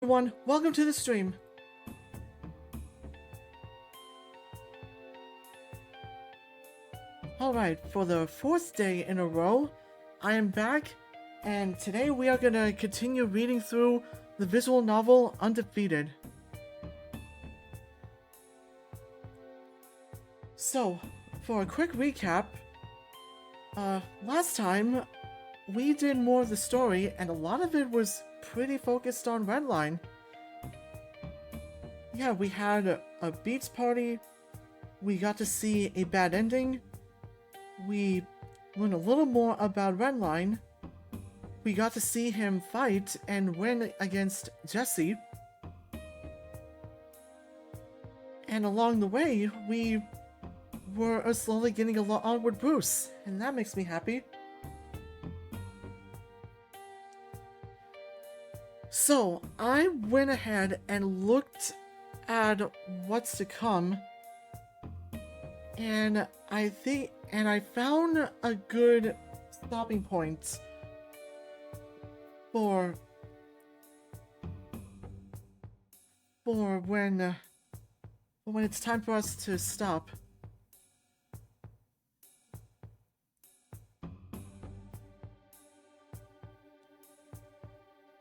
Everyone, welcome to the stream. Alright, for the 4th day in a row, I am back, and today we are gonna continue reading through the visual novel Undefeated. So, for a quick recap, last time we did more of the story, and a lot of it was pretty focused on Redline. Yeah, we had a beats party, we got to see a bad ending, we learned a little more about Redline, we got to see him fight and win against Jesse, and along the way, we were slowly getting along with Bruce, and that makes me happy. So, I went ahead and looked at what's to come, and I found a good stopping point for when it's time for us to stop.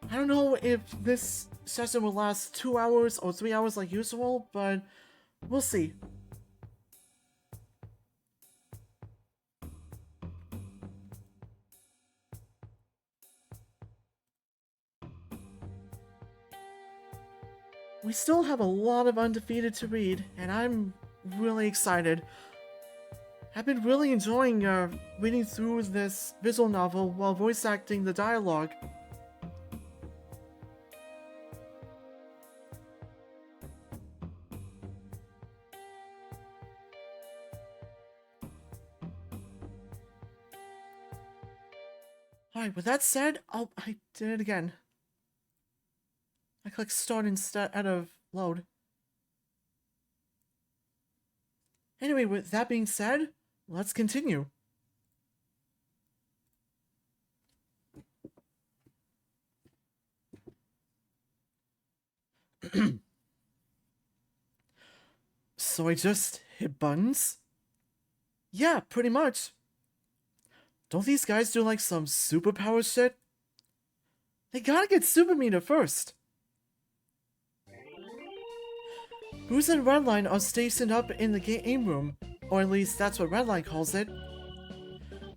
I don't know if this session will last 2 hours or 3 hours like usual, but we'll see. We still have a lot of Undefeated to read, and I'm really excited. I've been really enjoying reading through this visual novel while voice acting the dialogue. Alright, with that said, I did it again. I clicked start instead of load. Anyway, with that being said, let's continue. So I just hit buttons? Yeah, pretty much. Don't these guys do like some superpower shit? They gotta get Super Meter first. Bruce and Redline are stationed up in the game room, or at least that's what Redline calls it.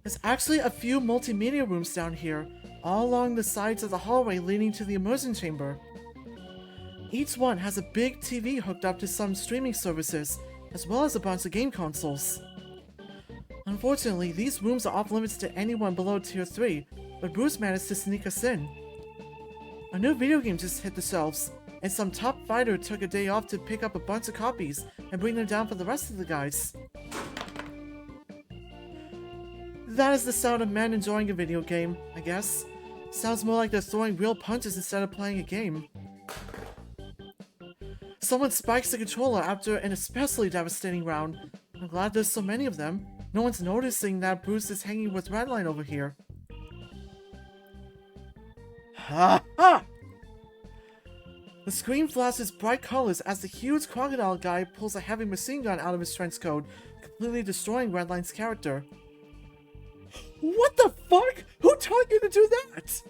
There's actually a few multimedia rooms down here, all along the sides of the hallway leading to the immersion chamber. Each one has a big TV hooked up to some streaming services, as well as a bunch of game consoles. Unfortunately, these rooms are off limits to anyone below Tier 3, but Bruce managed to sneak us in. A new video game just hit the shelves, and some top fighter took a day off to pick up a bunch of copies and bring them down for the rest of the guys. That is the sound of men enjoying a video game, I guess. Sounds more like they're throwing real punches instead of playing a game. Someone spikes the controller after an especially devastating round. I'm glad there's so many of them. No one's noticing that Bruce is hanging with Redline over here. Ha ha! The screen flashes bright colors as the huge crocodile guy pulls a heavy machine gun out of his trench coat, completely destroying Redline's character. What the fuck? Who taught you to do that?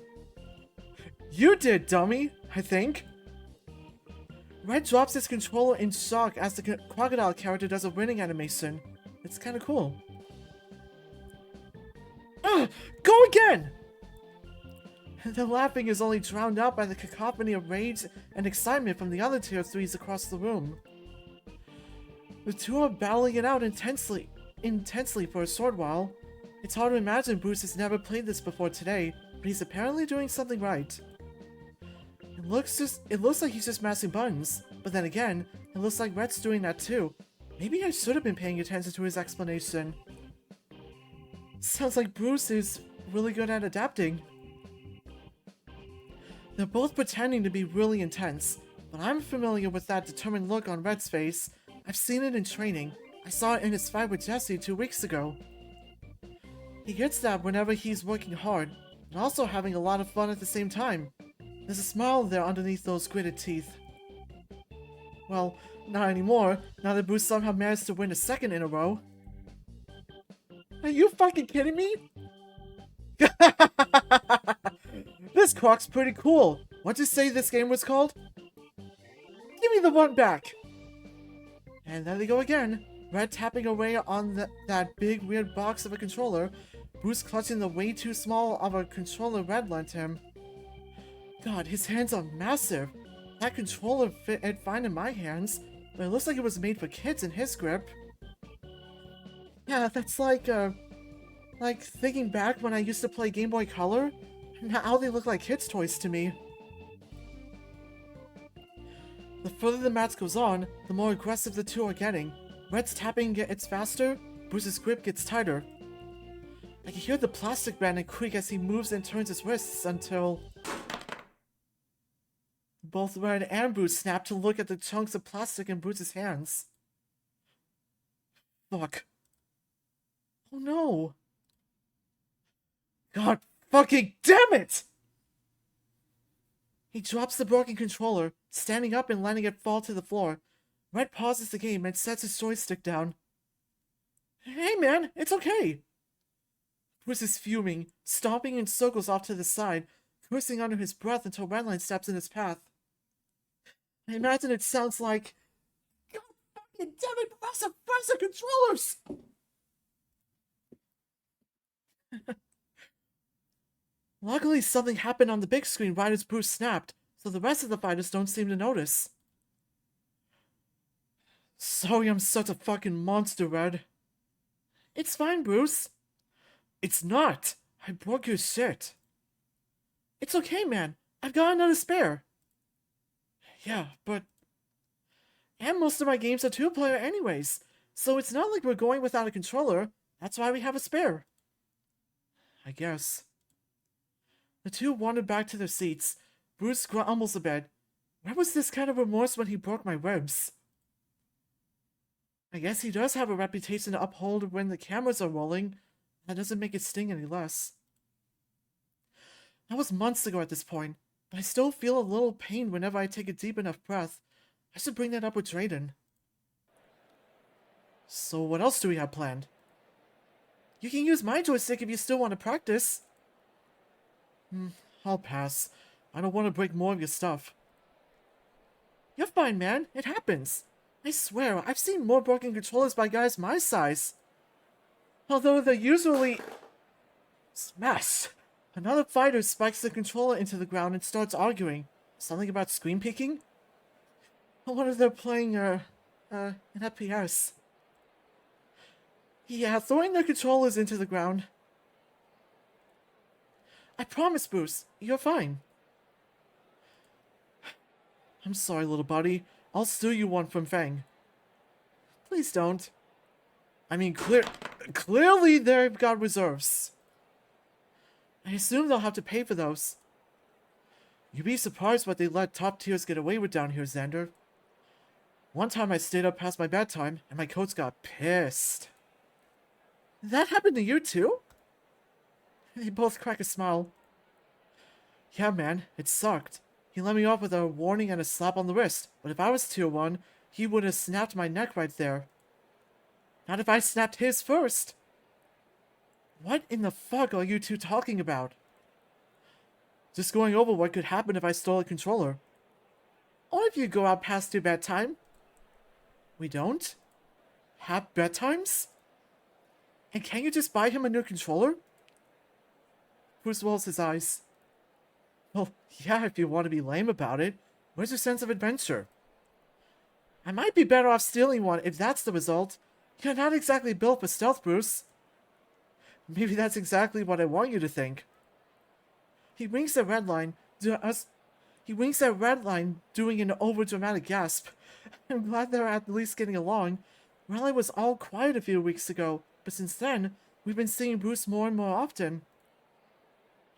You did, dummy, I think. Red drops his controller in shock as the crocodile character does a winning animation. It's kinda cool. Go again! The laughing is only drowned out by the cacophony of rage and excitement from the other Tier 3s across the room. The two are battling it out intensely for a short while. It's hard to imagine Bruce has never played this before today, but he's apparently doing something right. It looks like he's just mashing buttons, but then again, it looks like Red's doing that too. Maybe I should have been paying attention to his explanation. Sounds like Bruce is really good at adapting. They're both pretending to be really intense, but I'm familiar with that determined look on Red's face. I've seen it in training. I saw it in his fight with Jesse 2 weeks ago. He gets that whenever he's working hard, and also having a lot of fun at the same time. There's a smile there underneath those gritted teeth. Well, not anymore, now that Bruce somehow managed to win a second in a row. Are you fucking kidding me? This clock's pretty cool. What'd you say this game was called? Give me the one back! And there they go again. Red tapping away on that big weird box of a controller. Bruce clutching the way too small of a controller Red lent him. God, his hands are massive. That controller fit fine in my hands, but it looks like it was made for kids in his grip. Yeah, that's like thinking back when I used to play Game Boy Color. Now they look like kids' toys to me. The further the match goes on, the more aggressive the two are getting. Red's tapping gets faster, Bruce's grip gets tighter. I can hear the plastic band creak as he moves and turns his wrists until... both Red and Bruce snap to look at the chunks of plastic in Bruce's hands. Fuck. Oh no. God fucking damn it! He drops the broken controller, standing up and letting it fall to the floor. Red pauses the game and sets his joystick down. Hey man, it's okay. Bruce is fuming, stomping in circles off to the side, cursing under his breath until Redline steps in his path. I imagine it sounds like... God fucking damn it, Professor Controllers! Luckily, something happened on the big screen right as Bruce snapped, so the rest of the fighters don't seem to notice. Sorry I'm such a fucking monster, Red. It's fine, Bruce. It's not. I broke your shit. It's okay, man. I've got another spare. Yeah, but... And most of my games are two-player anyways, so it's not like we're going without a controller. That's why we have a spare. I guess. The two wandered back to their seats. Bruce grumbles a bit. Where was this kind of remorse when he broke my ribs? I guess he does have a reputation to uphold when the cameras are rolling. That doesn't make it sting any less. That was months ago at this point, but I still feel a little pain whenever I take a deep enough breath. I should bring that up with Drayden. So what else do we have planned? You can use my joystick if you still want to practice. I'll pass. I don't want to break more of your stuff. You're fine, man. It happens. I swear, I've seen more broken controllers by guys my size. Although they're usually... Smash! Another fighter spikes the controller into the ground and starts arguing. Something about screen peeking? I wonder if they're playing, an FPS. Yeah, throwing their controllers into the ground. I promise, Bruce, you're fine. I'm sorry, little buddy. I'll steal you one from Fang. Please don't. I mean, clearly they've got reserves. I assume they'll have to pay for those. You'd be surprised what they let top tiers get away with down here, Zander. One time I stayed up past my bedtime, and my coach got pissed. That happened to you too? They both crack a smile. Yeah, man, it sucked. He let me off with a warning and a slap on the wrist, but if I was tier 1, he would have snapped my neck right there. Not if I snapped his first. What in the fuck are you two talking about? Just going over what could happen if I stole a controller. Or if you go out past your bedtime. We don't? Have bedtimes? And can't you just buy him a new controller? Bruce rolls his eyes. Well, yeah, if you want to be lame about it. Where's your sense of adventure? I might be better off stealing one if that's the result. You're not exactly built for stealth, Bruce. Maybe that's exactly what I want you to think. He winks at Redline, doing an overdramatic gasp. I'm glad they're at least getting along. Redline was all quiet a few weeks ago, but since then, we've been seeing Bruce more and more often.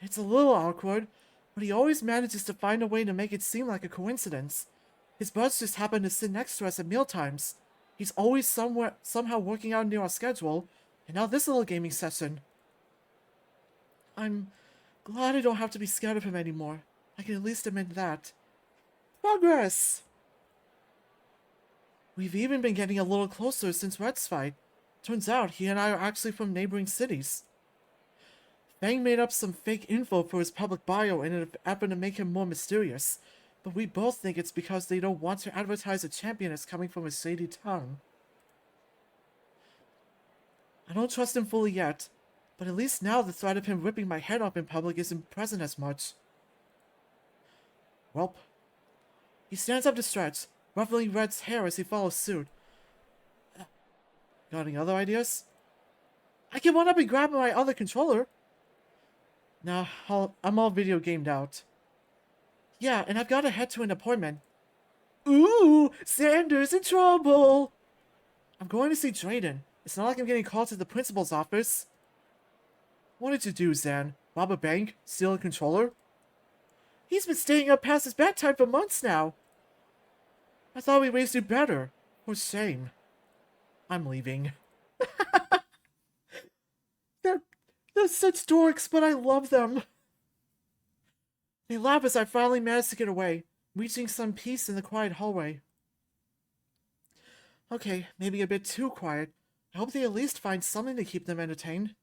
It's a little awkward, but he always manages to find a way to make it seem like a coincidence. His buds just happen to sit next to us at mealtimes. He's always somehow working out near our schedule, and now this little gaming session. I'm glad I don't have to be scared of him anymore. I can at least admit that. Progress! We've even been getting a little closer since Red's fight. Turns out he and I are actually from neighboring cities. Fang made up some fake info for his public bio in an effort to make him more mysterious, but we both think it's because they don't want to advertise a champion as coming from a shady town. I don't trust him fully yet, but at least now the threat of him ripping my head off in public isn't present as much. Welp. He stands up to stretch, ruffling Red's hair as he follows suit. Got any other ideas? I can run up and grab my other controller. Nah, I'm all video gamed out. Yeah, and I've got to head to an appointment. Ooh, Zander's in trouble! I'm going to see Drayden. It's not like I'm getting called to the principal's office. What did you do, Zan? Rob a bank? Steal a controller? He's been staying up past his bedtime for months now. I thought we raised you better. What shame. I'm leaving. They're such dorks, but I love them. They laugh as I finally manage to get away, reaching some peace in the quiet hallway. Okay, maybe a bit too quiet. I hope they at least find something to keep them entertained.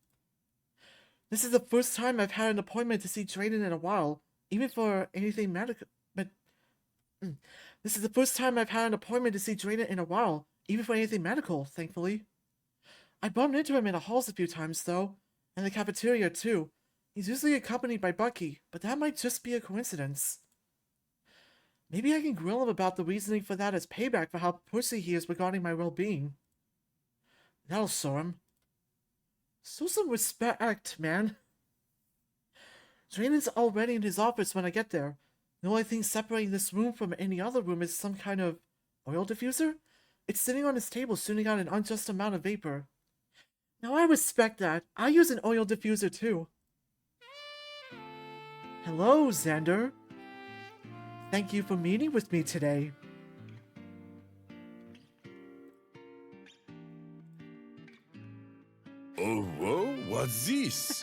This is the first time I've had an appointment to see Drayden in a while, even for anything medical. This is the first time I've had an appointment to see Drayden in a while, even for anything medical, thankfully. I bumped into him in the halls a few times, though, and the cafeteria, too. He's usually accompanied by Bucky, but that might just be a coincidence. Maybe I can grill him about the reasoning for that as payback for how pushy he is regarding my well-being. That'll show him. Show some respect, man. Drayden's already in his office when I get there. The only thing separating this room from any other room is some kind of oil diffuser? It's sitting on his table shooting out an unjust amount of vapor. Now I respect that. I use an oil diffuser too. Hello, Zander. Thank you for meeting with me today. Oh, whoa, what's this?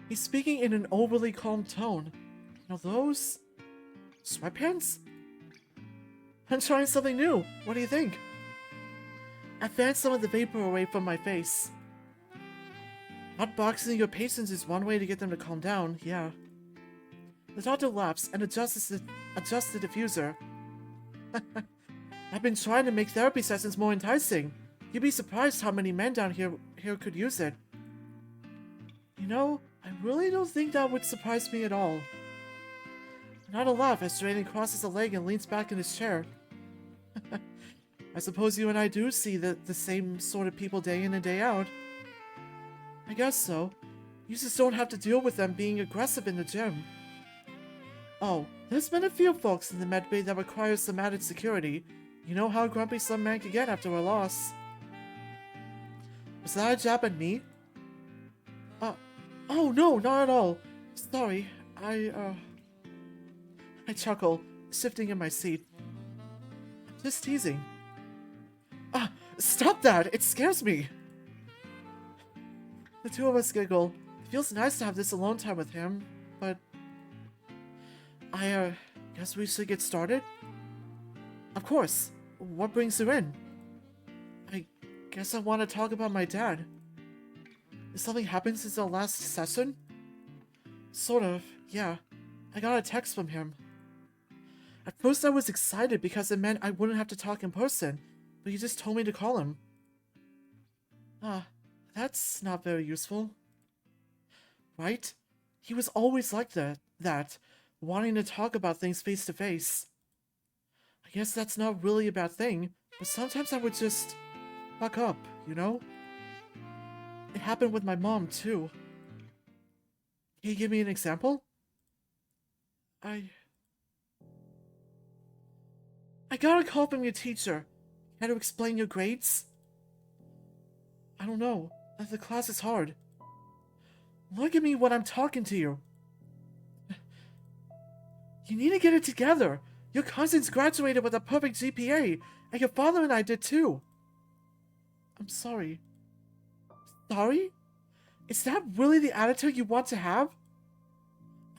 He's speaking in an overly calm tone. Now those... sweatpants? I'm trying something new. What do you think? I fanned some of the vapor away from my face. Hotboxing your patients is one way to get them to calm down, yeah. The doctor laughs and adjusts the diffuser. I've been trying to make therapy sessions more enticing. You'd be surprised how many men down here could use it. You know, I really don't think that would surprise me at all. Another laugh as Drayden crosses a leg and leans back in his chair. I suppose you and I do see the same sort of people day in and day out. I guess so. You just don't have to deal with them being aggressive in the gym. Oh, there's been a few folks in the medbay that require some added security. You know how grumpy some man can get after a loss. Was that a jab at me? Oh no, not at all. Sorry, I chuckle, shifting in my seat. I'm just teasing. Stop that! It scares me! The two of us giggle. It feels nice to have this alone time with him, but... I guess we should get started? Of course. What brings you in? I guess I want to talk about my dad. Did something happen since our last session? Sort of, yeah. I got a text from him. At first I was excited because it meant I wouldn't have to talk in person, but he just told me to call him. That's not very useful. Right? He was always like that, wanting to talk about things face to face. I guess that's not really a bad thing, but sometimes I would just fuck up, you know? It happened with my mom, too. Can you give me an example? I got a call from your teacher. Had to explain your grades? I don't know. The class is hard. Look at me when I'm talking to you. You need to get it together. Your cousins graduated with a perfect GPA, and your father and I did too. I'm sorry. Sorry? Is that really the attitude you want to have?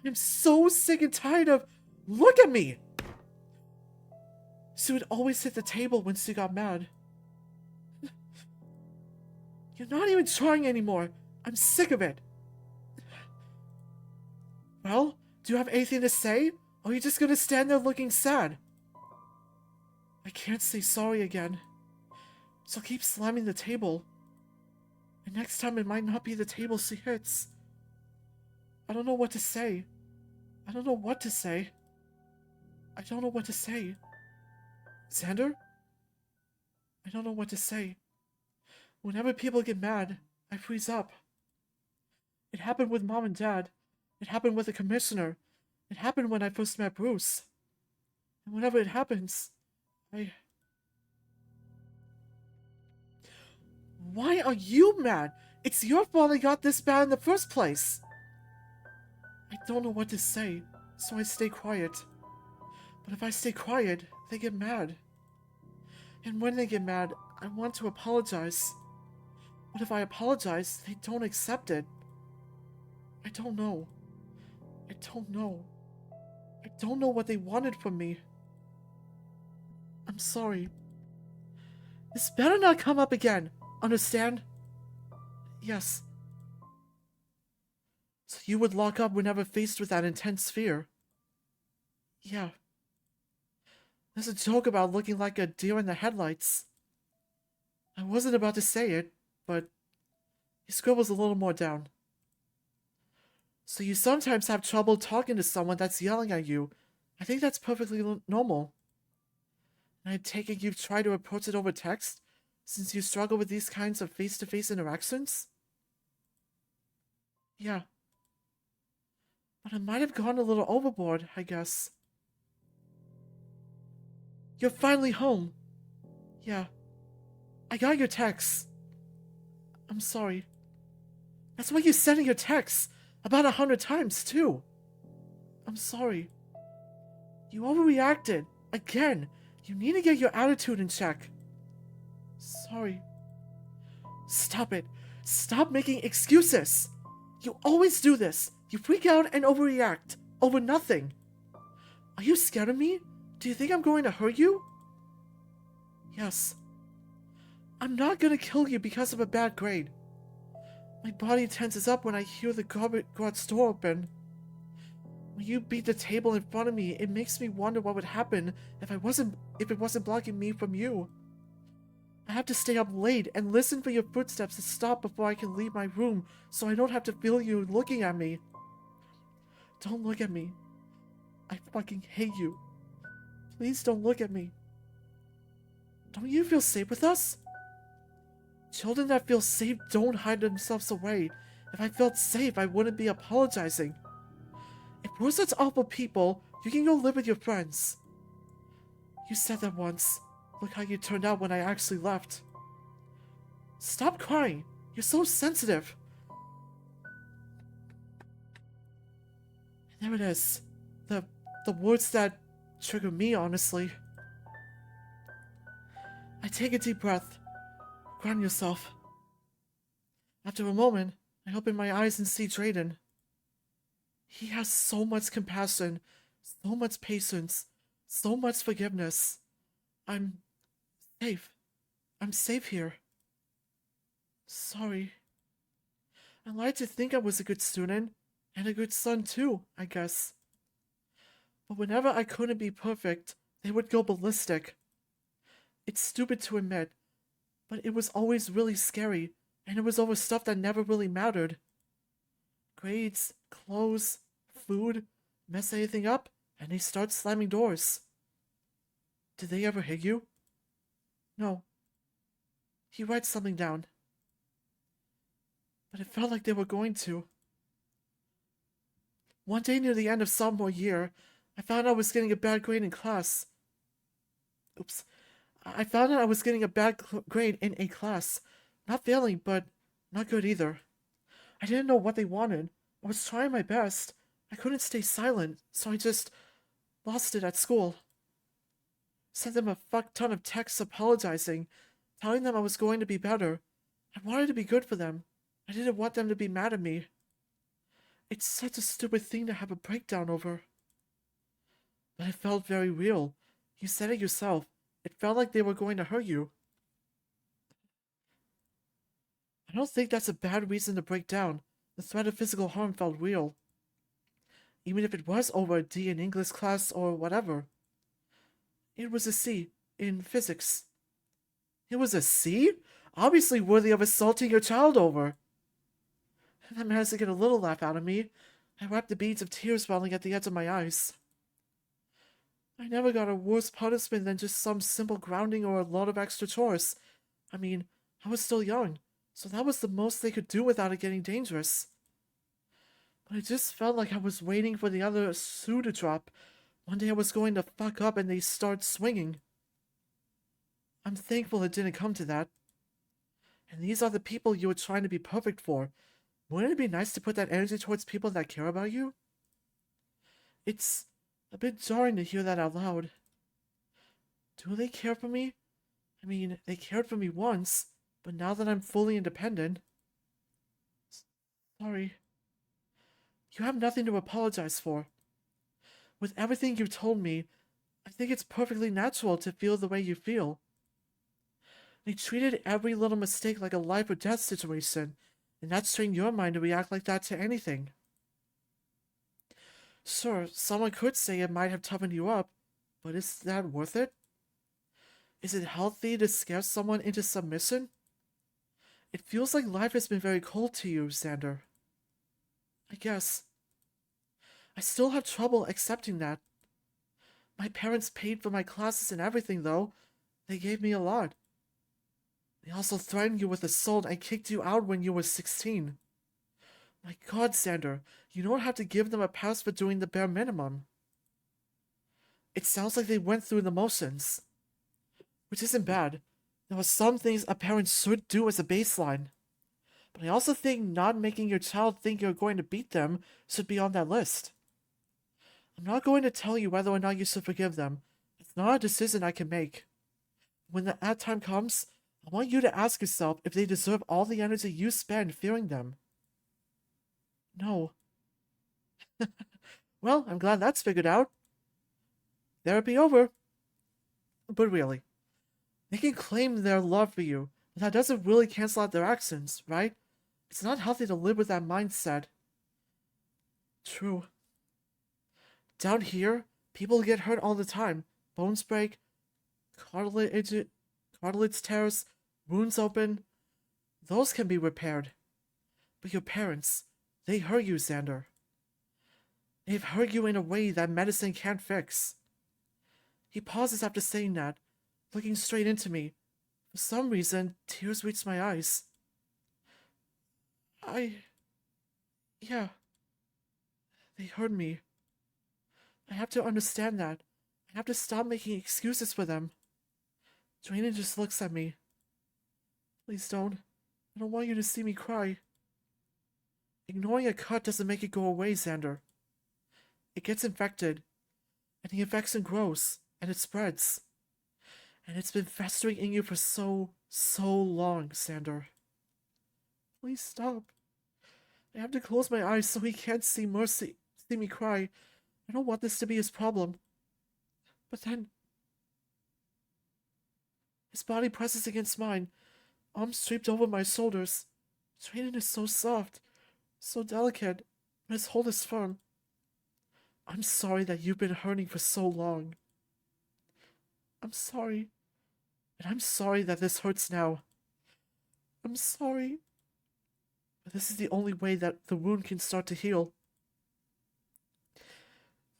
I'm so sick and tired of... Look at me! She would always hit the table when she got mad. You're not even trying anymore. I'm sick of it. Well, do you have anything to say? Or are you just gonna stand there looking sad? I can't say sorry again. So keep slamming the table. And next time it might not be the table she hits. I don't know what to say. I don't know what to say. I don't know what to say. Zander? I don't know what to say. Whenever people get mad, I freeze up. It happened with Mom and Dad. It happened with the commissioner. It happened when I first met Bruce. And whenever it happens, Why are you mad? It's your fault I got this bad in the first place. I don't know what to say, so I stay quiet. But if I stay quiet, they get mad. And when they get mad, I want to apologize. But if I apologize, they don't accept it. I don't know. I don't know. I don't know what they wanted from me. I'm sorry. This better not come up again. Understand? Yes. So you would lock up whenever faced with that intense fear? Yeah. There's a joke about looking like a deer in the headlights. I wasn't about to say it, but he scribbles a little more down. So you sometimes have trouble talking to someone that's yelling at you. I think that's perfectly normal. And I take it you've tried to approach it over text, since you struggle with these kinds of face-to-face interactions? Yeah. But I might have gone a little overboard, I guess. You're finally home. Yeah. I got your text. I'm sorry. That's what you said in your text. About 100 times, too. I'm sorry. You overreacted. Again. You need to get your attitude in check. Sorry. Stop it. Stop making excuses. You always do this. You freak out and overreact. Over nothing. Are you scared of me? Do you think I'm going to hurt you? Yes. I'm not gonna kill you because of a bad grade. My body tenses up when I hear the garage door open. When you beat the table in front of me, it makes me wonder what would happen if it wasn't blocking me from you. I have to stay up late and listen for your footsteps to stop before I can leave my room so I don't have to feel you looking at me. Don't look at me. I fucking hate you. Please don't look at me. Don't you feel safe with us? Children that feel safe don't hide themselves away. If I felt safe, I wouldn't be apologizing. If we're such awful people, you can go live with your friends. You said that once. Look how you turned out when I actually left. Stop crying. You're so sensitive. And there it is. The words that trigger me, honestly. I take a deep breath. Ground yourself. After a moment, I open my eyes and see Drayden. He has so much compassion, so much patience, so much forgiveness. I'm safe. I'm safe here. Sorry. I lied to think I was a good student, and a good son too, I guess. But whenever I couldn't be perfect, they would go ballistic. It's stupid to admit, but it was always really scary, and it was over stuff that never really mattered. Grades, clothes, food, mess anything up, and they start slamming doors. Did they ever hit you? No. He writes something down. But it felt like they were going to. One day near the end of sophomore year, I found I was getting a bad grade in class. Oops. I found out I was getting a bad grade in a class. Not failing, but not good either. I didn't know what they wanted. I was trying my best. I couldn't stay silent, so I just lost it at school. Sent them a fuck ton of texts apologizing, telling them I was going to be better. I wanted to be good for them. I didn't want them to be mad at me. It's such a stupid thing to have a breakdown over. But it felt very real. You said it yourself. It felt like they were going to hurt you. I don't think that's a bad reason to break down. The threat of physical harm felt real. Even if it was over a D in English class or whatever. It was a C in physics. It was a C? Obviously worthy of assaulting your child over. That managed to get a little laugh out of me. I wiped the beads of tears welling at the edge of my eyes. I never got a worse punishment than just some simple grounding or a lot of extra chores. I mean, I was still young, so that was the most they could do without it getting dangerous. But it just felt like I was waiting for the other shoe to drop. One day I was going to fuck up and they start swinging. I'm thankful it didn't come to that. And these are the people you were trying to be perfect for. Wouldn't it be nice to put that energy towards people that care about you? It's a bit jarring to hear that out loud. Do they care for me? I mean, they cared for me once, but now that I'm fully independent... Sorry. You have nothing to apologize for. With everything you've told me, I think it's perfectly natural to feel the way you feel. They treated every little mistake like a life or death situation, and that's trained your mind to react like that to anything. Sure, someone could say it might have toughened you up, but is that worth it? Is it healthy to scare someone into submission? It feels like life has been very cold to you, Zander. I guess. I still have trouble accepting that. My parents paid for my classes and everything, though. They gave me a lot. They also threatened you with assault and kicked you out when you were 16. My God, Zander, you don't have to give them a pass for doing the bare minimum. It sounds like they went through the motions. Which isn't bad. There are some things a parent should do as a baseline. But I also think not making your child think you're going to beat them should be on that list. I'm not going to tell you whether or not you should forgive them. It's not a decision I can make. When that time comes, I want you to ask yourself if they deserve all the energy you spend fearing them. No. Well, I'm glad that's figured out. Therapy over. But really, they can claim their love for you, but that doesn't really cancel out their actions, right? It's not healthy to live with that mindset. True. Down here, people get hurt all the time. Bones break, cartilage tears, wounds open. Those can be repaired. But your parents, they hurt you, Zander. They've hurt you in a way that medicine can't fix. He pauses after saying that, looking straight into me. For some reason, tears reach my eyes. Yeah. They hurt me. I have to understand that. I have to stop making excuses for them. Drayden just looks at me. Please don't. I don't want you to see me cry. Ignoring a cut doesn't make it go away, Zander. It gets infected. And the infection grows. And it spreads. And it's been festering in you for so long, Zander. Please stop. I have to close my eyes so he can't see me cry. I don't want this to be his problem. But then... His body presses against mine, arms draped over my shoulders. Drayden is so soft, so delicate, but his hold is firm. I'm sorry that you've been hurting for so long. I'm sorry. And I'm sorry that this hurts now. I'm sorry. But this is the only way that the wound can start to heal.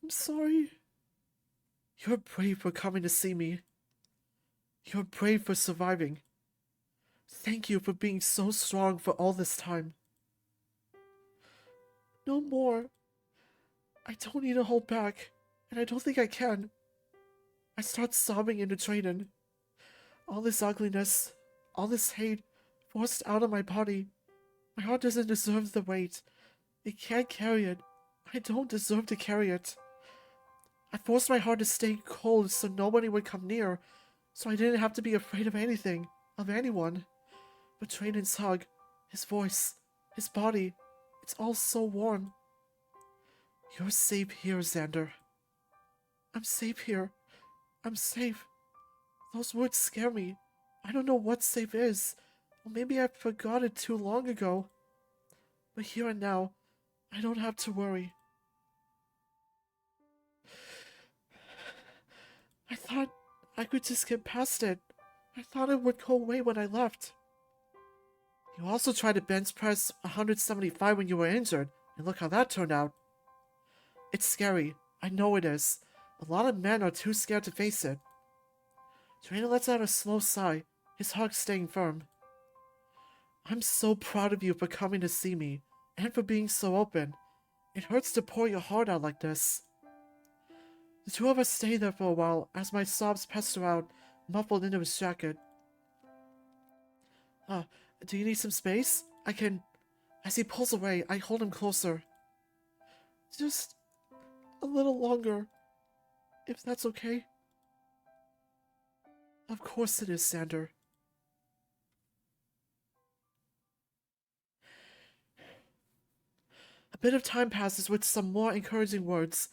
I'm sorry. You're brave for coming to see me. You're brave for surviving. Thank you for being so strong for all this time. No more. I don't need to hold back, and I don't think I can. I start sobbing into Drayden. All this ugliness, all this hate, forced out of my body. My heart doesn't deserve the weight. It can't carry it. I don't deserve to carry it. I forced my heart to stay cold so nobody would come near, so I didn't have to be afraid of anything, of anyone. But Drayden's hug, his voice, his body, it's all so warm. You're safe here, Zander. I'm safe here. I'm safe. Those words scare me. I don't know what safe is. Or maybe I forgot it too long ago. But here and now, I don't have to worry. I thought I could just get past it. I thought it would go away when I left. You also tried to bench press 175 when you were injured, and look how that turned out. It's scary. I know it is. A lot of men are too scared to face it. Drayden lets out a slow sigh, his heart staying firm. I'm so proud of you for coming to see me, and for being so open. It hurts to pour your heart out like this. The two of us stay there for a while as my sobs pester out, muffled into his jacket. Do you need some space? I can... As he pulls away, I hold him closer. Just a little longer, if that's okay. Of course it is, Zander. A bit of time passes with some more encouraging words.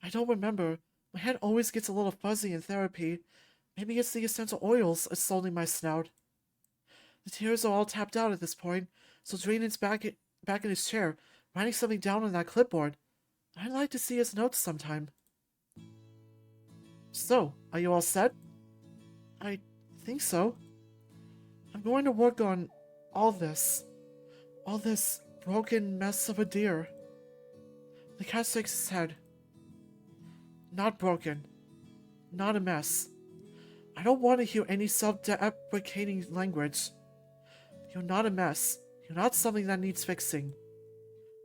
I don't remember. My head always gets a little fuzzy in therapy. Maybe it's the essential oils assaulting my snout. The tears are all tapped out at this point, so Drayden's back in his chair, writing something down on that clipboard. I'd like to see his notes sometime. So, are you all set? I think so. I'm going to work on all this broken mess of a deer. The cat shakes his head. Not broken. Not a mess. I don't want to hear any self-deprecating language. You're not a mess. You're not something that needs fixing.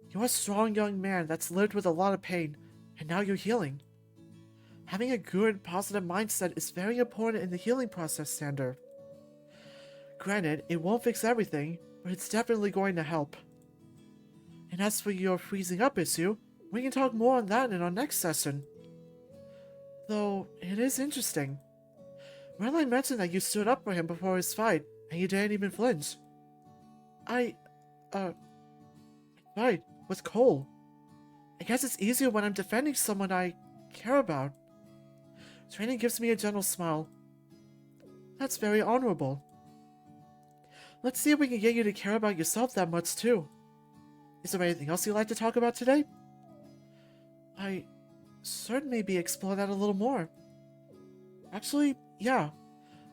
You're a strong young man that's lived with a lot of pain, and now you're healing. Having a good, positive mindset is very important in the healing process, Zander. Granted, it won't fix everything, but it's definitely going to help. And as for your freezing up issue, we can talk more on that in our next session. Though, it is interesting. Redline mentioned that you stood up for him before his fight, and you didn't even flinch. Right, with Cole. I guess it's easier when I'm defending someone I care about. Drayden gives me a gentle smile. That's very honorable. Let's see if we can get you to care about yourself that much too. Is there anything else you'd like to talk about today? I should maybe explore that a little more. Actually, yeah.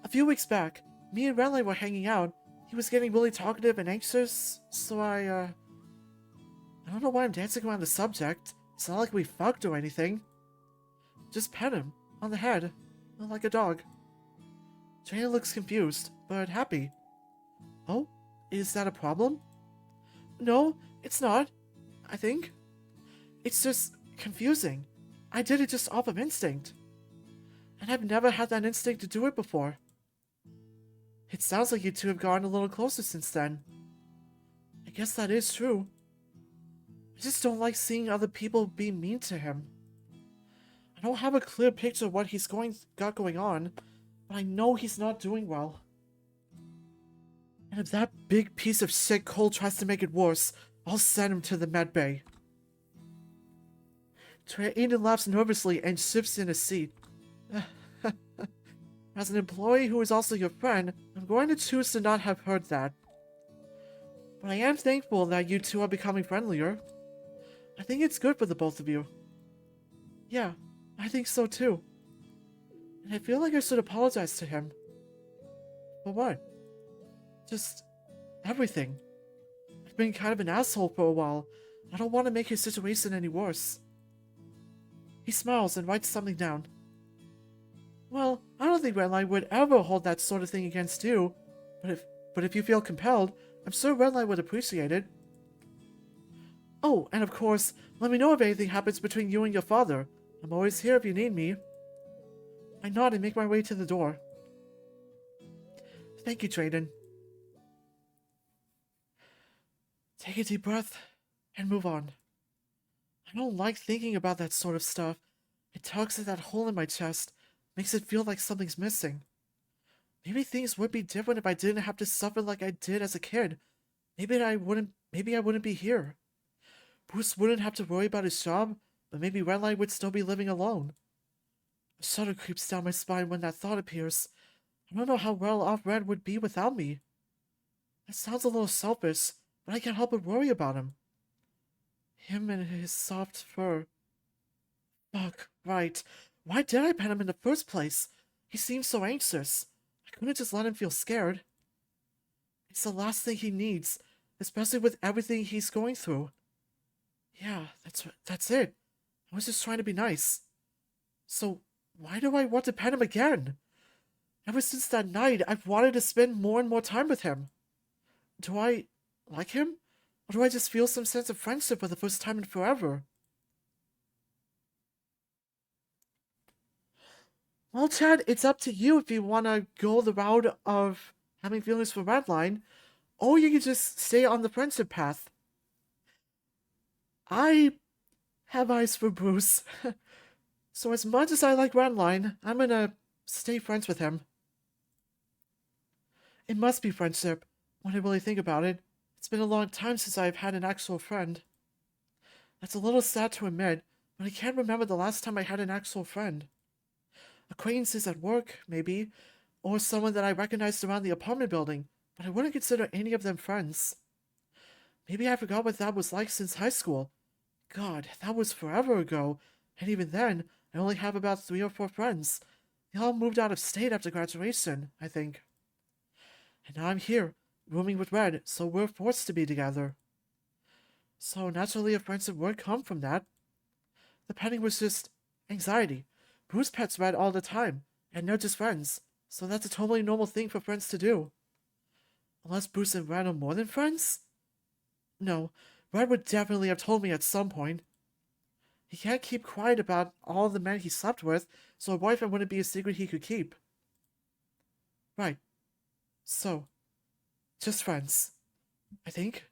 A few weeks back, me and Redline were hanging out. He was getting really talkative and anxious, so I don't know why I'm dancing around the subject. It's not like we fucked or anything. Just pet him, on the head, like a dog. Drayden looks confused, but happy. Oh, is that a problem? No, it's not, I think. It's just confusing. I did it just off of instinct. And I've never had that instinct to do it before. It sounds like you two have gotten a little closer since then. I guess that is true. I just don't like seeing other people be mean to him. I don't have a clear picture of what he's got going on, but I know he's not doing well. And if that big piece of shit Cole tries to make it worse, I'll send him to the med bay. Drayden laughs nervously and shifts in his seat. As an employee who is also your friend, I'm going to choose to not have heard that. But I am thankful that you two are becoming friendlier. I think it's good for the both of you. Yeah, I think so too. And I feel like I should apologize to him. For what? Just everything. I've been kind of an asshole for a while. I don't want to make his situation any worse. He smiles and writes something down. Well, I don't think Redline would ever hold that sort of thing against you, but if you feel compelled, I'm sure Redline would appreciate it. Oh, and of course, let me know if anything happens between you and your father. I'm always here if you need me. I nod and make my way to the door. Thank you, Drayden. Take a deep breath and move on. I don't like thinking about that sort of stuff. It tugs at that hole in my chest, makes it feel like something's missing. Maybe things would be different if I didn't have to suffer like I did as a kid. Maybe I wouldn't be here. Bruce wouldn't have to worry about his job. but maybe Redline would still be living alone. A shudder creeps down my spine when that thought appears. I don't know how well off Red would be without me. That sounds a little selfish, but I can't help but worry about him. Him and his soft fur. Fuck, right. Why did I pet him in the first place? He seems so anxious. I couldn't just let him feel scared. It's the last thing he needs, especially with everything he's going through. Yeah, that's it. I was just trying to be nice. So, why do I want to pet him again? Ever since that night, I've wanted to spend more and more time with him. Do I like him? Or do I just feel some sense of friendship for the first time in forever? Well, Chad, it's up to you if you want to go the route of having feelings for Redline, or you can just stay on the friendship path. I have eyes for Bruce. So as much as I like Redline, I'm gonna stay friends with him. It must be friendship, when I really think about it. It's been a long time since I've had an actual friend. That's a little sad to admit, but I can't remember the last time I had an actual friend. Acquaintances at work, maybe, or someone that I recognized around the apartment building, but I wouldn't consider any of them friends. Maybe I forgot what that was like since high school. God, that was forever ago, and even then, I only have about 3 or 4 friends. They all moved out of state after graduation, I think. And now I'm here, rooming with Red, so we're forced to be together. So naturally a friendship would come from that. The petting was just anxiety. Bruce pets Red all the time, and they're just friends, so that's a totally normal thing for friends to do. Unless Bruce and Red are more than friends? No, Red would definitely have told me at some point. He can't keep quiet about all the men he slept with, so a boyfriend wouldn't be a secret he could keep. Right. So, just friends. I think.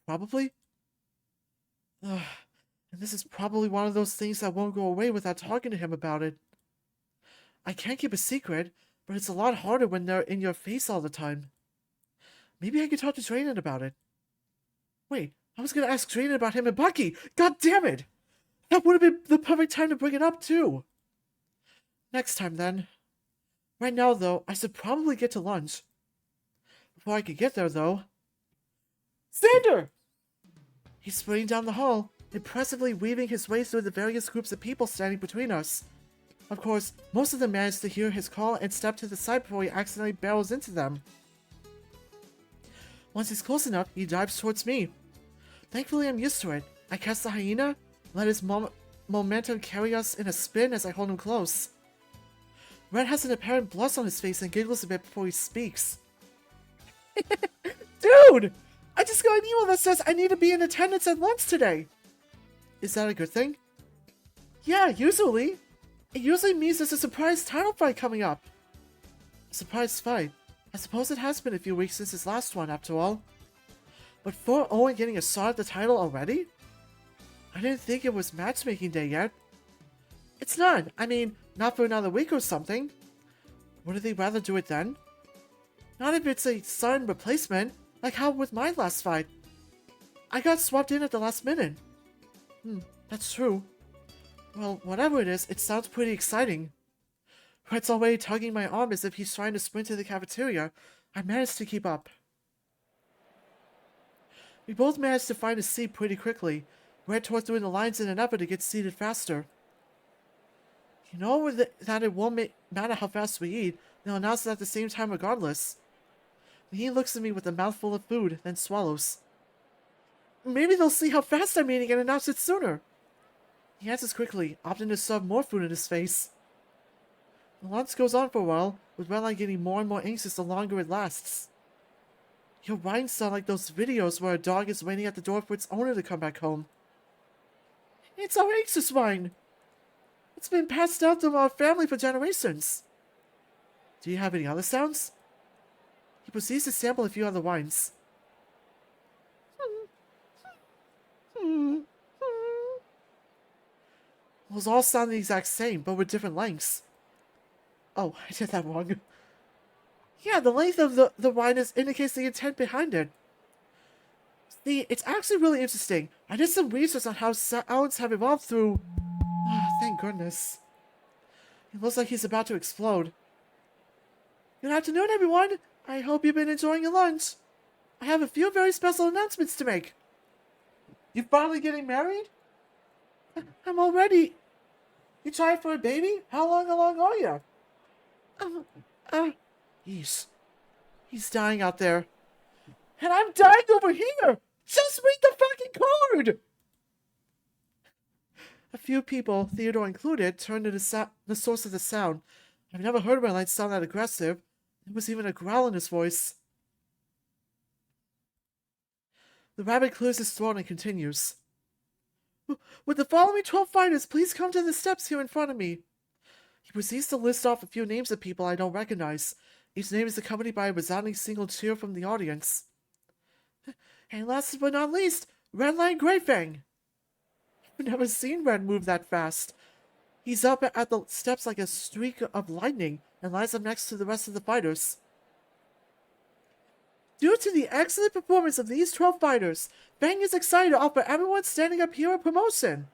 Probably. Ugh. And this is probably one of those things that won't go away without talking to him about it. I can't keep a secret, but it's a lot harder when they're in your face all the time. Maybe I could talk to Drayden about it. Wait, I was gonna ask Drayden about him and Bucky! God damn it! That would have been the perfect time to bring it up, too! Next time, then. Right now, though, I should probably get to lunch. Before I could get there, though... Zander! He's sprinting down the hall, impressively weaving his way through the various groups of people standing between us. Of course, most of them manage to hear his call and step to the side before he accidentally barrels into them. Once he's close enough, he dives towards me. Thankfully, I'm used to it. I cast the hyena, let his momentum carry us in a spin as I hold him close. Red has an apparent blush on his face and giggles a bit before he speaks. Dude! I just got an email that says I need to be in attendance at lunch today! Is that a good thing? Yeah, usually. It usually means there's a surprise title fight coming up. A surprise fight? I suppose it has been a few weeks since his last one, after all. But for Owen getting a shot at the title already? I didn't think it was matchmaking day yet. It's not. I mean, not for another week or something. Wouldn't they rather do it then? Not if it's a sudden replacement, like how with my last fight. I got swapped in at the last minute. That's true. Well, whatever it is, it sounds pretty exciting. Red's already tugging my arm as if he's trying to sprint to the cafeteria. I managed to keep up. We both managed to find a seat pretty quickly. Red tore through the lines in an effort to get seated faster. You know that it won't matter how fast we eat, they'll announce it at the same time regardless. He looks at me with a mouthful of food, then swallows. Maybe they'll see how fast I'm eating and announce it sooner. He answers quickly, opting to shove more food in his face. The lunch goes on for a while, with Redline getting more and more anxious the longer it lasts. Your whines sound like those videos where a dog is waiting at the door for its owner to come back home. It's our anxious whine. It's been passed down through our family for generations. Do you have any other sounds? He proceeds to sample a few other whines. Those all sound the exact same, but with different lengths. Oh, I did that wrong. Yeah, the length of the whine indicates the intent behind it. See, it's actually really interesting. I did some research on how sounds have evolved through... thank goodness. It looks like he's about to explode. Good afternoon, everyone. I hope you've been enjoying your lunch. I have a few very special announcements to make. You finally getting married? I'm already... You trying for a baby? How long along are you? Yeesh. He's dying out there. And I'm dying over here! Just read the fucking card! A few people, Theodore included, turned to the source of the sound. I've never heard Redline sound that aggressive. There was even a growl in his voice. The rabbit clears his throat and continues. Would the following 12 fighters please come to the steps here in front of me? He proceeds to list off a few names of people I don't recognize. Each name is accompanied by a resounding single cheer from the audience. And last but not least, Redline Greyfang. I've never seen Red move that fast. He's up at the steps like a streak of lightning and lines up next to the rest of the fighters. Due to the excellent performance of these 12 fighters, Fang is excited to offer everyone standing up here a promotion.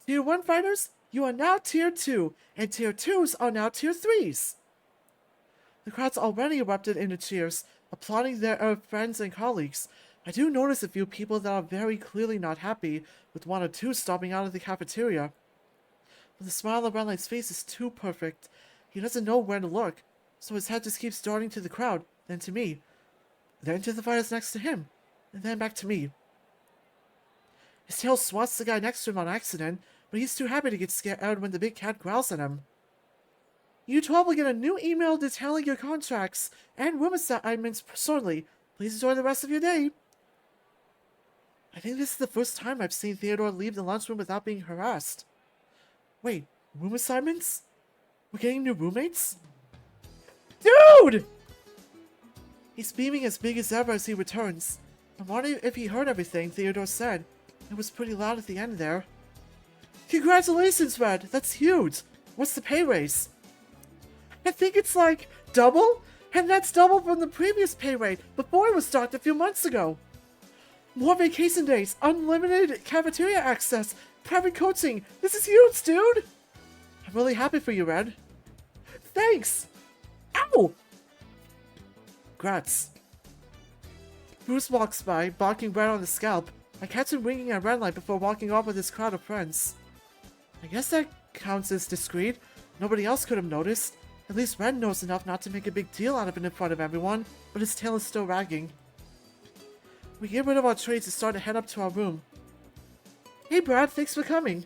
Tier 1 fighters, you are now Tier 2, and Tier 2s are now Tier 3s. The crowd's already erupted into cheers, applauding their friends and colleagues. I do notice a few people that are very clearly not happy, with one or two stopping out of the cafeteria. But the smile on Redline's face is too perfect. He doesn't know where to look, so his head just keeps darting to the crowd, then to me, then to the fighters next to him, and then back to me. His tail swats the guy next to him on accident, but he's too happy to get scared when the big cat growls at him. You 12 will get a new email detailing your contracts and room assignments shortly. Please enjoy the rest of your day. I think this is the first time I've seen Theodore leave the lunchroom without being harassed. Wait, room assignments? We're getting new roommates? Dude! He's beaming as big as ever as he returns. I'm wondering if he heard everything Theodore said. It was pretty loud at the end there. Congratulations, Red! That's huge! What's the pay raise? I think it's like double? And that's double from the previous pay rate before it was docked a few months ago. More vacation days, unlimited cafeteria access, private coaching. This is huge, dude! I'm really happy for you, Red. Thanks! Ow! Grats. Bruce walks by, barking Red on the scalp. I catch him winking at Redline before walking off with his crowd of friends. I guess that counts as discreet. Nobody else could have noticed. At least Red knows enough not to make a big deal out of it in front of everyone, but his tail is still wagging. We get rid of our trays and start to head up to our room. Hey Brad, thanks for coming.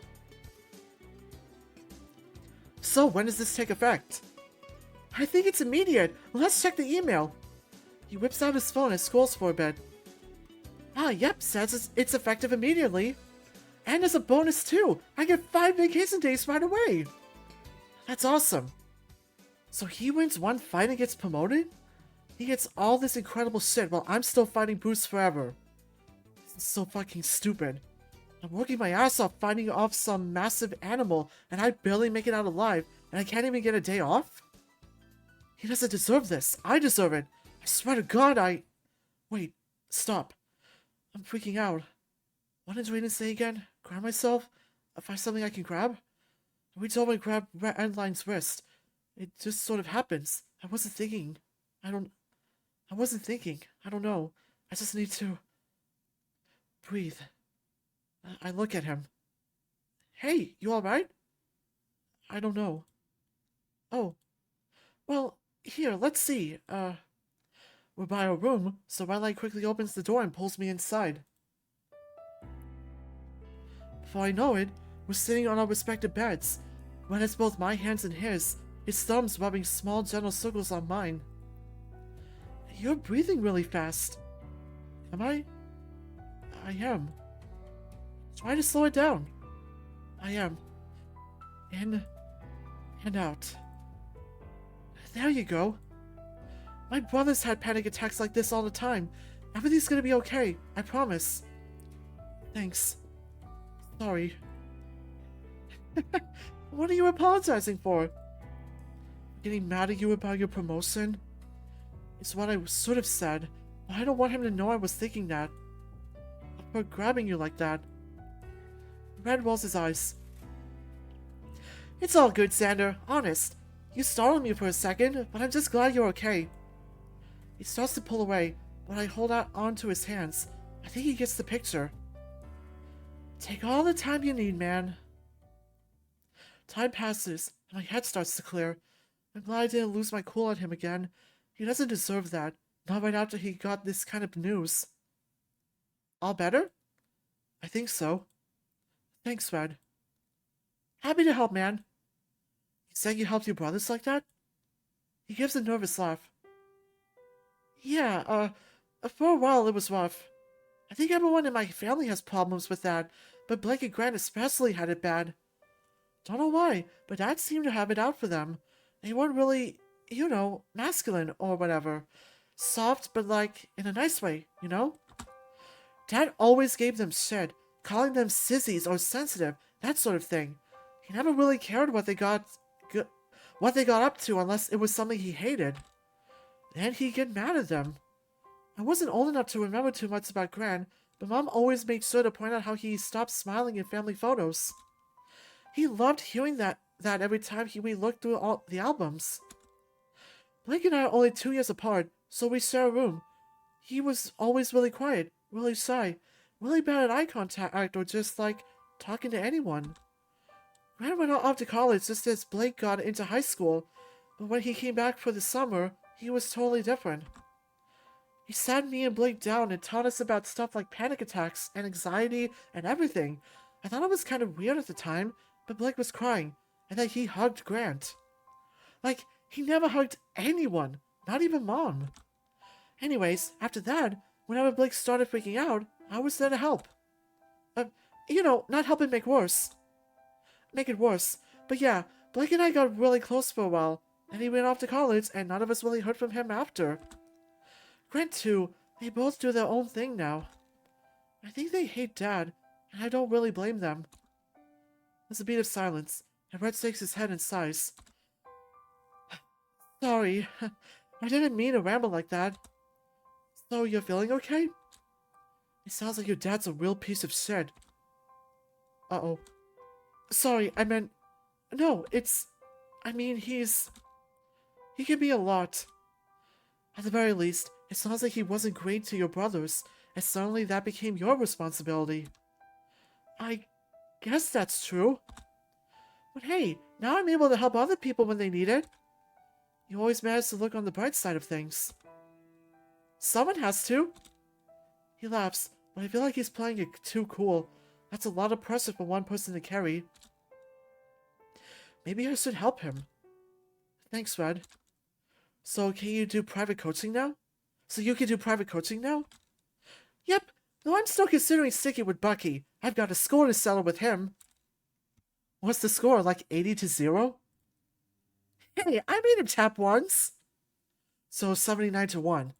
So, when does this take effect? I think it's immediate. Let's check the email. He whips out his phone and scrolls for a bit. Yep, says it's effective immediately. And as a bonus too, I get 5 vacation days right away. That's awesome. So he wins one fight and gets promoted? He gets all this incredible shit while I'm still fighting Bruce forever. This is so fucking stupid. I'm working my ass off fighting off some massive animal and I barely make it out alive and I can't even get a day off? He doesn't deserve this. I deserve it. I swear to God, Wait, stop. I'm freaking out. What did Drayden say again? Grab myself? Find something I can grab? I reach over and grab Redline's wrist. It just sort of happens. I wasn't thinking. I don't know. I just need to breathe. I look at him. Hey, you alright? I don't know. Oh. Well, here, let's see. We're by our room, so Redline quickly opens the door and pulls me inside. Before I know it, we're sitting on our respective beds. Red has both my hands and his thumbs rubbing small gentle circles on mine. You're breathing really fast. Am I? I am. Try to slow it down. I am. In and out. There you go. My brother's had panic attacks like this all the time. Everything's gonna be okay, I promise. Thanks. Sorry. What are you apologizing for? Getting mad at you about your promotion? It's what I sort of said, but I don't want him to know I was thinking that. her grabbing you like that. Red rolls his eyes. It's all good, Zander. Honest. You startled me for a second, but I'm just glad you're okay. He starts to pull away, but I hold out onto his hands. I think he gets the picture. Take all the time you need, man. Time passes, and my head starts to clear. I'm glad I didn't lose my cool at him again. He doesn't deserve that, not right after he got this kind of news. All better? I think so. Thanks, Red. Happy to help, man. You said you helped your brothers like that? He gives a nervous laugh. Yeah, for a while it was rough. I think everyone in my family has problems with that, but Blake and Grant especially had it bad. Don't know why, but Dad seemed to have it out for them. They weren't really, masculine or whatever. Soft, but like, in a nice way, you know? Dad always gave them shit, calling them sissies or sensitive, that sort of thing. He never really cared what they got up to unless it was something he hated. Then he'd get mad at them. I wasn't old enough to remember too much about Gran, but Mom always made sure to point out how he stopped smiling in family photos. He loved hearing that every time we looked through all the albums. Blake and I are only 2 years apart, so we share a room. He was always really quiet, really shy, really bad at eye contact or just like talking to anyone. Gran went off to college just as Blake got into high school, but when he came back for the summer, he was totally different. He sat me and Blake down and taught us about stuff like panic attacks and anxiety and everything. I thought it was kind of weird at the time, but Blake was crying, and then he hugged Grant. Like, he never hugged anyone, not even Mom. Anyways, after that, whenever Blake started freaking out, I was there to help. Not help it make it worse. But yeah, Blake and I got really close for a while, and he went off to college, and none of us really heard from him after. Grant too, they both do their own thing now. I think they hate Dad, and I don't really blame them. There's a beat of silence, and Red shakes his head and sighs. Sorry, I didn't mean to ramble like that. So, you're feeling okay? It sounds like your dad's a real piece of shit. Uh-oh. Sorry, I meant... No, he can be a lot. At the very least, it sounds like he wasn't great to your brothers, and suddenly that became your responsibility. I guess that's true. But hey, now I'm able to help other people when they need it. You always manage to look on the bright side of things. Someone has to. He laughs, but I feel like he's playing it too cool. That's a lot of pressure for one person to carry. Maybe I should help him. Thanks, Red. So, can you do private coaching now? Yep, though I'm still considering sticking with Bucky. I've got a score to settle with him. What's the score, like 80-0? Hey, I made him tap once. So 79-1.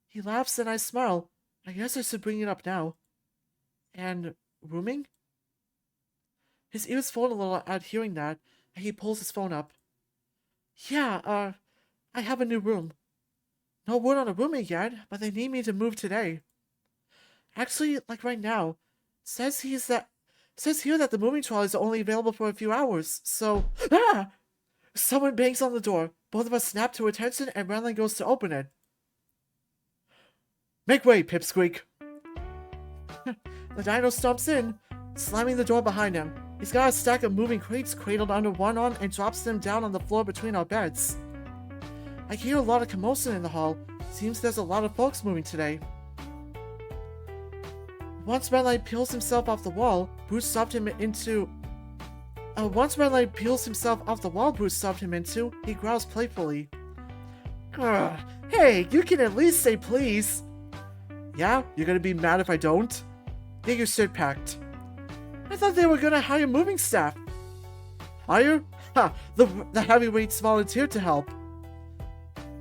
He laughs and I smile. I guess I should bring it up now. And rooming? His ears fold a little at hearing that, and he pulls his phone up. Yeah, I have a new room. No word on a roommate yet, but they need me to move today. Actually, like right now, says here that the moving trolleys are only available for a few hours, so... Ah! Someone bangs on the door. Both of us snap to attention, and Redline goes to open it. Make way, Pipsqueak! The dino stomps in, slamming the door behind him. He's got a stack of moving crates cradled under one arm and drops them down on the floor between our beds. I hear a lot of commotion in the hall. Seems there's a lot of folks moving today. Once Redline peels himself off the wall, Bruce shoved him into... he growls playfully. Hey, you can at least say please. Yeah? You're gonna be mad if I don't? Get your shit packed. I thought they were gonna hire moving staff. Hire? Ha! The heavyweights volunteered to help.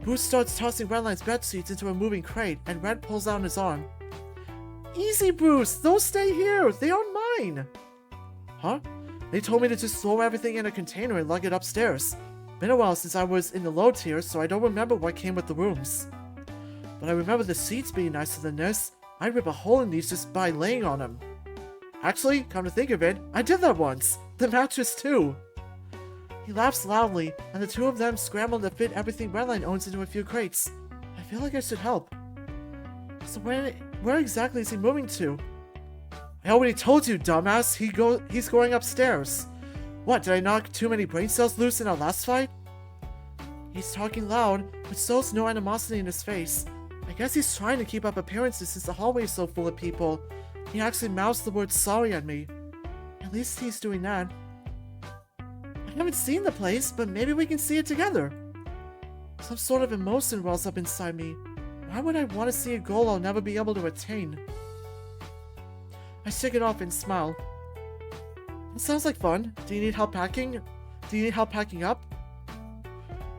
Bruce starts tossing Redline's bed sheets into a moving crate, and Red pulls out his arm. Easy, Bruce! They'll stay here! They aren't mine! Huh? They told me to just throw everything in a container and lug it upstairs. Been a while since I was in the low tier, so I don't remember what came with the rooms. But I remember the seats being nicer than this. I'd rip a hole in these just by laying on them. Actually, come to think of it, I did that once. The mattress too. He laughs loudly, and the two of them scramble to fit everything Redline owns into a few crates. I feel like I should help. So where exactly is he moving to? I already told you, dumbass. He's going upstairs. What, did I knock too many brain cells loose in our last fight? He's talking loud, but shows no animosity in his face. I guess he's trying to keep up appearances since the hallway is so full of people. He actually mouths the word sorry at me. At least he's doing that. I haven't seen the place, but maybe we can see it together. Some sort of emotion wells up inside me. Why would I want to see a goal I'll never be able to attain? I shake it off and smile. It sounds like fun. Do you need help packing? Do you need help packing up?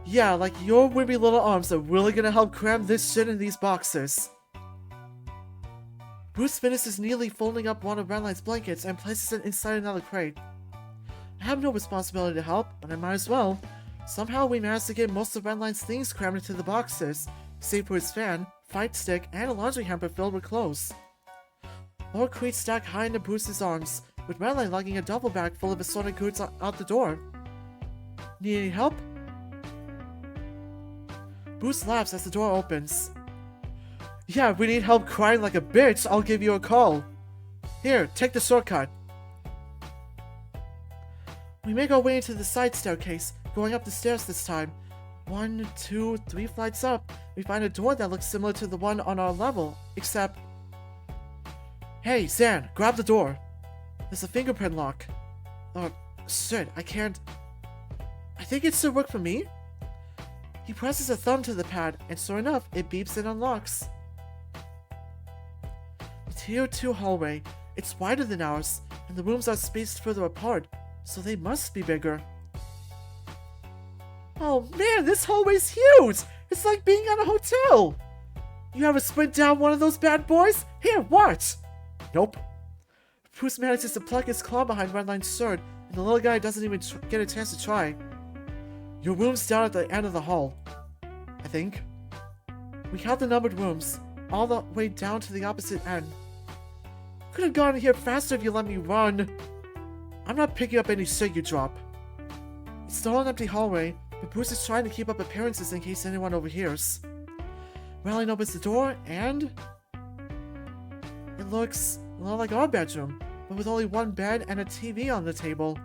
Yeah, like your wimpy little arms are really gonna help cram this shit in these boxes. Bruce finishes neatly folding up one of Redline's blankets and places it inside another crate. I have no responsibility to help, but I might as well. Somehow we managed to get most of Redline's things crammed into the boxes, save for his fan, fight stick, and a laundry hamper filled with clothes. More crates stack high into Bruce's arms, with Redline lugging a duffel bag full of assorted goods out the door. Need any help? Bruce laughs as the door opens. Yeah, if we need help crying like a bitch, I'll give you a call. Here, take the shortcut. We make our way into the side staircase, going up the stairs this time. 1, 2, 3 flights up, we find a door that looks similar to the one on our level, except... Hey, Zan, grab the door. There's a fingerprint lock. Oh, shit, I can't... I think it should work for me? He presses a thumb to the pad, and sure enough, it beeps and unlocks. The Tier 2 hallway. It's wider than ours, and the rooms are spaced further apart, so they must be bigger. Oh man, this hallway's huge! It's like being at a hotel! You ever sprint down one of those bad boys? Here, watch! Nope. Bruce manages to pluck his claw behind Redline's shirt, and the little guy doesn't even get a chance to try. Your room's down at the end of the hall, I think. We count the numbered rooms, all the way down to the opposite end. Could have gotten here faster if you let me run. I'm not picking up any shit you drop. It's still an empty hallway, but Bruce is trying to keep up appearances in case anyone overhears. Redline opens the door, and... it looks a lot like our bedroom, but with only one bed and a TV on the table.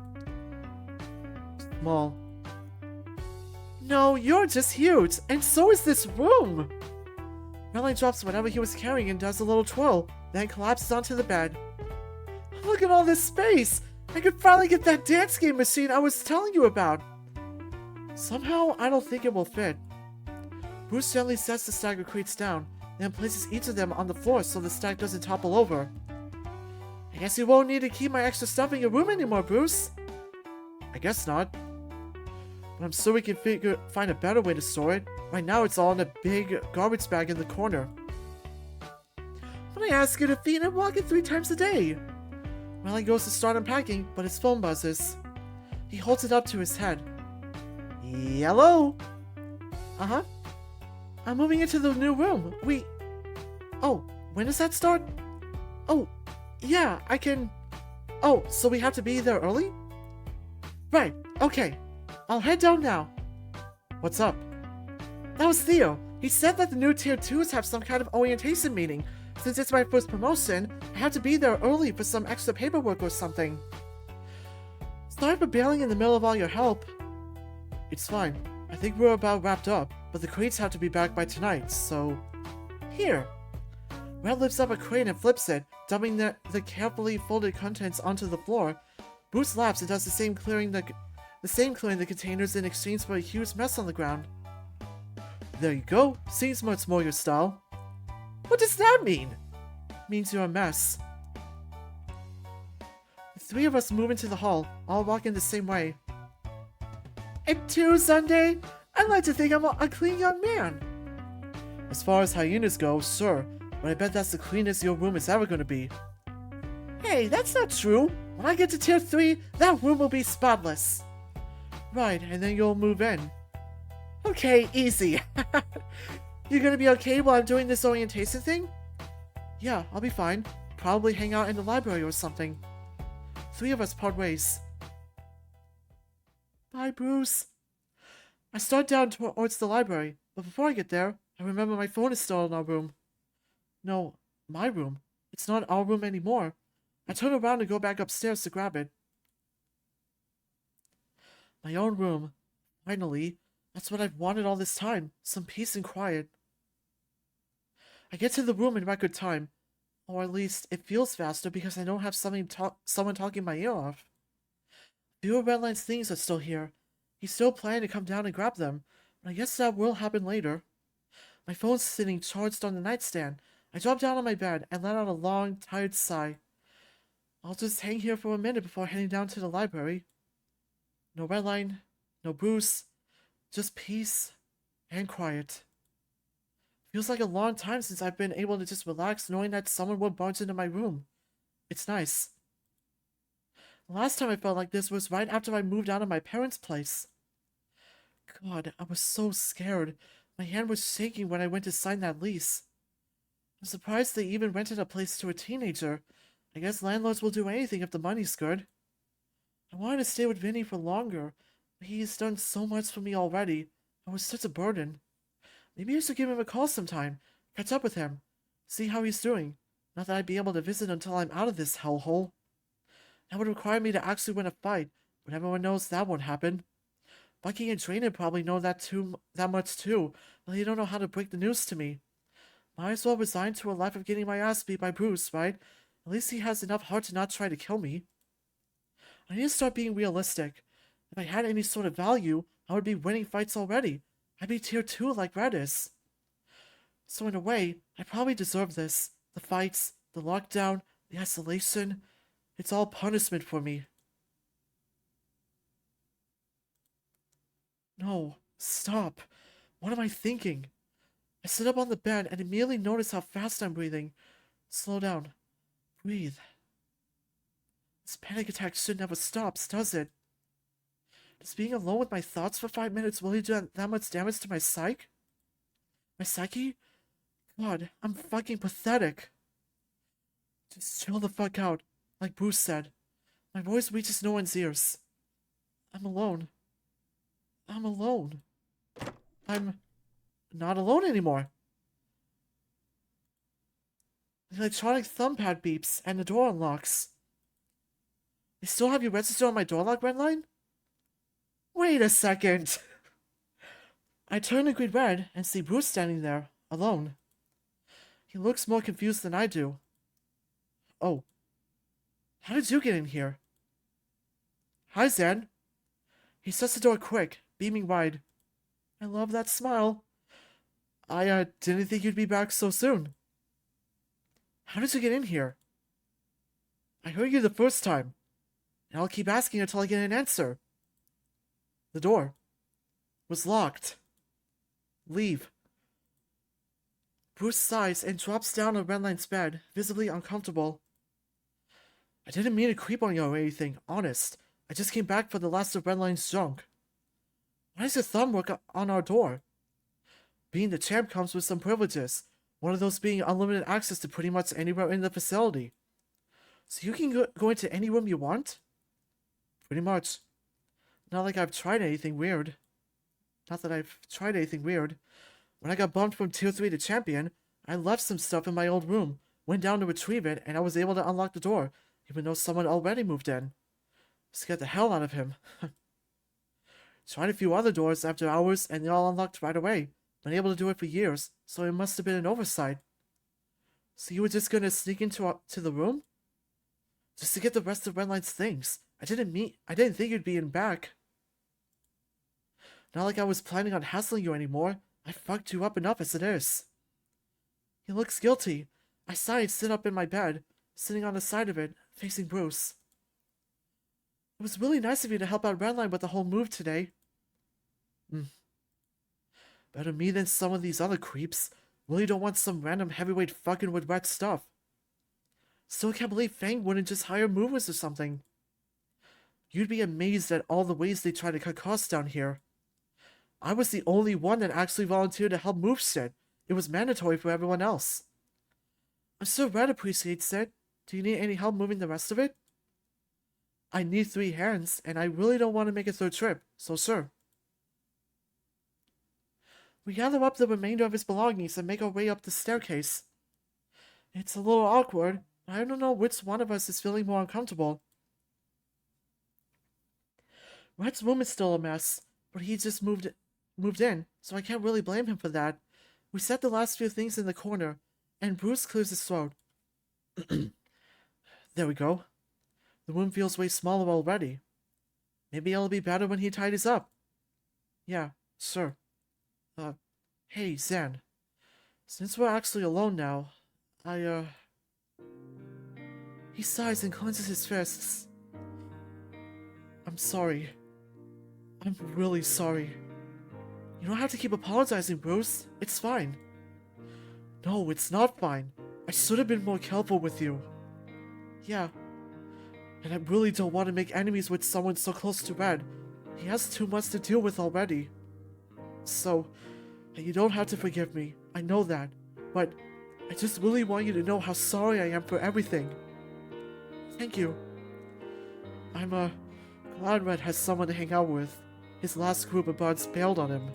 Small. No, you're just huge, and so is this room! Redline drops whatever he was carrying and does a little twirl, then collapses onto the bed. Look at all this space! I could finally get that dance game machine I was telling you about! Somehow, I don't think it will fit. Bruce gently sets the stack of crates down, then places each of them on the floor so the stack doesn't topple over. I guess you won't need to keep my extra stuff in your room anymore, Bruce. I guess not. But I'm sure we can find a better way to store it. Right now it's all in a big garbage bag in the corner. But I ask you to feed and walk it 3 times a day. Redline goes to start unpacking, but his phone buzzes. He holds it up to his head. Hello? Uh-huh. I'm moving into the new room. Oh, when does that start? Oh, yeah, I can... Oh, so we have to be there early? Right, okay. I'll head down now. What's up? That was Theo. He said that the new Tier 2s have some kind of orientation meeting. Since it's my first promotion, I have to be there early for some extra paperwork or something. Sorry for bailing in the middle of all your help. It's fine. I think we're about wrapped up, but the crates have to be back by tonight, so... Here. Red lifts up a crate and flips it, dumping the carefully folded contents onto the floor. Bruce laughs and does the same, clearing the the containers in exchange for a huge mess on the ground. There you go. Seems much more your style. What does that mean? Means you're a mess. The 3 of us move into the hall, all walking the same way. And 2, Sunday? I'd like to think I'm a clean young man. As far as hyenas go, sure, but I bet that's the cleanest your room is ever going to be. Hey, that's not true. When I get to Tier 3, that room will be spotless. Right, and then you'll move in. Okay, easy. You gonna be okay while I'm doing this orientation thing? Yeah, I'll be fine. Probably hang out in the library or something. 3 of us part ways. Bye, Bruce. I start down towards the library, but before I get there, I remember my phone is still in our room. No, my room. It's not our room anymore. I turn around and go back upstairs to grab it. My own room. Finally. That's what I've wanted all this time. Some peace and quiet. I get to the room in record time. Or at least, it feels faster because I don't have someone talking my ear off. Few of Redline's things are still here. He's still planning to come down and grab them, but I guess that will happen later. My phone's sitting charged on the nightstand. I drop down on my bed and let out a long, tired sigh. I'll just hang here for a minute before heading down to the library. No Redline, no Bruce, just peace and quiet. Feels like a long time since I've been able to just relax knowing that someone will barge into my room. It's nice. The last time I felt like this was right after I moved out of my parents' place. God, I was so scared. My hand was shaking when I went to sign that lease. I'm surprised they even rented a place to a teenager. I guess landlords will do anything if the money's good. I wanted to stay with Vinny for longer, but he's done so much for me already. I was such a burden. Maybe I should give him a call sometime, catch up with him, see how he's doing. Not that I'd be able to visit until I'm out of this hellhole. That would require me to actually win a fight, but everyone knows that won't happen. Bucky and Drayden probably know that much too, but they don't know how to break the news to me. Might as well resign to a life of getting my ass beat by Bruce, right? At least he has enough heart to not try to kill me. I need to start being realistic. If I had any sort of value, I would be winning fights already. I'd be tier 2 like Red is. So in a way, I probably deserve this. The fights, the lockdown, the isolation. It's all punishment for me. No, stop. What am I thinking? I sit up on the bed and immediately notice how fast I'm breathing. Slow down. Breathe. This panic attack shit never stops, does it? Does being alone with my thoughts for 5 minutes really do that much damage to my psyche? My psyche? God, I'm fucking pathetic. Just chill the fuck out, like Bruce said. My voice reaches no one's ears. I'm alone. I'm alone. I'm not alone anymore. The electronic thumbpad beeps and the door unlocks. They still have you registered on my door lock, Redline? Wait a second. I turn to greet Red and see Bruce standing there, alone. He looks more confused than I do. Oh. How did you get in here? Hi, Zan. He shuts the door quick, beaming wide. I love that smile. I didn't think you'd be back so soon. How did you get in here? I heard you the first time, and I'll keep asking until I get an answer. The door was locked. Leave. Bruce sighs and drops down on Redline's bed, visibly uncomfortable. I didn't mean to creep on you or anything, honest. I just came back for the last of Redline's junk. Why does your thumb work on our door? Being the champ comes with some privileges, one of those being unlimited access to pretty much anywhere in the facility. So you can go into any room you want? Pretty much. Not like I've tried anything weird. Not that I've tried anything weird. When I got bumped from tier 3 to champion, I left some stuff in my old room, went down to retrieve it, and I was able to unlock the door, even though someone already moved in. Scared the hell out of him. Tried a few other doors after hours, and they all unlocked right away. Been able to do it for years, so it must have been an oversight. So you were just gonna sneak into the room? Just to get the rest of Redline's things. I didn't think you'd be in back. Not like I was planning on hassling you anymore. I fucked you up enough as it is. He looks guilty. I sigh and sit up in my bed, sitting on the side of it, facing Bruce. It was really nice of you to help out Redline with the whole move today. Better me than some of these other creeps. Really don't want some random heavyweight fucking with wet stuff. Still can't believe Fang wouldn't just hire movers or something. You'd be amazed at all the ways they try to cut costs down here. I was the only one that actually volunteered to help move shit. It was mandatory for everyone else. I'm sure Red appreciates it. Do you need any help moving the rest of it? I need 3 hands, and I really don't want to make a 3rd trip, so sure. We gather up the remainder of his belongings and make our way up the staircase. It's a little awkward, but I don't know which one of us is feeling more uncomfortable. Red's room is still a mess, but he just moved in, so I can't really blame him for that. We set the last few things in the corner, and Bruce clears his throat. There we go. The room feels way smaller already. Maybe it'll be better when he tidies up. Yeah, sure. Hey, Zan. Since we're actually alone now, He sighs and clenches his fists. I'm sorry. I'm really sorry. You don't have to keep apologizing, Bruce. It's fine. No, it's not fine. I should have been more careful with you. Yeah. And I really don't want to make enemies with someone so close to Red. He has too much to deal with already. So, you don't have to forgive me. I know that. But I just really want you to know how sorry I am for everything. Thank you. I'm, glad Red has someone to hang out with. His last group of buds bailed on him.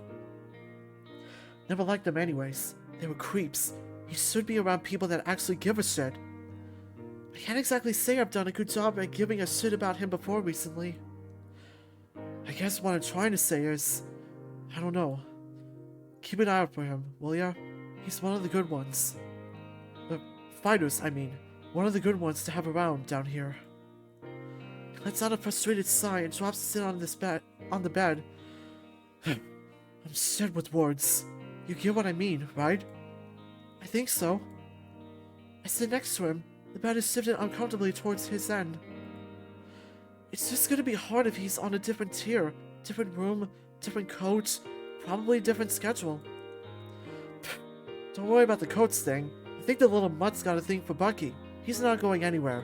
Never liked them anyways. They were creeps. He should be around people that actually give a shit. I can't exactly say I've done a good job at giving a shit about him before recently. I guess what I'm trying to say is, I don't know. Keep an eye out for him, will ya? He's one of the good ones. Fighters, I mean. One of the good ones to have around down here. He lets out a frustrated sigh and drops to sit on the bed. I'm shit with words. You get what I mean, right? I think so. I sit next to him. The bed is shifted uncomfortably towards his end. It's just gonna be hard if he's on a different tier, different room, different coach, probably different schedule. Don't worry about the coach thing. I think the little mutt's got a thing for Bucky. He's not going anywhere.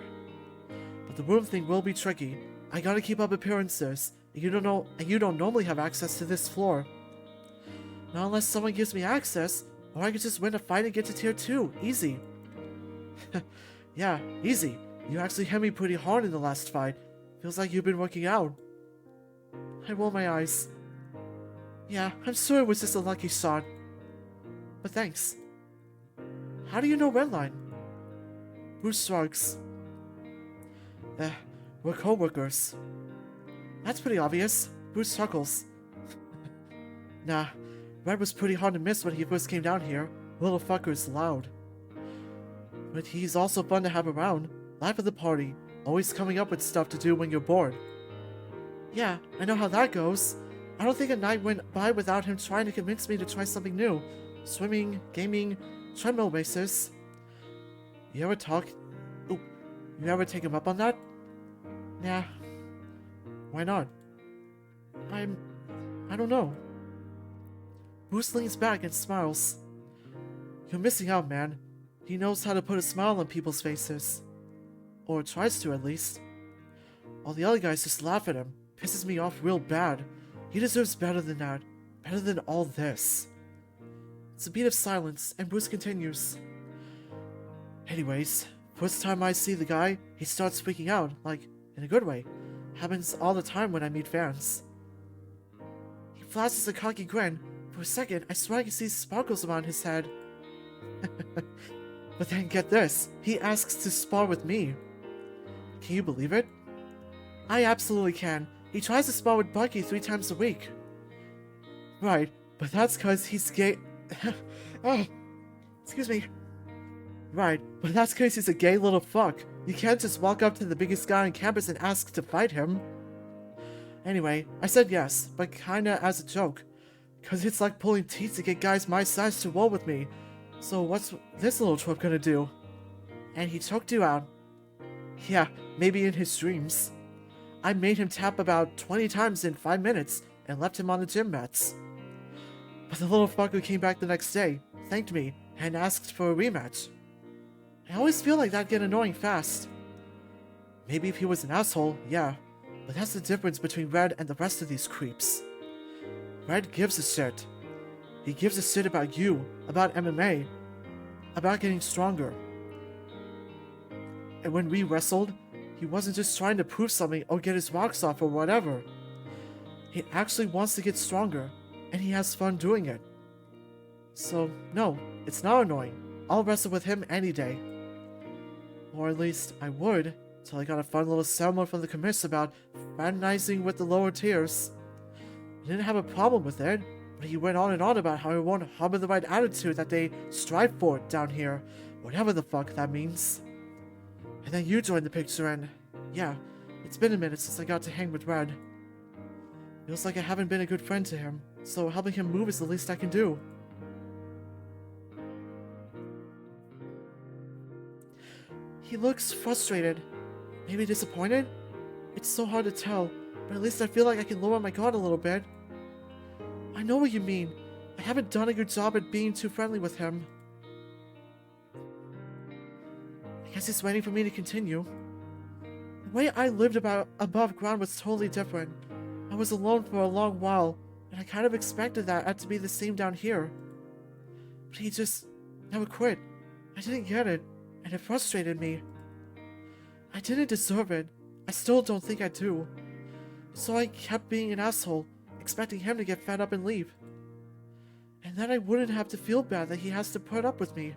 But the room thing will be tricky. I gotta keep up appearances. And you don't normally have access to this floor. Not unless someone gives me access, or I could just win a fight and get to tier 2. Easy. Yeah, easy. You actually hit me pretty hard in the last fight. Feels like you've been working out. I roll my eyes. Yeah, I'm sure it was just a lucky shot. But thanks. How do you know Redline? Bruce shrugs. We're co-workers. That's pretty obvious. Bruce chuckles. Nah, Red was pretty hard to miss when he first came down here. Little fucker's loud. But he's also fun to have around. Life of the party. Always coming up with stuff to do when you're bored. Yeah, I know how that goes. I don't think a night went by without him trying to convince me to try something new. Swimming, gaming, treadmill races. You ever take him up on that? Nah. Why not? I don't know. Bruce leans back and smiles. You're missing out, man. He knows how to put a smile on people's faces. Or tries to, at least. All the other guys just laugh at him. Pisses me off real bad. He deserves better than that. Better than all this. It's a beat of silence, and Bruce continues. Anyways, first time I see the guy, he starts freaking out, like, in a good way. Happens all the time when I meet fans. He flashes a cocky grin. For a second, I swear I can see sparkles around his head. But then get this, he asks to spar with me. Can you believe it? I absolutely can. He tries to spar with Bucky 3 times a week. Right, but that's cause he's gay. Oh, excuse me. Right, but that's cause he's a gay little fuck. You can't just walk up to the biggest guy on campus and ask to fight him. Anyway, I said yes, but kinda as a joke. Cause it's like pulling teeth to get guys my size to roll with me. So what's this little twerp gonna do? And he choked you out. Yeah, maybe in his dreams. I made him tap about 20 times in 5 minutes and left him on the gym mats. But the little fucker came back the next day, thanked me, and asked for a rematch. I always feel like that'd get annoying fast. Maybe if he was an asshole, yeah. But that's the difference between Red and the rest of these creeps. Red gives a shit. He gives a shit about you, about MMA, about getting stronger. And when we wrestled, he wasn't just trying to prove something or get his rocks off or whatever. He actually wants to get stronger, and he has fun doing it. So, no, it's not annoying. I'll wrestle with him any day. Or at least I would, till I got a fun little sermon from the commiss about fraternizing with the lower tiers. I didn't have a problem with it, but he went on and on about how he won't harbor the right attitude that they strive for down here, whatever the fuck that means. And then you joined the picture and, yeah, it's been a minute since I got to hang with Red. Feels like I haven't been a good friend to him, so helping him move is the least I can do. He looks frustrated, maybe disappointed? It's so hard to tell, but at least I feel like I can lower my guard a little bit. I know what you mean. I haven't done a good job at being too friendly with him. I guess he's waiting for me to continue. The way I lived above ground was totally different. I was alone for a long while, and I kind of expected that to be the same down here. But he just never quit. I didn't get it, and it frustrated me. I didn't deserve it. I still don't think I do. So I kept being an asshole, expecting him to get fed up and leave. And then I wouldn't have to feel bad that he has to put up with me.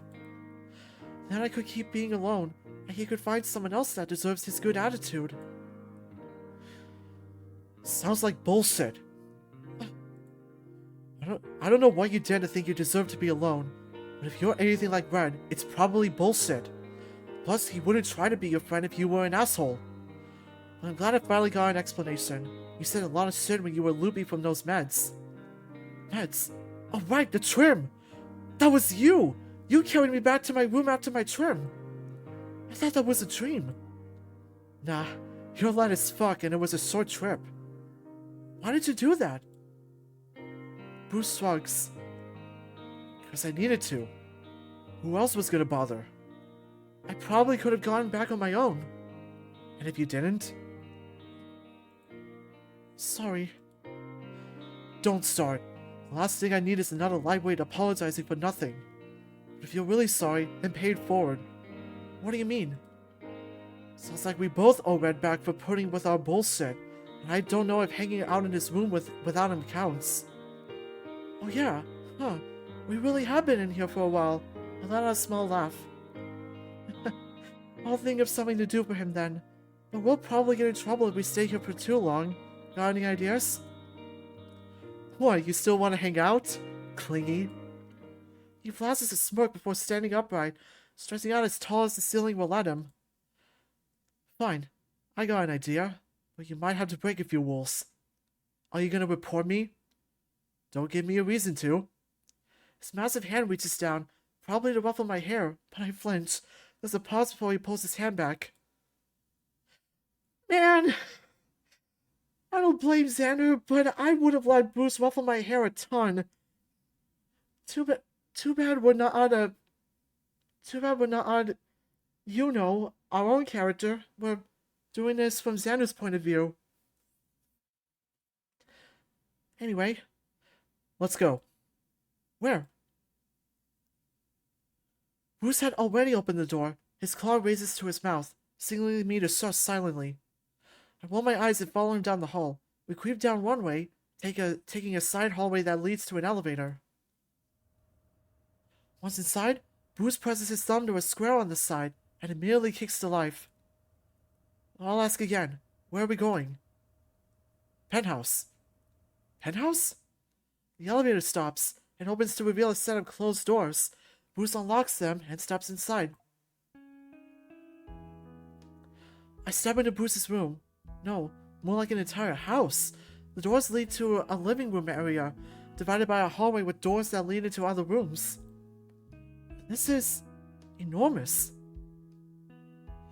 Then I could keep being alone, and he could find someone else that deserves his good attitude. Sounds like bullshit. I don't know what you did to think you deserve to be alone, but if you're anything like Red, it's probably bullshit. Plus, he wouldn't try to be your friend if you were an asshole. But I'm glad I finally got an explanation. You said a lot of shit when you were loopy from those meds. Meds? Oh right, the trim! That was you! You carried me back to my room after my trim. I thought that was a dream. Nah, you're light as fuck and it was a short trip. Why did you do that? Bruce shrugs. Because I needed to. Who else was gonna bother? I probably could have gone back on my own. And if you didn't? Sorry. Don't start. The last thing I need is another lightweight apologizing for nothing. But if you're really sorry, then pay it forward. What do you mean? Sounds like we both owe Red back for putting with our bullshit. And I don't know if hanging out in his room without him counts. Oh yeah, huh. We really have been in here for a while. I let out a small laugh. I'll think of something to do for him then. But we'll probably get in trouble if we stay here for too long. Got any ideas? What, you still want to hang out? Clingy. He flashes a smirk before standing upright, stretching out as tall as the ceiling will let him. Fine. I got an idea. But you might have to break a few rules. Are you gonna report me? Don't give me a reason to. His massive hand reaches down, probably to ruffle my hair, but I flinch. There's a pause before he pulls his hand back. Man! I don't blame Zander, but I would have let Bruce ruffle my hair a ton. Too bad we're not on, you know, our own character. We're doing this from Xander's point of view. Anyway, let's go. Where? Bruce had already opened the door. His claw raises to his mouth, signaling me to shush silently. I roll my eyes and follow him down the hall. We creep down one way, taking a side hallway that leads to an elevator. Once inside, Bruce presses his thumb to a square on the side and immediately kicks to life. I'll ask again. Where are we going? Penthouse. Penthouse? The elevator stops and opens to reveal a set of closed doors. Bruce unlocks them and steps inside. I step into Bruce's room. No, more like an entire house. The doors lead to a living room area, divided by a hallway with doors that lead into other rooms. This is enormous.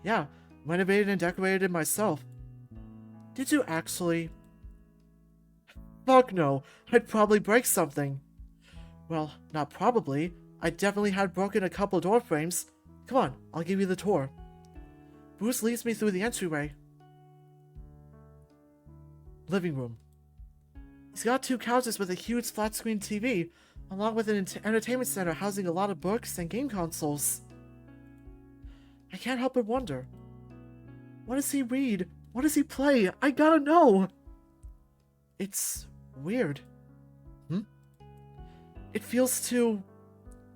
Yeah, renovated and decorated myself. Did you actually? Fuck no, I'd probably break something. Well, not probably. I definitely had broken a couple door frames. Come on, I'll give you the tour. Bruce leads me through the entryway. Living room. He's got 2 couches with a huge flat-screen TV, along with an entertainment center housing a lot of books and game consoles. I can't help but wonder, What does he read? What does he play? I gotta know! It's weird. It feels too...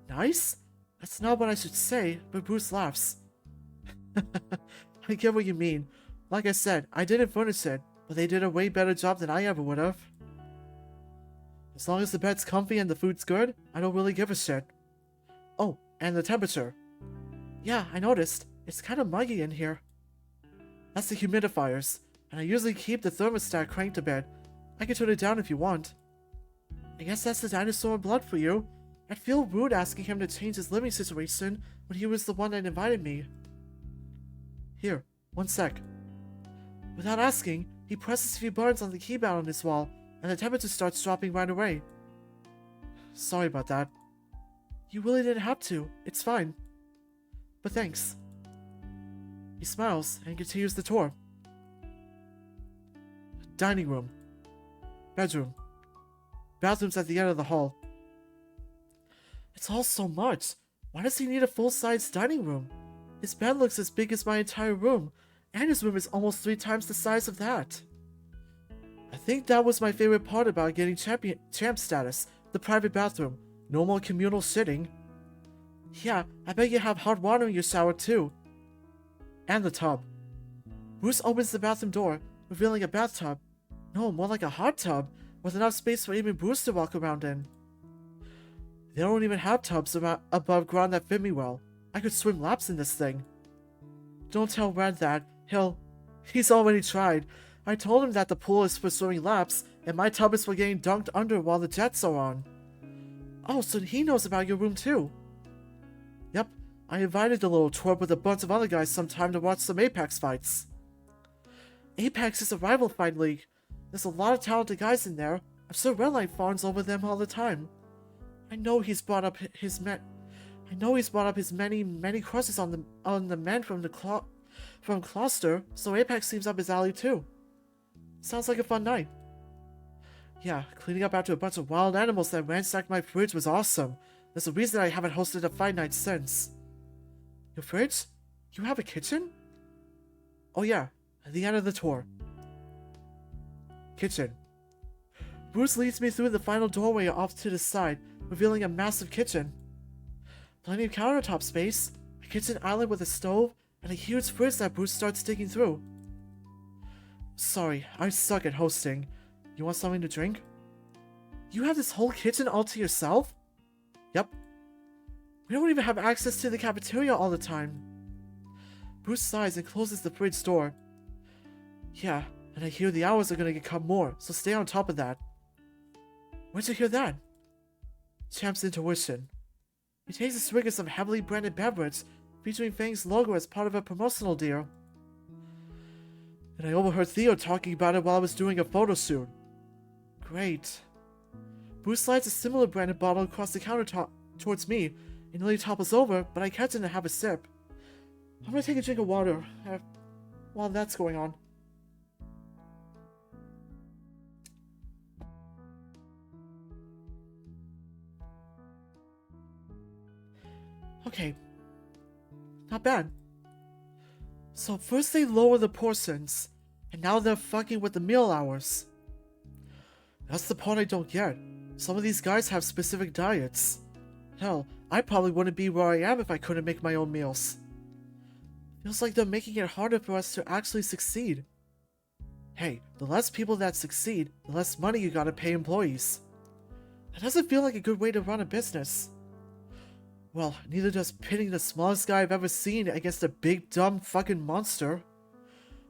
nice? That's not what I should say, but Bruce laughs. I get what you mean. Like I said, I didn't furnish it, but they did a way better job than I ever would have. As long as the bed's comfy and the food's good, I don't really give a shit. Oh, and the temperature. Yeah, I noticed. It's kind of muggy in here. That's the humidifiers, and I usually keep the thermostat cranked a bit. I can turn it down if you want. I guess that's the dinosaur blood for you. I'd feel rude asking him to change his living situation when he was the one that invited me. Here, one sec. Without asking, he presses a few buttons on the keypad on his wall, and the temperature starts dropping right away. Sorry about that. You really didn't have to. It's fine. But thanks. He smiles and continues the tour. Dining room. Bedroom. Bathroom's at the end of the hall. It's all so much. Why does he need a full-size dining room? His bed looks as big as my entire room, and his room is almost 3 times the size of that. I think that was my favorite part about getting champ status, the private bathroom. No more communal shitting. Yeah, I bet you have hot water in your shower too. And the tub. Bruce opens the bathroom door, revealing a bathtub. No, more like a hot tub, with enough space for even Bruce to walk around in. They don't even have tubs above ground that fit me well. I could swim laps in this thing. Don't tell Red that. He's already tried. I told him that the pool is for swimming laps, and my tub is for getting dunked under while the jets are on. Oh, so he knows about your room too. Yep, I invited the little twerp with a bunch of other guys sometime to watch some Apex fights. Apex is a rival fight league. There's a lot of talented guys in there. I'm sure Redline fawns over them all the time. I know he's brought up his many crushes on the men from Cluster, so Apex seems up his alley too. Sounds like a fun night. Yeah, cleaning up after a bunch of wild animals that ransacked my fridge was awesome. There's a reason I haven't hosted a fight night since. Your fridge? You have a kitchen? Oh yeah, at the end of the tour. Kitchen. Bruce leads me through the final doorway off to the side, revealing a massive kitchen. Plenty of countertop space, a kitchen island with a stove, and a huge fridge that Bruce starts digging through. Sorry, I suck at hosting. You want something to drink? You have this whole kitchen all to yourself? Yep. We don't even have access to the cafeteria all the time. Bruce sighs and closes the fridge door. Yeah, and I hear the hours are gonna get cut more, so stay on top of that. Where'd you hear that? Champ's intuition. He takes a swig of some heavily branded beverage, featuring Fang's logo as part of a promotional deal. And I overheard Theo talking about it while I was doing a photo shoot. Great. Bruce slides a similar branded bottle across the countertop towards me. It nearly topples over, but I catch it and have a sip. I'm gonna take a drink of water while that's going on. Okay. Not bad. So first they lower the portions, and now they're fucking with the meal hours. That's the part I don't get. Some of these guys have specific diets. Hell, I probably wouldn't be where I am if I couldn't make my own meals. Feels like they're making it harder for us to actually succeed. Hey, the less people that succeed, the less money you gotta pay employees. That doesn't feel like a good way to run a business. Well, neither does pitting the smallest guy I've ever seen against a big dumb fucking monster.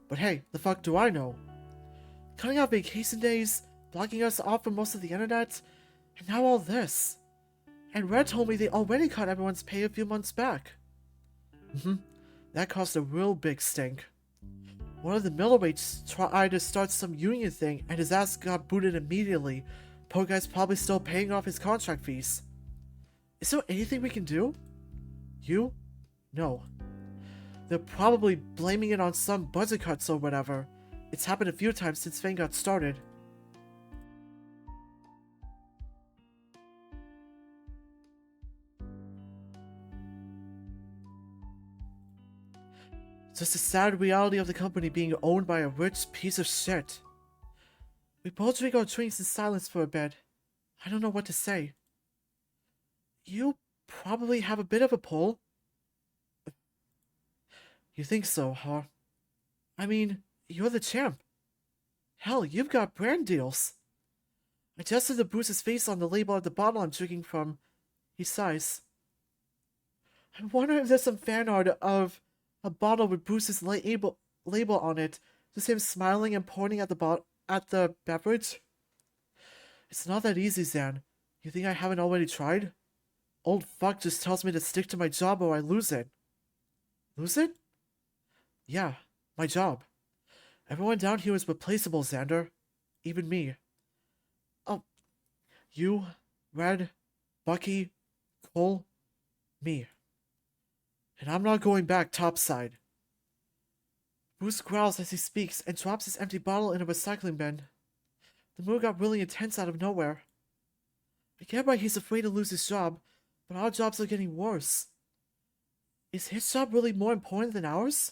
But hey, the fuck do I know? Cutting out vacation days, blocking us off from most of the internet, and now all this. And Red told me they already cut everyone's pay a few months back. That caused a real big stink. One of the middleweights tried to start some union thing and his ass got booted immediately. Poor guy's probably still paying off his contract fees. Is there anything we can do? You? No. They're probably blaming it on some budget cuts or whatever. It's happened a few times since Fang got started. Just the sad reality of the company being owned by a rich piece of shit. We both drink our drinks in silence for a bit. I don't know what to say. You probably have a bit of a pull. You think so, huh? I mean, you're the champ. Hell, you've got brand deals. I adjusted to Bruce's face on the label of the bottle I'm drinking from. He sighs. I wonder if there's some fan art of a bottle with Bruce's label on it, just him smiling and pointing at the beverage. It's not that easy, Zan. You think I haven't already tried? Old fuck just tells me to stick to my job or I lose it. Lose it? Yeah, my job. Everyone down here is replaceable, Zander. Even me. Oh, you, Red, Bucky, Cole, me. And I'm not going back topside. Bruce growls as he speaks and drops his empty bottle in a recycling bin. The mood got really intense out of nowhere. I get why he's afraid to lose his job, but our jobs are getting worse. Is his job really more important than ours?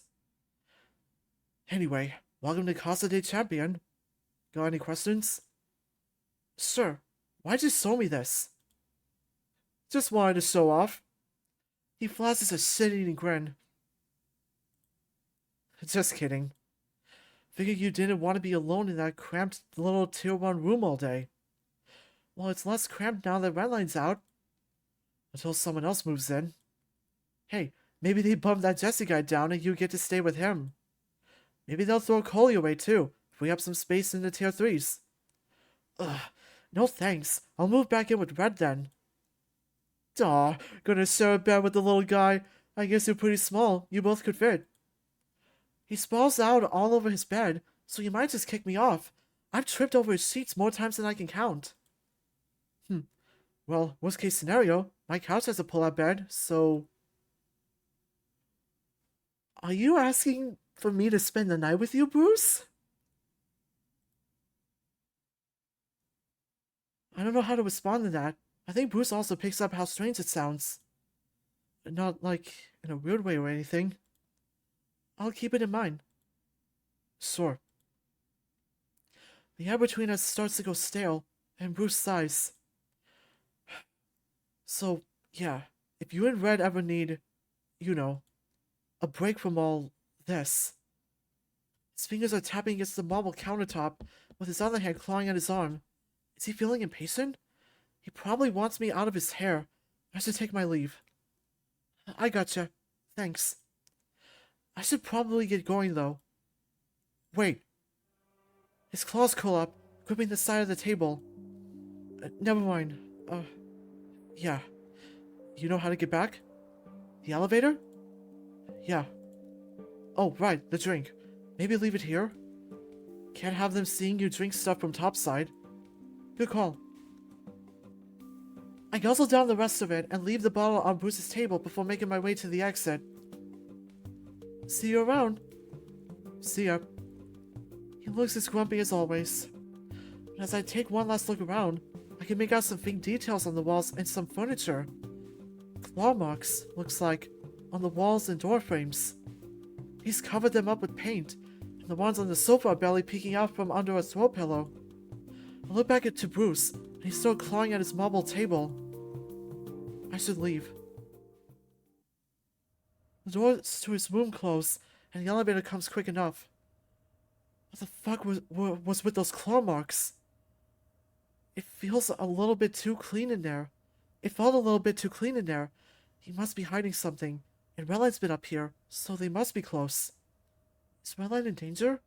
Anyway, welcome to Casa de Champion. Got any questions? Sure. Why'd you show me this? Just wanted to show off. He flashes a shit-eating grin. Just kidding. Figured you didn't want to be alone in that cramped little Tier 1 room all day. Well, it's less cramped now that Redline's out. Until someone else moves in. Hey, maybe they bump that Jesse guy down and you get to stay with him. Maybe they'll throw Coley away too, free up some space in the Tier 3s. Ugh, no thanks. I'll move back in with Red then. Aw, gonna share a bed with the little guy. I guess you're pretty small. You both could fit. He sprawls out all over his bed, so you might just kick me off. I've tripped over his sheets more times than I can count. Well, worst case scenario, my couch has a pull-out bed, so... Are you asking for me to spend the night with you, Bruce? I don't know how to respond to that. I think Bruce also picks up how strange it sounds. Not, like, in a weird way or anything. I'll keep it in mind. Sure. The air between us starts to go stale, and Bruce sighs. So, yeah, if you and Red ever need, a break from all this. His fingers are tapping against the marble countertop, with his other hand clawing at his arm. Is he feeling impatient? He probably wants me out of his hair. I should take my leave. I gotcha. Thanks. I should probably get going, though. Wait. His claws curl up, gripping the side of the table. Never mind. Yeah. You know how to get back? The elevator? Yeah. Oh, right, the drink. Maybe leave it here? Can't have them seeing you drink stuff from topside. Good call. I guzzle down the rest of it and leave the bottle on Bruce's table before making my way to the exit. See you around. See ya. He looks as grumpy as always. And as I take one last look around, I can make out some faint details on the walls and some furniture. Claw marks, looks like, on the walls and door frames. He's covered them up with paint, and the ones on the sofa are barely peeking out from under a throw pillow. I look back to Bruce, and he's still clawing at his marble table. I should leave. The doors to his room close, and the elevator comes quick enough. What the fuck was with those claw marks? It feels a little bit too clean in there. It felt a little bit too clean in there. He must be hiding something, and Redline's been up here, so they must be close. Is Redline in danger?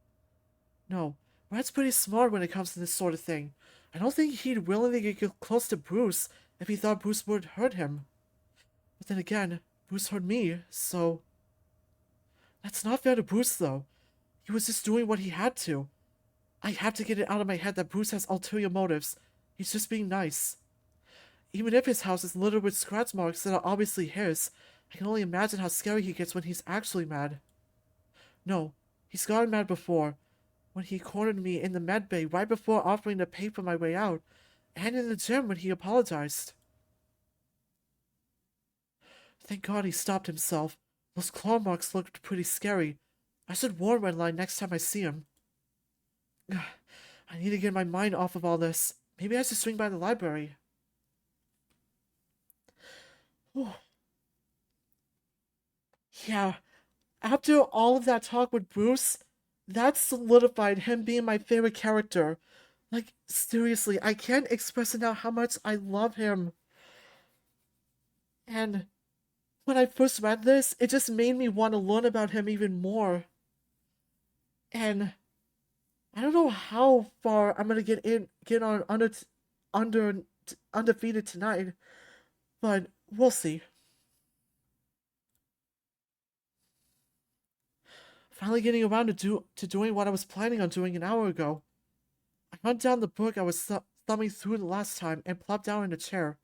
No, Red's pretty smart when it comes to this sort of thing. I don't think he'd willingly get close to Bruce if he thought Bruce would hurt him. But then again, Bruce hurt me, so... That's not fair to Bruce, though. He was just doing what he had to. I have to get it out of my head that Bruce has ulterior motives. He's just being nice. Even if his house is littered with scratch marks that are obviously his, I can only imagine how scary he gets when he's actually mad. No, he's gotten mad before. When he cornered me in the med bay right before offering to pay for my way out, and in the gym when he apologized. Thank God he stopped himself. Those claw marks looked pretty scary, I should warn Redline next time I see him. I need to get my mind off of all this. Maybe I should swing by the library. Yeah, after all of that talk with Bruce, that solidified him being my favorite character. Like, seriously, I can't express enough how much I love him. And when I first read this, it just made me want to learn about him even more. And I don't know how far I'm gonna get on undefeated tonight, but we'll see. Finally getting around to doing what I was planning on doing an hour ago. I hunt down the book I was thumbing through the last time and plopped down in a chair.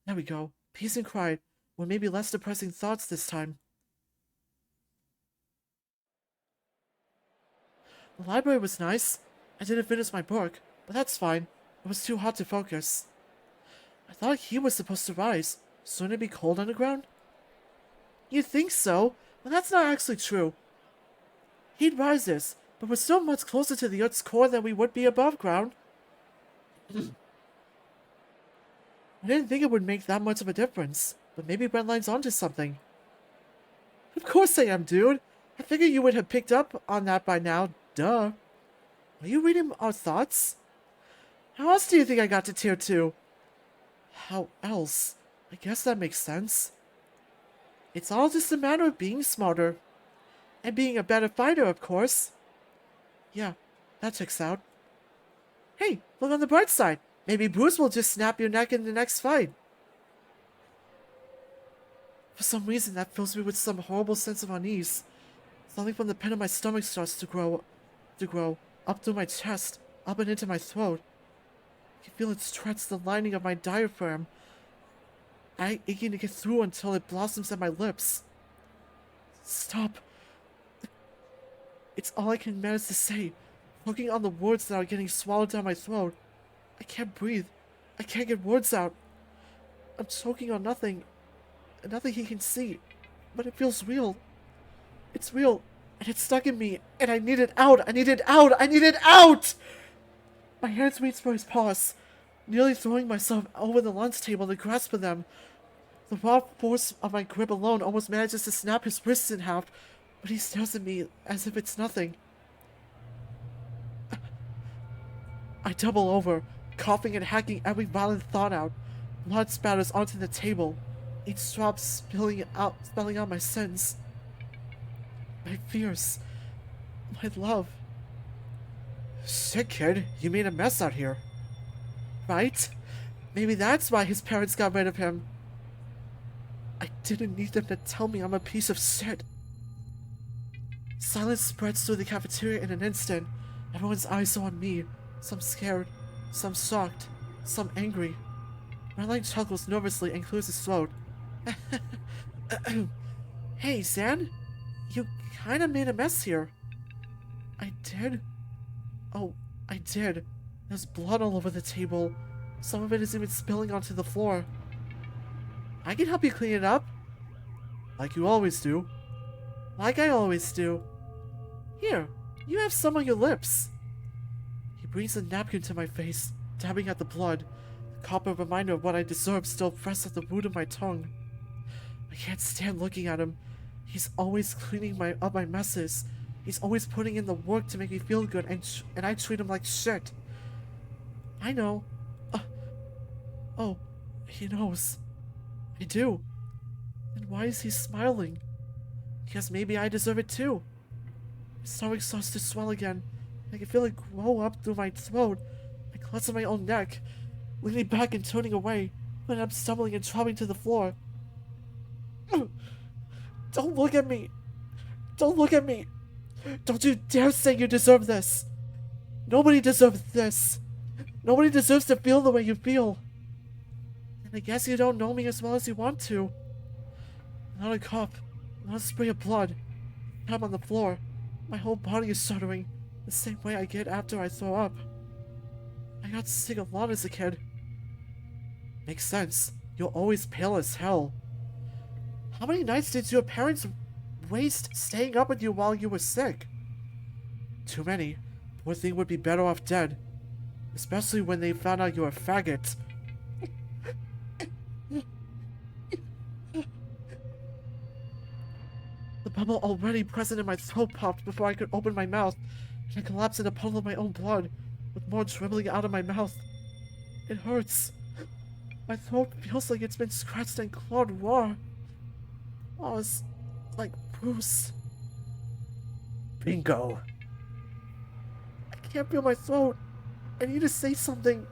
There we go. Peace and quiet, with maybe less depressing thoughts this time. The library was nice. I didn't finish my book, but that's fine. It was too hot to focus. I thought he was supposed to rise. Shouldn't it be cold underground? You think so? But that's not actually true. He'd rises, but we're still much closer to the Earth's core than we would be above ground. I didn't think it would make that much of a difference, but maybe Redline's onto something. Of course I am, dude. I figured you would have picked up on that by now. Duh. Are you reading our thoughts? How else do you think I got to tier 2? How else? I guess that makes sense. It's all just a matter of being smarter. And being a better fighter, of course. Yeah, that checks out. Hey, look on the bright side. Maybe Bruce will just snap your neck in the next fight. For some reason, that fills me with some horrible sense of unease. Something from the pit of my stomach starts to grow up through my chest, up and into my throat. I can feel it stretch the lining of my diaphragm, aching to get through until it blossoms at my lips. Stop. It's all I can manage to say, focusing on the words that are getting swallowed down my throat. I can't breathe. I can't get words out. I'm choking on nothing. Nothing he can see. But it feels real. It's real. And it's stuck in me. And I need it out. I need it out. I need it out! My hands reach for his paws, nearly throwing myself over the lunch table to grasp for them. The raw force of my grip alone almost manages to snap his wrists in half, but he stares at me as if it's nothing. I double over, coughing and hacking every violent thought out. Blood spatters onto the table, each drop spelling out my sins. My fears. My love. Shit, kid, you made a mess out here. Right? Maybe that's why his parents got rid of him. I didn't need them to tell me I'm a piece of shit. Silence spreads through the cafeteria in an instant. Everyone's eyes are on me. Some scared, some shocked, some angry. Redline chuckles nervously and clears his throat. Hey, Zan? You kinda made a mess here. I did? Oh, I did. There's blood all over the table. Some of it is even spilling onto the floor. I can help you clean it up. Like you always do. Like I always do. Here, you have some on your lips. He brings a napkin to my face, dabbing at the blood. The copper reminder of what I deserve still pressed at the root of my tongue. I can't stand looking at him. He's always cleaning up my messes. He's always putting in the work to make me feel good, and I treat him like shit. I know. Oh, he knows. I do. Then why is he smiling? Because maybe I deserve it too. My stomach starts to swell again. I can feel it grow up through my throat. I clutch at my own neck, leaning back and turning away, but I'm stumbling and dropping to the floor. Don't look at me! Don't look at me! Don't you dare say you deserve this! Nobody deserves this! Nobody deserves to feel the way you feel! And I guess you don't know me as well as you want to. Not a cup, not a spray of blood. I'm on the floor. My whole body is shuddering, the same way I get after I throw up. I got sick a lot as a kid. Makes sense. You're always pale as hell. How many nights did your parents waste staying up with you while you were sick. Too many. Poor thing would be better off dead. Especially when they found out you're a faggot. The bubble already present in my throat popped before I could open my mouth, and I collapsed in a puddle of my own blood, with more dribbling out of my mouth. It hurts. My throat feels like it's been scratched and clawed raw. Claws like Bruce. Bingo. I can't feel my throat. I need to say something.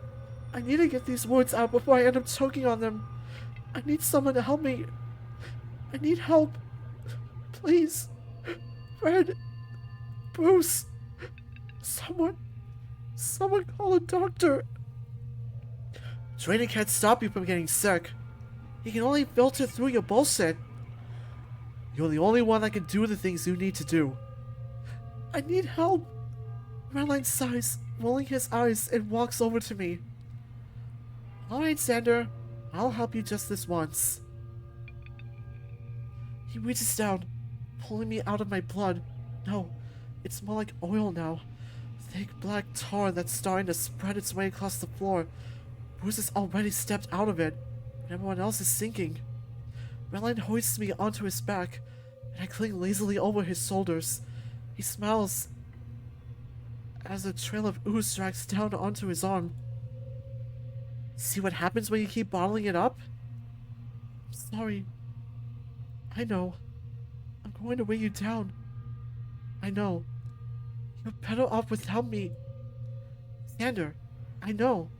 I need to get these words out before I end up choking on them. I need someone to help me. I need help. Please. Fred. Bruce. Someone call a doctor. Drayden can't stop you from getting sick. He can only filter through your bullshit. You're the only one that can do the things you need to do. I need help. Redline sighs, rolling his eyes, and walks over to me. Alright, Zander. I'll help you just this once. He reaches down, pulling me out of my blood. No, it's more like oil now. Thick black tar that's starting to spread its way across the floor. Bruce has already stepped out of it, and everyone else is sinking. Redline hoists me onto his back, and I cling lazily over his shoulders. He smiles as a trail of ooze drags down onto his arm. See what happens when you keep bottling it up? I'm sorry. I know. I'm going to weigh you down. I know. You're better off without me. Zander, I know.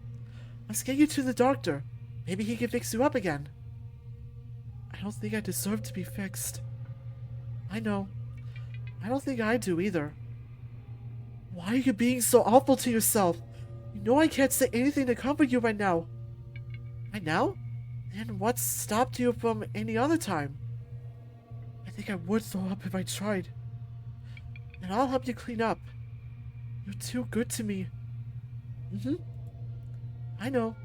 Let's get you to the doctor. Maybe he can fix you up again. I don't think I deserve to be fixed. I know. I don't think I do either. Why are you being so awful to yourself? You know I can't say anything to comfort you right now. Right now? Then what stopped you from any other time? I think I would throw up if I tried. And I'll help you clean up. You're too good to me. I know.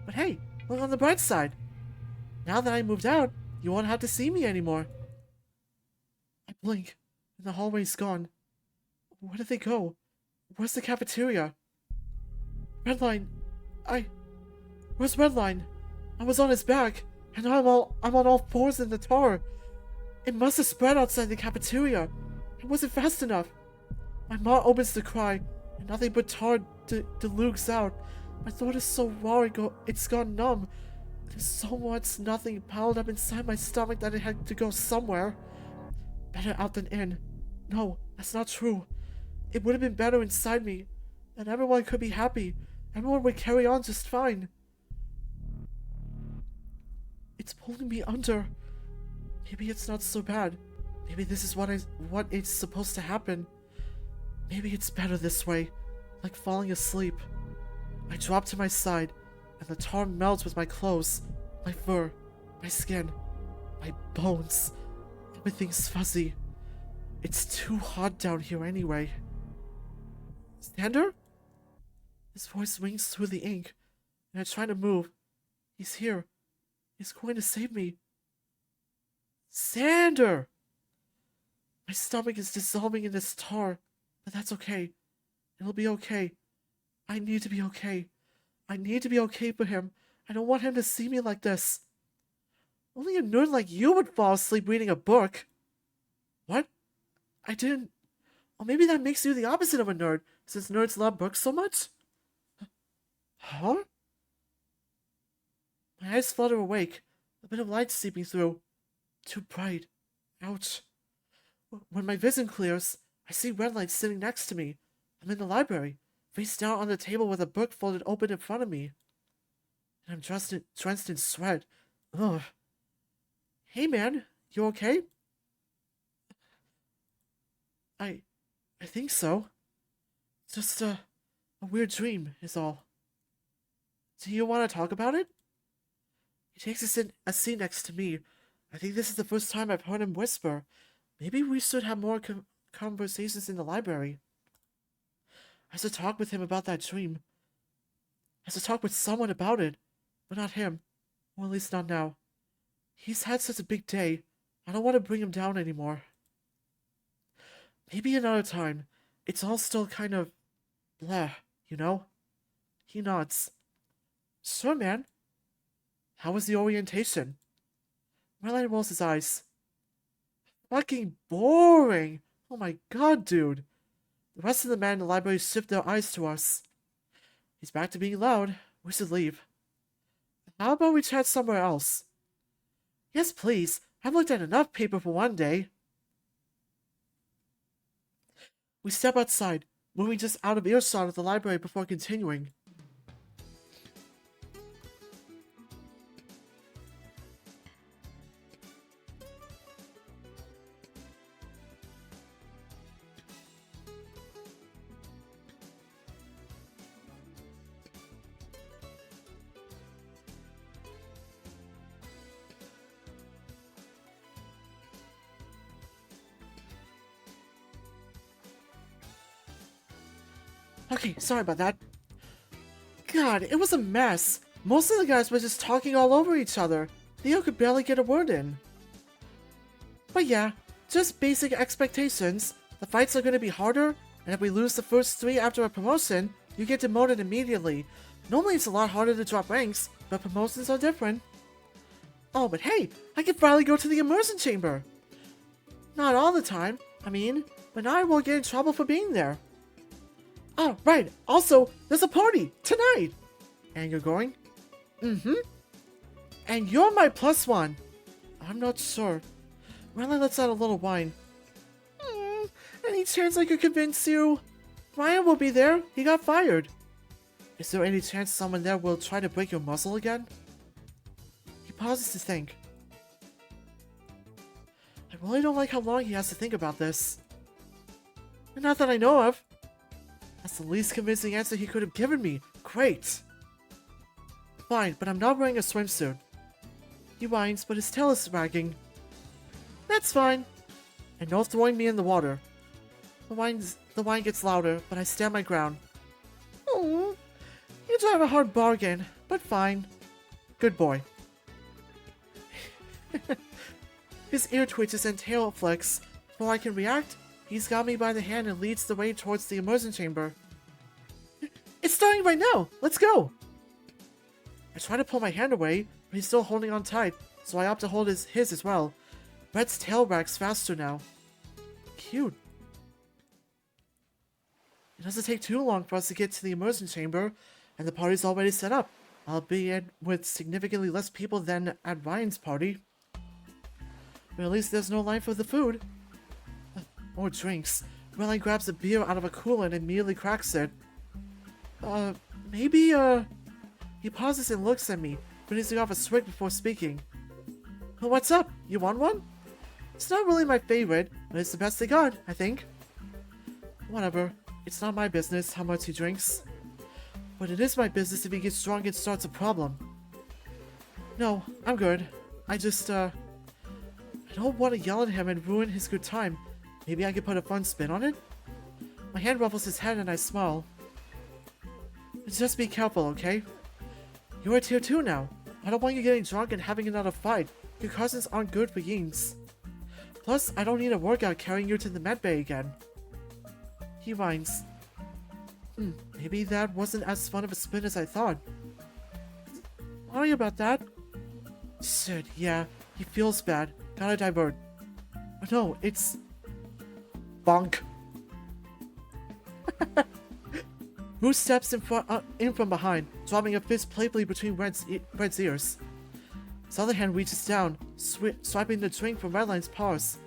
But hey, look on the bright side. Now that I moved out, you won't have to see me anymore. I blink, and the hallway's gone. Where did they go? Where's the cafeteria? Redline. Where's Redline? I was on his back, and now I'm on all fours in the tower. It must have spread outside the cafeteria. It wasn't fast enough. My mom opens to cry, and nothing but tar deluges out. My throat is so raw it's gone numb. There's so much nothing piled up inside my stomach that it had to go somewhere. Better out than in. No, that's not true. It would have been better inside me. And everyone could be happy. Everyone would carry on just fine. It's pulling me under. Maybe it's not so bad. Maybe this is what it's supposed to happen. Maybe it's better this way. Like falling asleep. I drop to my side, and the tar melts with my clothes, my fur, my skin, my bones. Everything's fuzzy. It's too hot down here anyway. Zander? His voice rings through the ink, and I try to move. He's here. He's going to save me. Zander! My stomach is dissolving in this tar, but that's okay. It'll be okay. I need to be okay. I need to be okay for him. I don't want him to see me like this. Only a nerd like you would fall asleep reading a book. What? I didn't... Or maybe that makes you the opposite of a nerd, since nerds love books so much? Huh? My eyes flutter awake, a bit of light seeping through. Too bright. Ouch. When my vision clears, I see Redline sitting next to me. I'm in the library, face down on the table with a book folded open in front of me. And I'm drenched in sweat. Ugh. Hey man, you okay? I think so. It's just a weird dream, is all. Do you want to talk about it? He takes a seat next to me. I think this is the first time I've heard him whisper. Maybe we should have more conversations in the library. I should talk with him about that dream. I should talk with someone about it, but not him. Or at least not now. He's had such a big day. I don't want to bring him down anymore. Maybe another time. It's all still kind of bleh, you know? He nods. Sure, man. How was the orientation? Redline rolls his eyes. Fucking boring! Oh my god, dude. The rest of the men in the library shift their eyes to us. He's back to being loud. We should leave. How about we chat somewhere else? Yes, please. I've looked at enough paper for one day. We step outside, moving just out of earshot of the library before continuing. Okay, sorry about that. God, it was a mess. Most of the guys were just talking all over each other. Theo could barely get a word in. But yeah, just basic expectations. The fights are going to be harder, and if we lose the first 3 after a promotion, you get demoted immediately. Normally it's a lot harder to drop ranks, but promotions are different. Oh, but hey, I can finally go to the immersion chamber. Not all the time, but now I won't get in trouble for being there. Oh, right. Also, there's a party tonight. And you're going? Mm-hmm. And you're my +1. I'm not sure. Redline lets out a little whine. Any chance I could convince you? Ryan will be there. He got fired. Is there any chance someone there will try to break your muzzle again? He pauses to think. I really don't like how long he has to think about this. Not that I know of. That's the least convincing answer he could have given me. Great. Fine, but I'm not wearing a swimsuit. He whines, but his tail is wagging. That's fine. And no throwing me in the water. The whine gets louder, but I stand my ground. Oh, you drive a hard bargain, but fine. Good boy. His ear twitches and tail flicks. Before I can react, he's got me by the hand and leads the way towards the immersion chamber. It's starting right now! Let's go! I try to pull my hand away, but he's still holding on tight, so I opt to hold his as well. Red's tail wags faster now. Cute. It doesn't take too long for us to get to the immersion chamber, and the party's already set up, albeit with significantly less people than at Ryan's party. But at least there's no line for the food. More drinks. Redline grabs a beer out of a cooler and immediately cracks it. Maybe, He pauses and looks at me, finishing off a swig before speaking. Well, what's up? You want one? It's not really my favorite, but it's the best they got, I think. Whatever. It's not my business how much he drinks. But it is my business if he gets drunk and starts a problem. No, I'm good. I don't want to yell at him and ruin his good time. Maybe I could put a fun spin on it? My hand ruffles his head and I smile. Just be careful, okay? You're a tier 2 now. I don't want you getting drunk and having another fight. Concussions aren't good for Yeens. Plus, I don't need a workout carrying you to the med bay again. He whines. Maybe that wasn't as fun of a spin as I thought. Sorry about that. Shit, yeah. He feels bad. Gotta divert. Oh, no, it's... Bonk. Bruce steps in from behind, dropping a fist playfully between Red's ears. His other hand reaches down, swiping the drink from Redline's paws.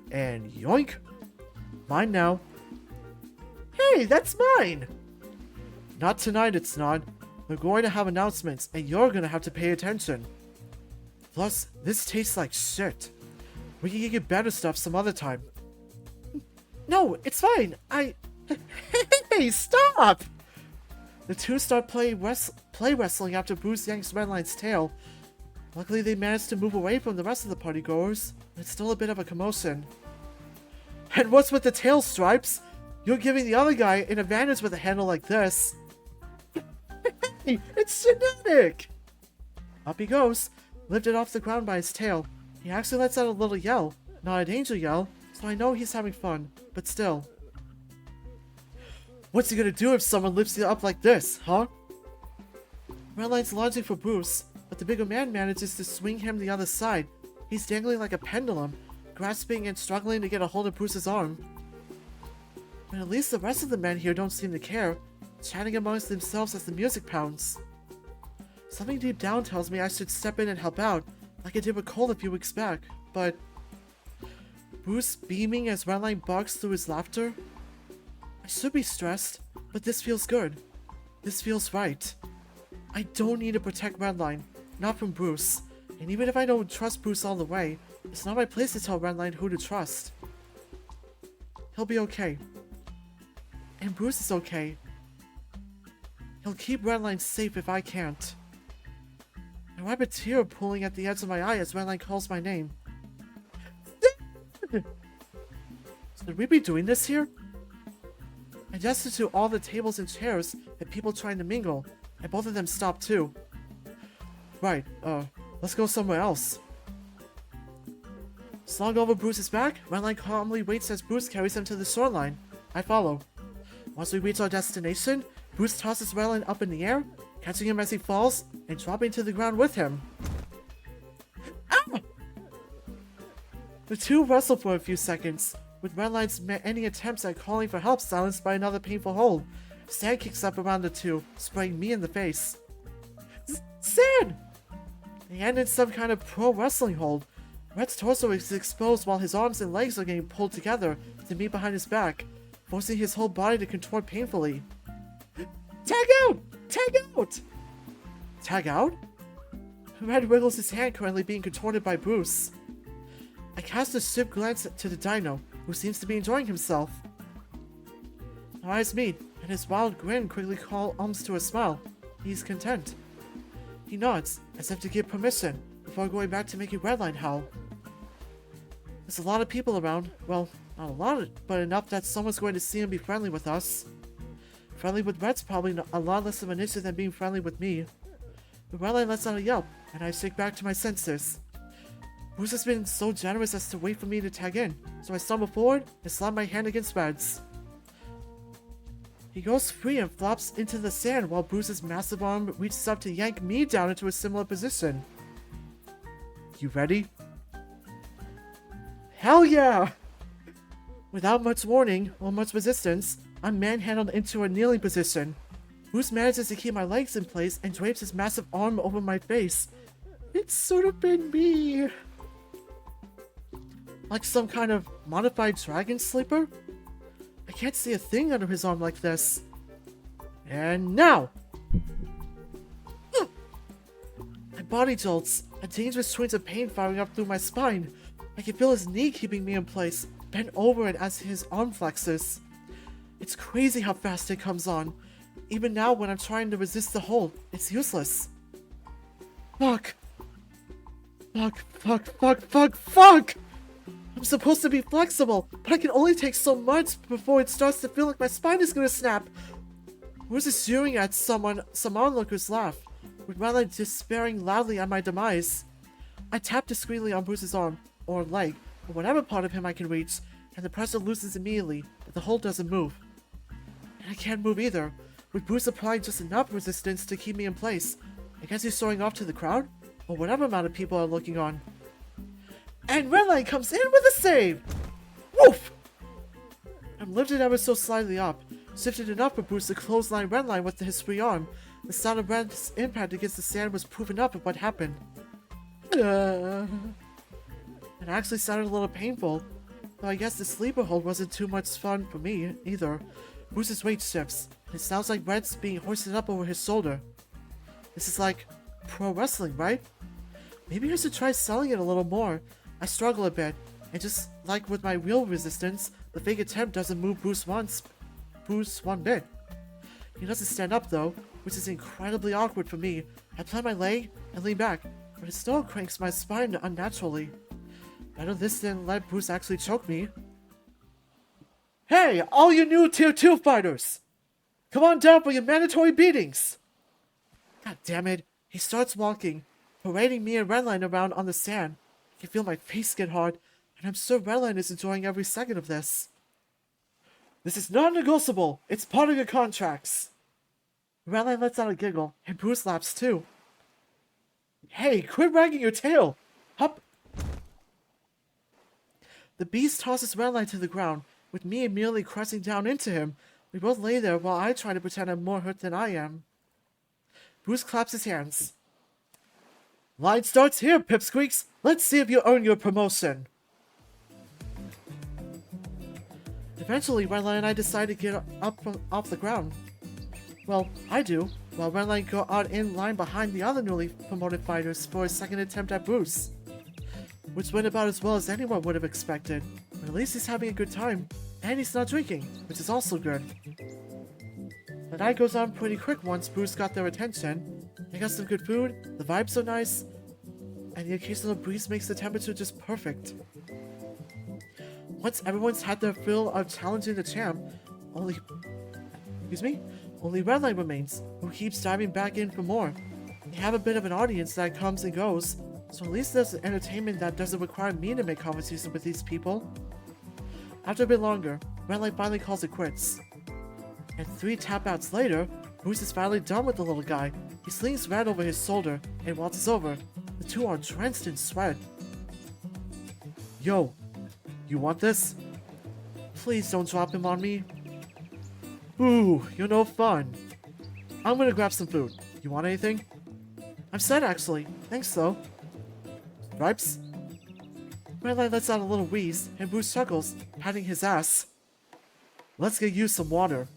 And yoink! Mine now. Hey, that's mine! Not tonight, it's not. We're going to have announcements, and you're gonna have to pay attention. Plus, this tastes like shit. We can get you better stuff some other time. No, it's fine. Hey, stop! The two start play wrestling after Bruce yanks Redline's tail. Luckily, they managed to move away from the rest of the partygoers. It's still a bit of a commotion. And what's with the tail stripes? You're giving the other guy an advantage with a handle like this. Hey, it's genetic! Up he goes, lifted off the ground by his tail. He actually lets out a little yell. Not an angel yell, so I know he's having fun, but still. What's he gonna do if someone lifts you up like this, huh? Redline's lunging for Bruce, but the bigger man manages to swing him the other side. He's dangling like a pendulum, grasping and struggling to get a hold of Bruce's arm. But at least the rest of the men here don't seem to care, chatting amongst themselves as the music pounds. Something deep down tells me I should step in and help out, like I did with Cole a few weeks back, but... Bruce beaming as Redline barks through his laughter? I should be stressed, but this feels good. This feels right. I don't need to protect Redline, not from Bruce, and even if I don't trust Bruce all the way, it's not my place to tell Redline who to trust. He'll be okay. And Bruce is okay. He'll keep Redline safe if I can't. I wipe a tear pulling at the edge of my eye as Redline calls my name. Should we be doing this here? I gesture to all the tables and chairs and people trying to mingle, and both of them stop too. Right, let's go somewhere else. Slung over Bruce's back, Redline calmly waits as Bruce carries him to the shoreline. I follow. Once we reach our destination, Bruce tosses Redline up in the air, catching him as he falls, and dropping to the ground with him. Ah! The two wrestle for a few seconds, with Redline's any attempts at calling for help silenced by another painful hold. Sand kicks up around the two, spraying me in the face. Sand! They end in some kind of pro wrestling hold. Red's torso is exposed while his arms and legs are getting pulled together to meet behind his back, forcing his whole body to contort painfully. Tag out! Tag out! Tag out? Red wiggles his hand, currently being contorted by Bruce. I cast a swift glance to the dino, who seems to be enjoying himself. Our eyes meet, and his wild grin quickly calms to a smile. He's content. He nods, as if to give permission, before going back to making Redline howl. There's a lot of people around. Well, not a lot, but enough that someone's going to see and be friendly with us. Friendly with Red's probably a lot less of an issue than being friendly with me. But Redline lets out a yelp, and I shake back to my senses. Bruce has been so generous as to wait for me to tag in, so I stumble forward and slam my hand against Red's. He goes free and flops into the sand while Bruce's massive arm reaches up to yank me down into a similar position. You ready? Hell yeah! Without much warning or much resistance, I'm manhandled into a kneeling position. Bruce manages to keep my legs in place and drapes his massive arm over my face. It should have been me. Like some kind of modified dragon sleeper? I can't see a thing under his arm like this. And now! My body jolts, a dangerous twinge of pain firing up through my spine. I can feel his knee keeping me in place, bent over it as his arm flexes. It's crazy how fast it comes on. Even now when I'm trying to resist the hold, it's useless. Fuck! Fuck! I'm supposed to be flexible, but I can only take so much before it starts to feel like my spine is gonna snap. Bruce is jeering at some onlookers laugh, with Redline despairing loudly at my demise. I tap discreetly on Bruce's arm, or leg, or whatever part of him I can reach, and the pressure loosens immediately, but the hold doesn't move. And I can't move either, with Bruce applying just enough resistance to keep me in place. I guess he's showing off to the crowd, or whatever amount of people are looking on. And Redline comes in with a save! Woof! I'm lifted ever so slightly up, shifted enough for Bruce to clothesline Redline with his free arm. The sound of Red's impact against the sand was proof enough of what happened. It actually sounded a little painful, though I guess the sleeper hold wasn't too much fun for me, either. Bruce's weight shifts, and it sounds like Red's being hoisted up over his shoulder. This is like pro wrestling, right? Maybe I should try selling it a little more. I struggle a bit, and just like with my real resistance, the fake attempt doesn't move Bruce one bit. He doesn't stand up though, which is incredibly awkward for me. I plant my leg and lean back, but it still cranks my spine unnaturally. Better this than let Bruce actually choke me. Hey, all you new Tier 2 fighters! Come on down for your mandatory beatings! God damn it, he starts walking, parading me and Redline around on the sand. can feel my face get hard, and I'm sure Redline is enjoying every second of this. This is non-negotiable. It's part of your contracts. Redline lets out a giggle, and Bruce laughs too. Hey, quit wagging your tail! Hup! The beast tosses Redline to the ground, with me immediately crashing down into him. We both lay there while I try to pretend I'm more hurt than I am. Bruce claps his hands. Line starts here, pipsqueaks! Let's see if you earn your promotion! Eventually, Redline and I decide to get up off the ground. Well, I do, while Redline go out in line behind the other newly promoted fighters for a second attempt at Bruce. Which went about as well as anyone would have expected, but at least he's having a good time, and he's not drinking, which is also good. The night goes on pretty quick once Bruce got their attention. They got some good food, the vibes are nice, and the occasional breeze makes the temperature just perfect. Once everyone's had their fill of challenging the champ, only Redline remains, who keeps diving back in for more. They have a bit of an audience that comes and goes, so at least there's entertainment that doesn't require me to make conversation with these people. After a bit longer, Redline finally calls it quits. And 3 tap-outs later, Bruce is finally done with the little guy. He slings Red over his shoulder and waltzes over. The two are drenched in sweat. Yo, you want this? Please don't drop him on me. Ooh, you're no fun. I'm gonna grab some food. You want anything? I'm set actually. Thanks though. Ripes? Redline lets out a little wheeze, and Bruce chuckles, patting his ass. Let's get you some water.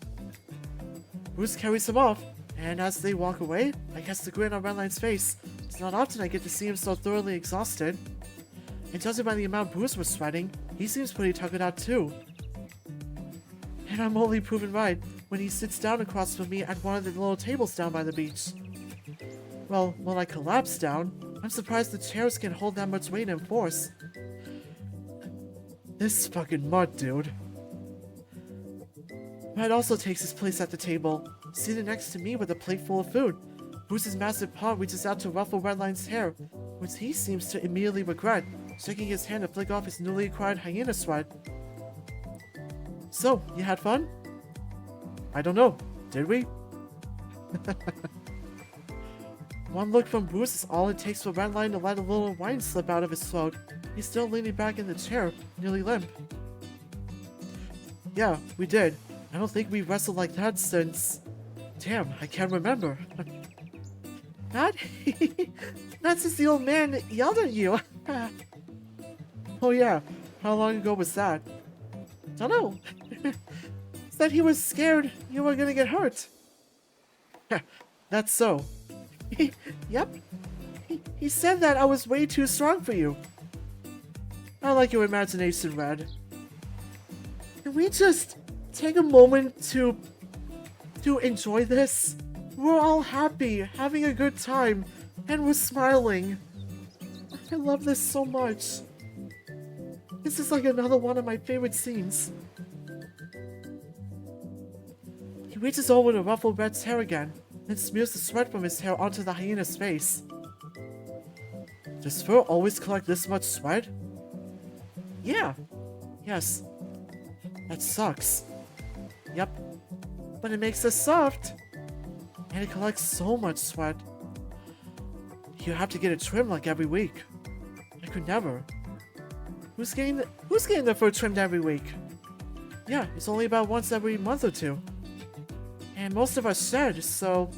Bruce carries him off, and as they walk away, I catch the grin on Redline's face. It's not often I get to see him so thoroughly exhausted. And judging by the amount Bruce was sweating, he seems pretty tuckered out too. And I'm only proven right when he sits down across from me at one of the little tables down by the beach. Well, when I collapse down, I'm surprised the chairs can hold that much weight and force. This fucking mud, dude. Red also takes his place at the table, seated next to me with a plate full of food. Bruce's massive paw reaches out to ruffle Redline's hair, which he seems to immediately regret, shaking his hand to flick off his newly acquired hyena sweat. So, you had fun? I don't know. Did we? One look from Bruce is all it takes for Redline to let a little wine slip out of his throat. He's still leaning back in the chair, nearly limp. Yeah, we did. I don't think we wrestled like that since... Damn, I can't remember. Not? Not since the old man yelled at you. Oh yeah, how long ago was that? Dunno. Said he was scared you were gonna get hurt. That's so. Yep. He said that I was way too strong for you. I like your imagination, Red. Can we just take a moment to enjoy this? We're all happy, having a good time, and we're smiling. I love this so much. This is like another one of my favorite scenes. He reaches over to ruffle Red's hair again, and smears the sweat from his hair onto the hyena's face. Does fur always collect this much sweat? Yeah. Yes. That sucks. Yep. But it makes us soft. And it collects so much sweat. You have to get it trimmed like every week. I could never. Who's getting their fur trimmed every week? Yeah, it's only about once every month or two. And most of us shed, so...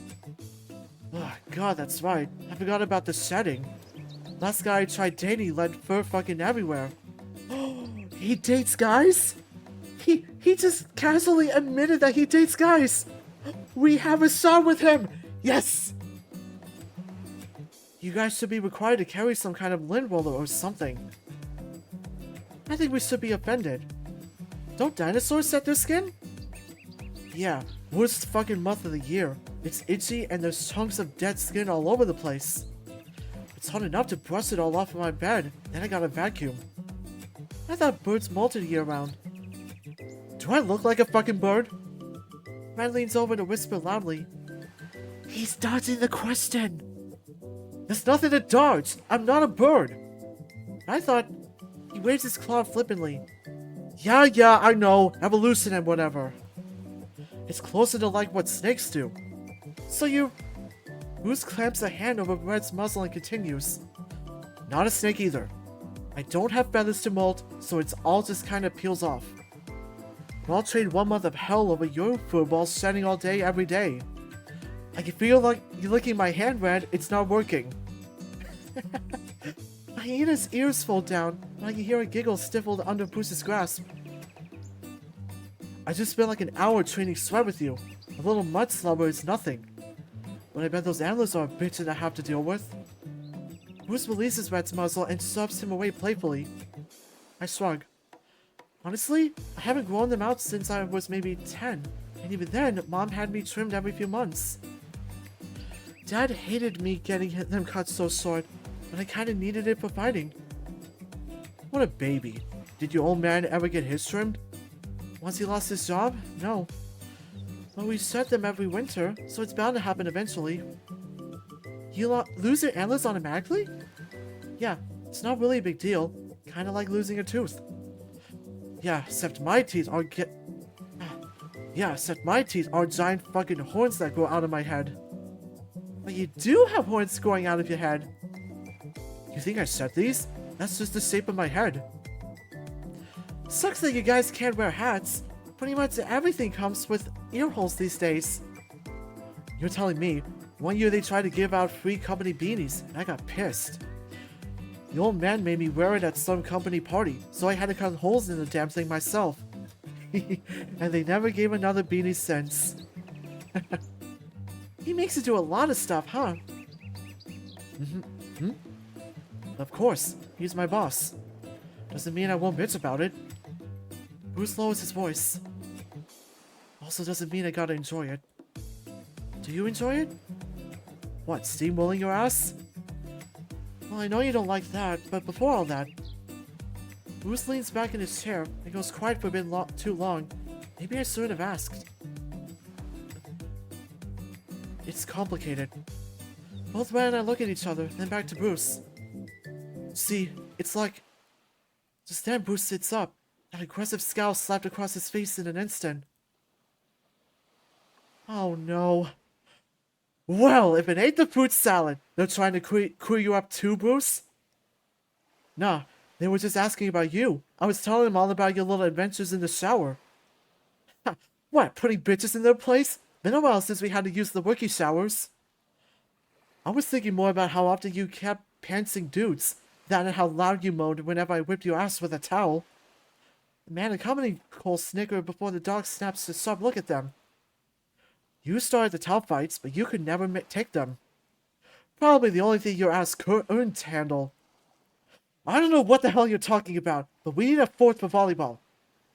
Oh, God, that's right. I forgot about the shedding. Last guy I tried dating let fur fucking everywhere. He dates guys? He just casually admitted that he dates guys. We have a shot with him. Yes. You guys should be required to carry some kind of lint roller or something. I think we should be offended. Don't dinosaurs set their skin? Yeah, worst fucking month of the year. It's itchy and there's chunks of dead skin all over the place. It's hard enough to brush it all off of my bed, then I got a vacuum. I thought birds molted year round. Do I look like a fucking bird? Red leans over to whisper loudly. He's dodging the question. There's nothing to dodge. I'm not a bird. I thought... He waves his claw flippantly. Yeah, I know. Evolution and whatever. It's closer to like what snakes do. So you... Bruce clamps a hand over Red's muzzle and continues. Not a snake either. I don't have feathers to molt, so it's all just kinda peels off. I'll trade 1 month of hell over your fur balls shedding all day, every day. I can feel like you're licking my hand, Red. It's not working. Hyena's ears fold down, and I can hear a giggle stifled under Bruce's grasp. I just spent like an hour training sweat with you. A little mud slobber is nothing. But I bet those antlers are a bitch that I have to deal with. Bruce releases Red's muzzle and shoves him away playfully. I shrug. Honestly, I haven't grown them out since I was maybe 10, and even then, Mom had me trimmed every few months. Dad hated me getting them cut so short, but I kinda needed it for fighting. What a baby. Did your old man ever get his trimmed? Once he lost his job? No. But we shed them every winter, so it's bound to happen eventually. You lose your antlers automatically? Yeah, it's not really a big deal. Kinda like losing a tooth. Yeah, except my teeth are giant fucking horns that grow out of my head. But you do have horns growing out of your head. You think I shed these? That's just the shape of my head. Sucks that you guys can't wear hats. Pretty much everything comes with ear holes these days. You're telling me, one year they tried to give out free company beanies, and I got pissed. The old man made me wear it at some company party, so I had to cut holes in the damn thing myself. And they never gave another beanie since. He makes you do a lot of stuff, huh? Of course, he's my boss. Doesn't mean I won't bitch about it. Bruce lowers his voice. Also doesn't mean I gotta enjoy it. Do you enjoy it? What, steamrolling your ass? Well, I know you don't like that, but before all that... Bruce leans back in his chair and goes quiet for a bit too long. Maybe I should have asked. It's complicated. Both Red and I look at each other, then back to Bruce. See, it's like... Just then Bruce sits up. That aggressive scowl slapped across his face in an instant. Oh no. Well, if it ain't the fruit salad, they're trying to queer you up too, Bruce? Nah, they were just asking about you. I was telling them all about your little adventures in the shower. Ha, what, putting bitches in their place? Been a while since we had to use the wiki showers. I was thinking more about how often you kept pantsing dudes, than how loud you moaned whenever I whipped your ass with a towel. The man in company Cole snickered before the dog snaps a sharp look at them. You started the towel fights, but you could never take them. Probably the only thing your ass earned to handle. I don't know what the hell you're talking about, but we need a fourth for volleyball.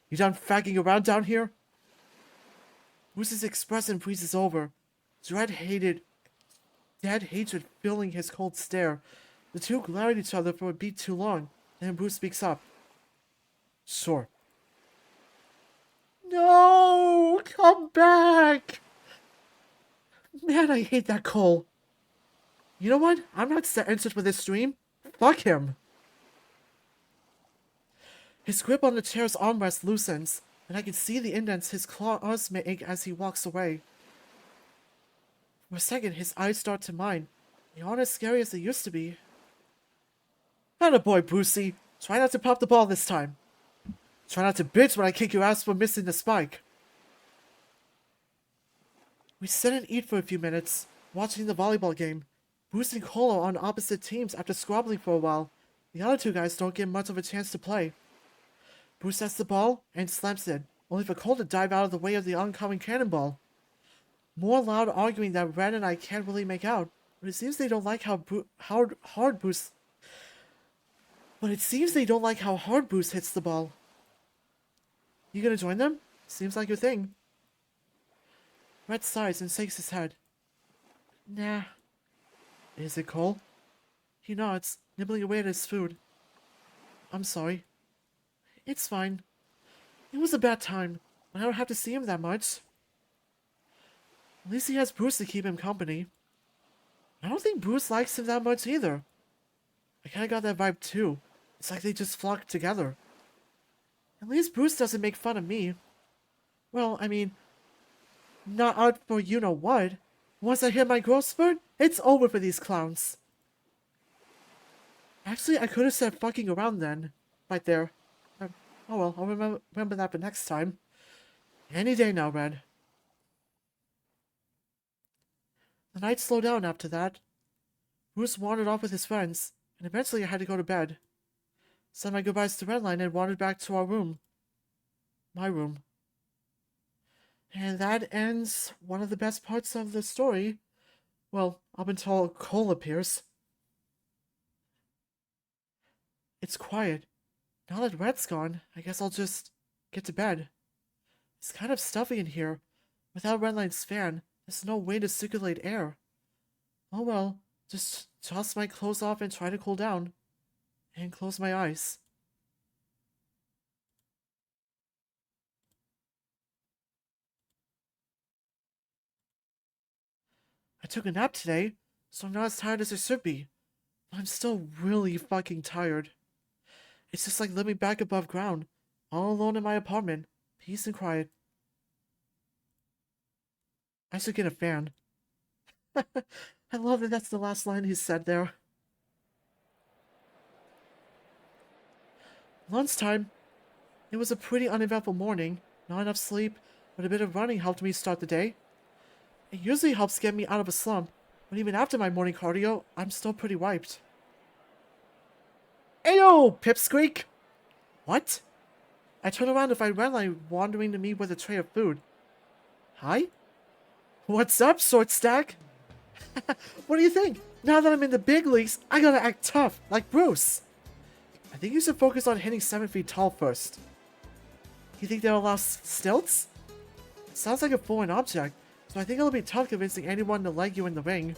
You done fagging around down here? Bruce's expression freezes over. Dead hatred filling his cold stare. The two glare at each other for a beat too long, then Bruce speaks up. Sure. No! Come back! Man, I hate that Cole. You know what? I'm not censored for this stream. Fuck him. His grip on the chair's armrest loosens, and I can see the indents his claws make as he walks away. For a second, his eyes start to mine. They aren't as scary as they used to be. Attaboy, Brucey. Try not to pop the ball this time. Try not to bitch when I kick your ass for missing the spike. We sit and eat for a few minutes, watching the volleyball game. Bruce and Cole are on opposite teams after squabbling for a while. The other two guys don't get much of a chance to play. Bruce has the ball and slams it, only for Cole to dive out of the way of the oncoming cannonball. More loud arguing that Red and I can't really make out, but it seems they don't like how hard Bruce hits the ball. You gonna join them? Seems like your thing. Red sighs and shakes his head. Nah. Is it Cole? He nods, nibbling away at his food. I'm sorry. It's fine. It was a bad time, but I don't have to see him that much. At least he has Bruce to keep him company. I don't think Bruce likes him that much either. I kinda got that vibe too. It's like they just flock together. At least Bruce doesn't make fun of me. Well, I mean, not out for you-know-what. Once I hit my growth spurt, it's over for these clowns. Actually, I could have said fucking around then. Right there. Oh well, I'll remember that for next time. Any day now, Red. The night slowed down after that. Bruce wandered off with his friends, and eventually I had to go to bed. Said my goodbyes to Redline and wandered back to our room. My room. And that ends one of the best parts of the story. Well, up until Cole appears. It's quiet. Now that Red's gone, I guess I'll just get to bed. It's kind of stuffy in here. Without Redline's fan, there's no way to circulate air. Oh well, just toss my clothes off and try to cool down. And close my eyes. I took a nap today, so I'm not as tired as I should be. But I'm still really fucking tired. It's just like living back above ground, all alone in my apartment, peace and quiet. I should get a fan. I love that that's the last line he said there. Lunchtime. It was a pretty uneventful morning. Not enough sleep, but a bit of running helped me start the day. It usually helps get me out of a slump, but even after my morning cardio, I'm still pretty wiped. Ayo, Pipsqueak! What? I turned around to find Redline wandering to me with a tray of food. Hi? What's up, Short Stack? What do you think? Now that I'm in the big leagues, I gotta act tough, like Bruce. I think you should focus on hitting 7 feet tall first. You think they'll allow stilts? It sounds like a foreign object, so I think it'll be tough convincing anyone to leg you in the ring.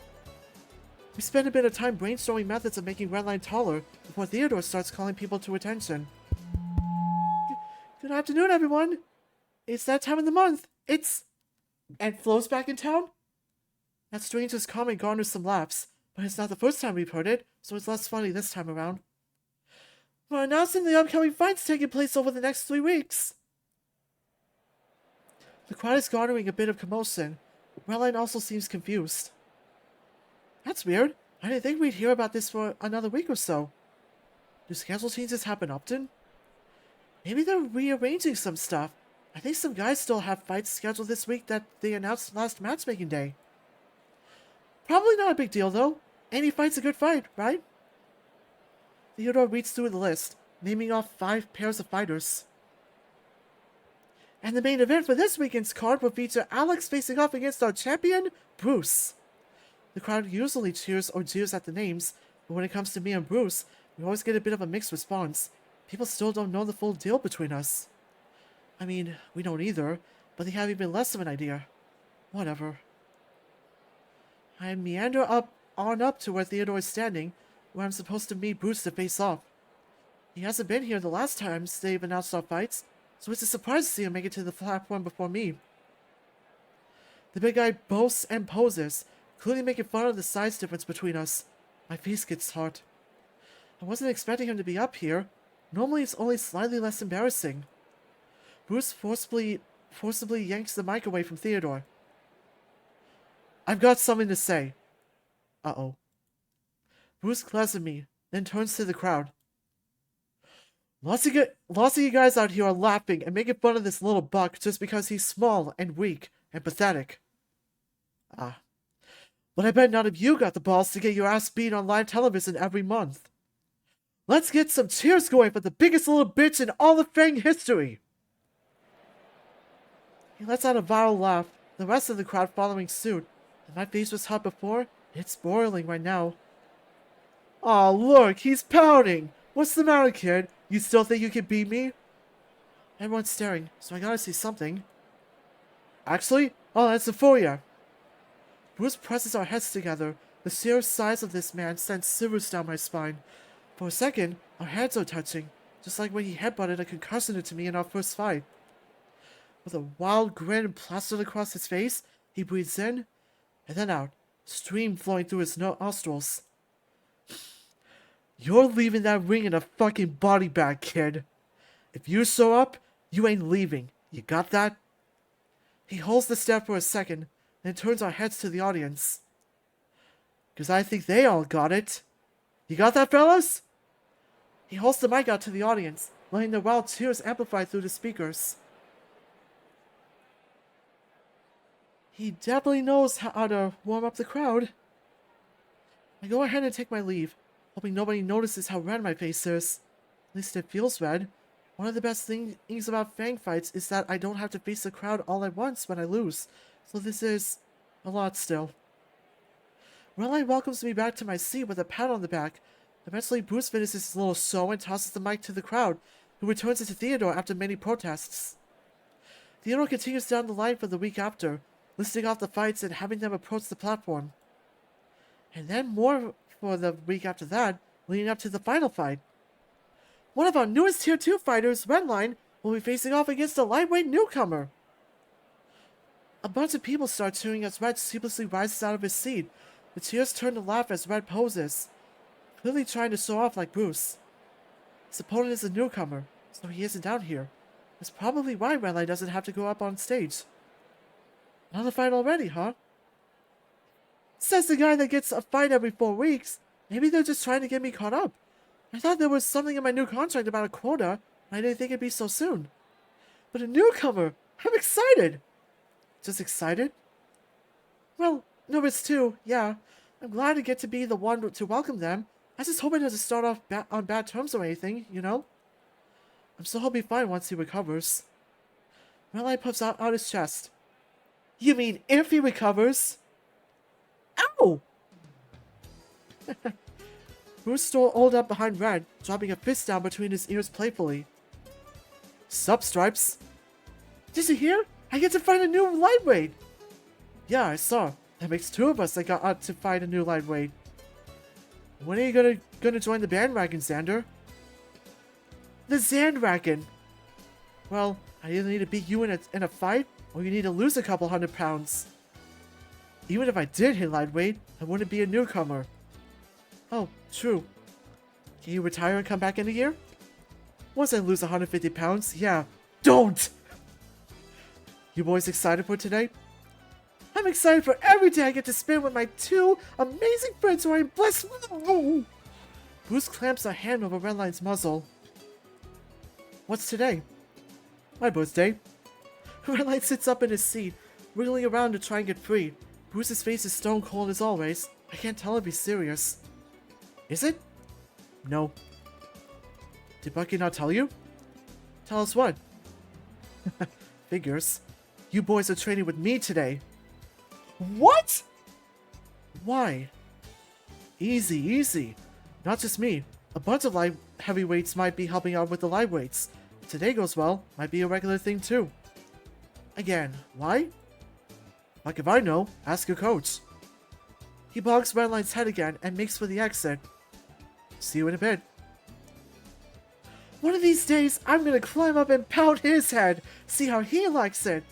We spend a bit of time brainstorming methods of making Redline taller before Theodore starts calling people to attention. Good afternoon, everyone! It's that time of the month! It's... And Flo's back in town? That stranger's comment garners some laughs, but it's not the first time we've heard it, so it's less funny this time around. We're announcing the upcoming fights taking place over the next 3 weeks. The crowd is garnering a bit of commotion. Redline also seems confused. That's weird. I didn't think we'd hear about this for another week or so. Do schedule changes happen often? Maybe they're rearranging some stuff. I think some guys still have fights scheduled this week that they announced last matchmaking day. Probably not a big deal, though. Any fight's a good fight, right? Theodore reads through the list, naming off 5 pairs of fighters. And the main event for this weekend's card will feature Alex facing off against our champion, Bruce. The crowd usually cheers or jeers at the names, but when it comes to me and Bruce, we always get a bit of a mixed response. People still don't know the full deal between us. I mean, we don't either, but they have even less of an idea. Whatever. I meander up to where Theodore is standing, where I'm supposed to meet Bruce to face off. He hasn't been here the last times they've announced our fights, so it's a surprise to see him make it to the platform before me. The big guy boasts and poses, clearly making fun of the size difference between us. My face gets hot. I wasn't expecting him to be up here. Normally it's only slightly less embarrassing. Bruce forcibly yanks the mic away from Theodore. I've got something to say. Uh-oh. Bruce glares at me, then turns to the crowd. Lots of you guys out here are laughing and making fun of this little buck just because he's small and weak and pathetic. But I bet none of you got the balls to get your ass beat on live television every month. Let's get some cheers going for the biggest little bitch in all of Fang history. He lets out a viral laugh, the rest of the crowd following suit. If my face was hot before, it's boiling right now. Aw, look, he's pouting! What's the matter, kid? You still think you can beat me? Everyone's staring, so I gotta say something. Actually, I'll answer for you. Bruce presses our heads together. The sheer size of this man sends shivers down my spine. For a second, our heads are touching, just like when he headbutted a concussion into me in our first fight. With a wild grin plastered across his face, he breathes in, and then out, steam flowing through his nostrils. You're leaving that ring in a fucking body bag, kid. If you show up, you ain't leaving. You got that? He holds the stare for a second, then turns our heads to the audience. 'Cause I think they all got it. You got that, fellas? He holds the mic out to the audience, letting the wild cheers amplify through the speakers. He definitely knows how to warm up the crowd. I go ahead and take my leave, hoping nobody notices how red my face is. At least it feels red. One of the best things about fang fights is that I don't have to face the crowd all at once when I lose, so this is a lot still. Redline welcomes me back to my seat with a pat on the back. Eventually, Bruce finishes his little show and tosses the mic to the crowd, who returns it to Theodore after many protests. Theodore continues down the line for the week after, listing off the fights and having them approach the platform. And then more for the week after that, leading up to the final fight. One of our newest Tier 2 fighters, Redline, will be facing off against a lightweight newcomer. A bunch of people start cheering as Red sleeplessly rises out of his seat. The cheers turn to laugh as Red poses, clearly trying to show off like Bruce. His opponent is a newcomer, so he isn't down here. That's probably why Redline doesn't have to go up on stage. Another fight already, huh? Says the guy that gets a fight every 4 weeks. Maybe they're just trying to get me caught up. I thought there was something in my new contract about a quota, and I didn't think it'd be so soon. But a newcomer! I'm excited! Just excited? Well, nervous too, yeah. I'm glad to get to be the one to welcome them. I just hope it doesn't start off on bad terms or anything, you know? I'm sure he'll be fine once he recovers. Redline puffs out his chest. You mean if he recovers? Ow! Bruce strolled up behind Red, dropping a fist down between his ears playfully. Sup, Stripes? Did you hear? I get to fight a new lightweight! Yeah, I saw. That makes 2 of us that got out to fight a new lightweight. When are you gonna join the bandwagon, Zander? The Zandwagon! Well, I either need to beat you in a fight, or you need to lose a couple 100 pounds. Even if I did hit lightweight, I wouldn't be a newcomer. Oh, true. Can you retire and come back in a year? Once I lose 150 pounds, yeah. Don't! You boys excited for today? I'm excited for every day I get to spend with my 2 amazing friends who I am blessed with. Bruce clamps a hand over Redline's muzzle. What's today? My birthday. Redline sits up in his seat, wriggling around to try and get free. Bruce's face is stone cold as always. I can't tell if he's serious. Is it? No. Did Bucky not tell you? Tell us what? Figures. You boys are training with me today. What? Why? Easy, easy. Not just me. A bunch of light heavyweights might be helping out with the lightweights. If today goes well, might be a regular thing too. Again, why? Like if I know, ask your coach. He bogs Redline's head again and makes for the exit. See you in a bit. One of these days, I'm gonna climb up and pound his head. See how he likes it.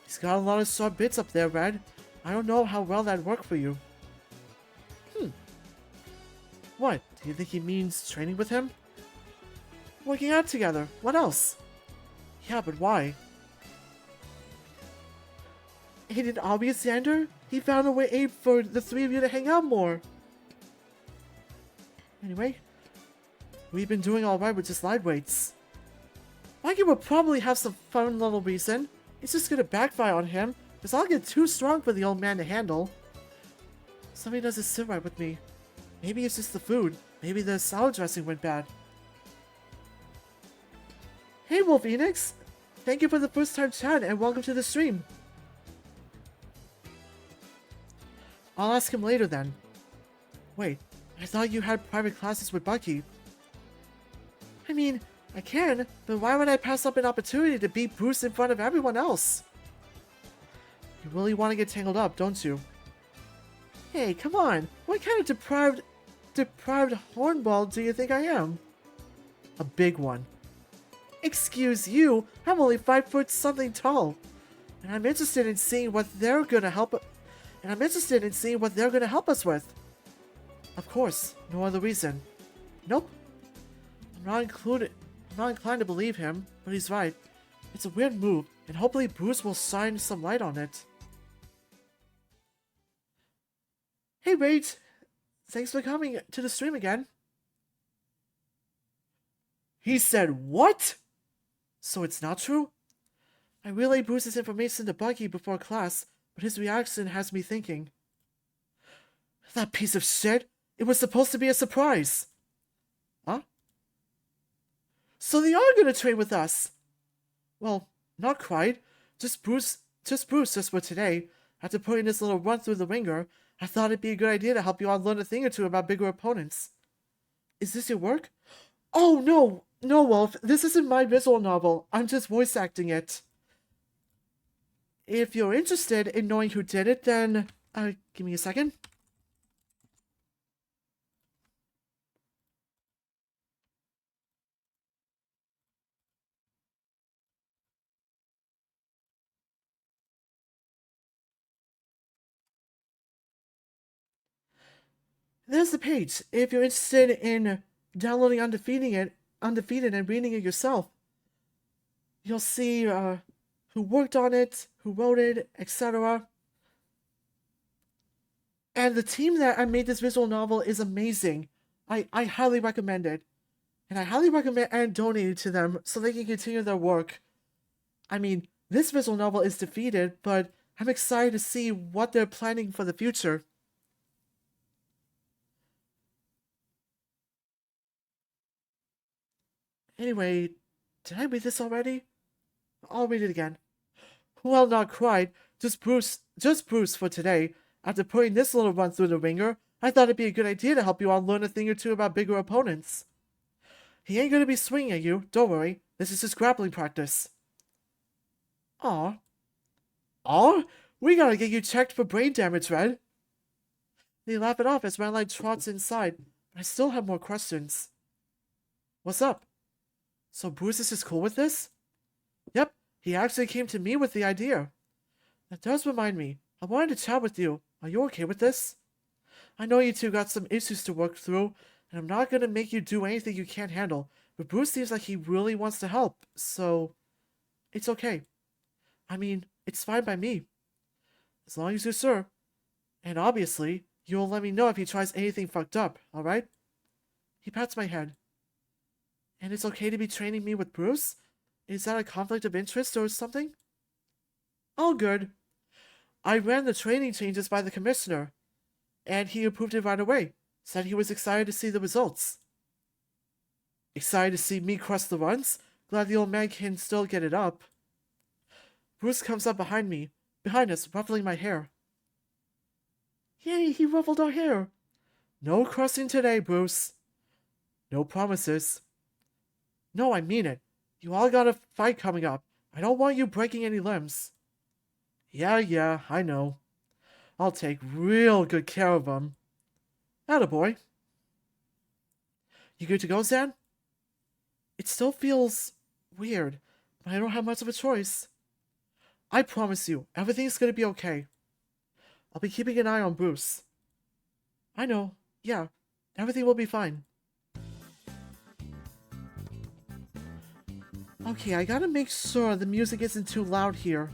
He's got a lot of sore bits up there, Red. I don't know how well that'd work for you. What? Do you think he means training with him? Working out together. What else? Yeah, but why? Ain't it obvious, Zander? He found a way for the 3 of you to hang out more. Anyway, we've been doing alright with just lightweights. Mikey will probably have some fun little reason. It's just gonna backfire on him, because I'll get too strong for the old man to handle. Something doesn't sit right with me. Maybe it's just the food. Maybe the salad dressing went bad. Hey, Wolf Phoenix! Thank you for the first time chat and welcome to the stream. I'll ask him later then. Wait, I thought you had private classes with Bucky. I mean, I can, but why would I pass up an opportunity to beat Bruce in front of everyone else? You really want to get tangled up, don't you? Hey, come on! What kind of deprived hornball do you think I am? A big one. Excuse you, I'm only 5 foot something tall. And I'm interested in seeing what they're gonna help us with. Of course, no other reason. Nope. I'm not inclined to believe him, but he's right. It's a weird move, and hopefully Bruce will shine some light on it. Hey, Rage! Thanks for coming to the stream again. He said what? So it's not true? I relayed Bruce's information to Bucky before class, but his reaction has me thinking. That piece of shit! It was supposed to be a surprise! Huh? So they are gonna train with us! Well, not quite. Just Bruce for today. After putting this little run through the ringer, I thought it'd be a good idea to help you all learn a thing or two about bigger opponents. Is this your work? Oh, no! No, Wolf. This isn't my visual novel. I'm just voice acting it. If you're interested in knowing who did it, then... give me a second. There's the page. If you're interested in downloading Undefeated and reading it yourself, you'll see who worked on it, who wrote it, etc. And the team that made this visual novel is amazing. I highly recommend it. And I highly recommend and donate it to them so they can continue their work. I mean, this visual novel is defeated, but I'm excited to see what they're planning for the future. Anyway, did I read this already? I'll read it again. Well, not quite. Just Bruce for today. After putting this little run through the ringer, I thought it'd be a good idea to help you all learn a thing or two about bigger opponents. He ain't gonna be swinging at you, don't worry. This is just grappling practice. Aw. Aw? We gotta get you checked for brain damage, Red. They laugh it off as Redline trots inside, but I still have more questions. What's up? So Bruce is just cool with this? Yep, he actually came to me with the idea. That does remind me, I wanted to chat with you. Are you okay with this? I know you two got some issues to work through, and I'm not gonna make you do anything you can't handle, but Bruce seems like he really wants to help, so... It's okay. I mean, it's fine by me. As long as you're sure. And obviously, you'll let me know if he tries anything fucked up, alright? He pats my head. And it's okay to be training me with Bruce? Is that a conflict of interest or something? All good. I ran the training changes by the commissioner, and he approved it right away. Said he was excited to see the results. Excited to see me crush the runs? Glad the old man can still get it up. Bruce comes up behind us, ruffling my hair. Yay, he ruffled our hair. No crushing today, Bruce. No promises. No, I mean it. You all got a fight coming up. I don't want you breaking any limbs. Yeah, I know. I'll take real good care of them. Attaboy. You good to go, Zan? It still feels weird, but I don't have much of a choice. I promise you, everything's gonna be okay. I'll be keeping an eye on Bruce. I know. Yeah, everything will be fine. Okay, I gotta make sure the music isn't too loud here.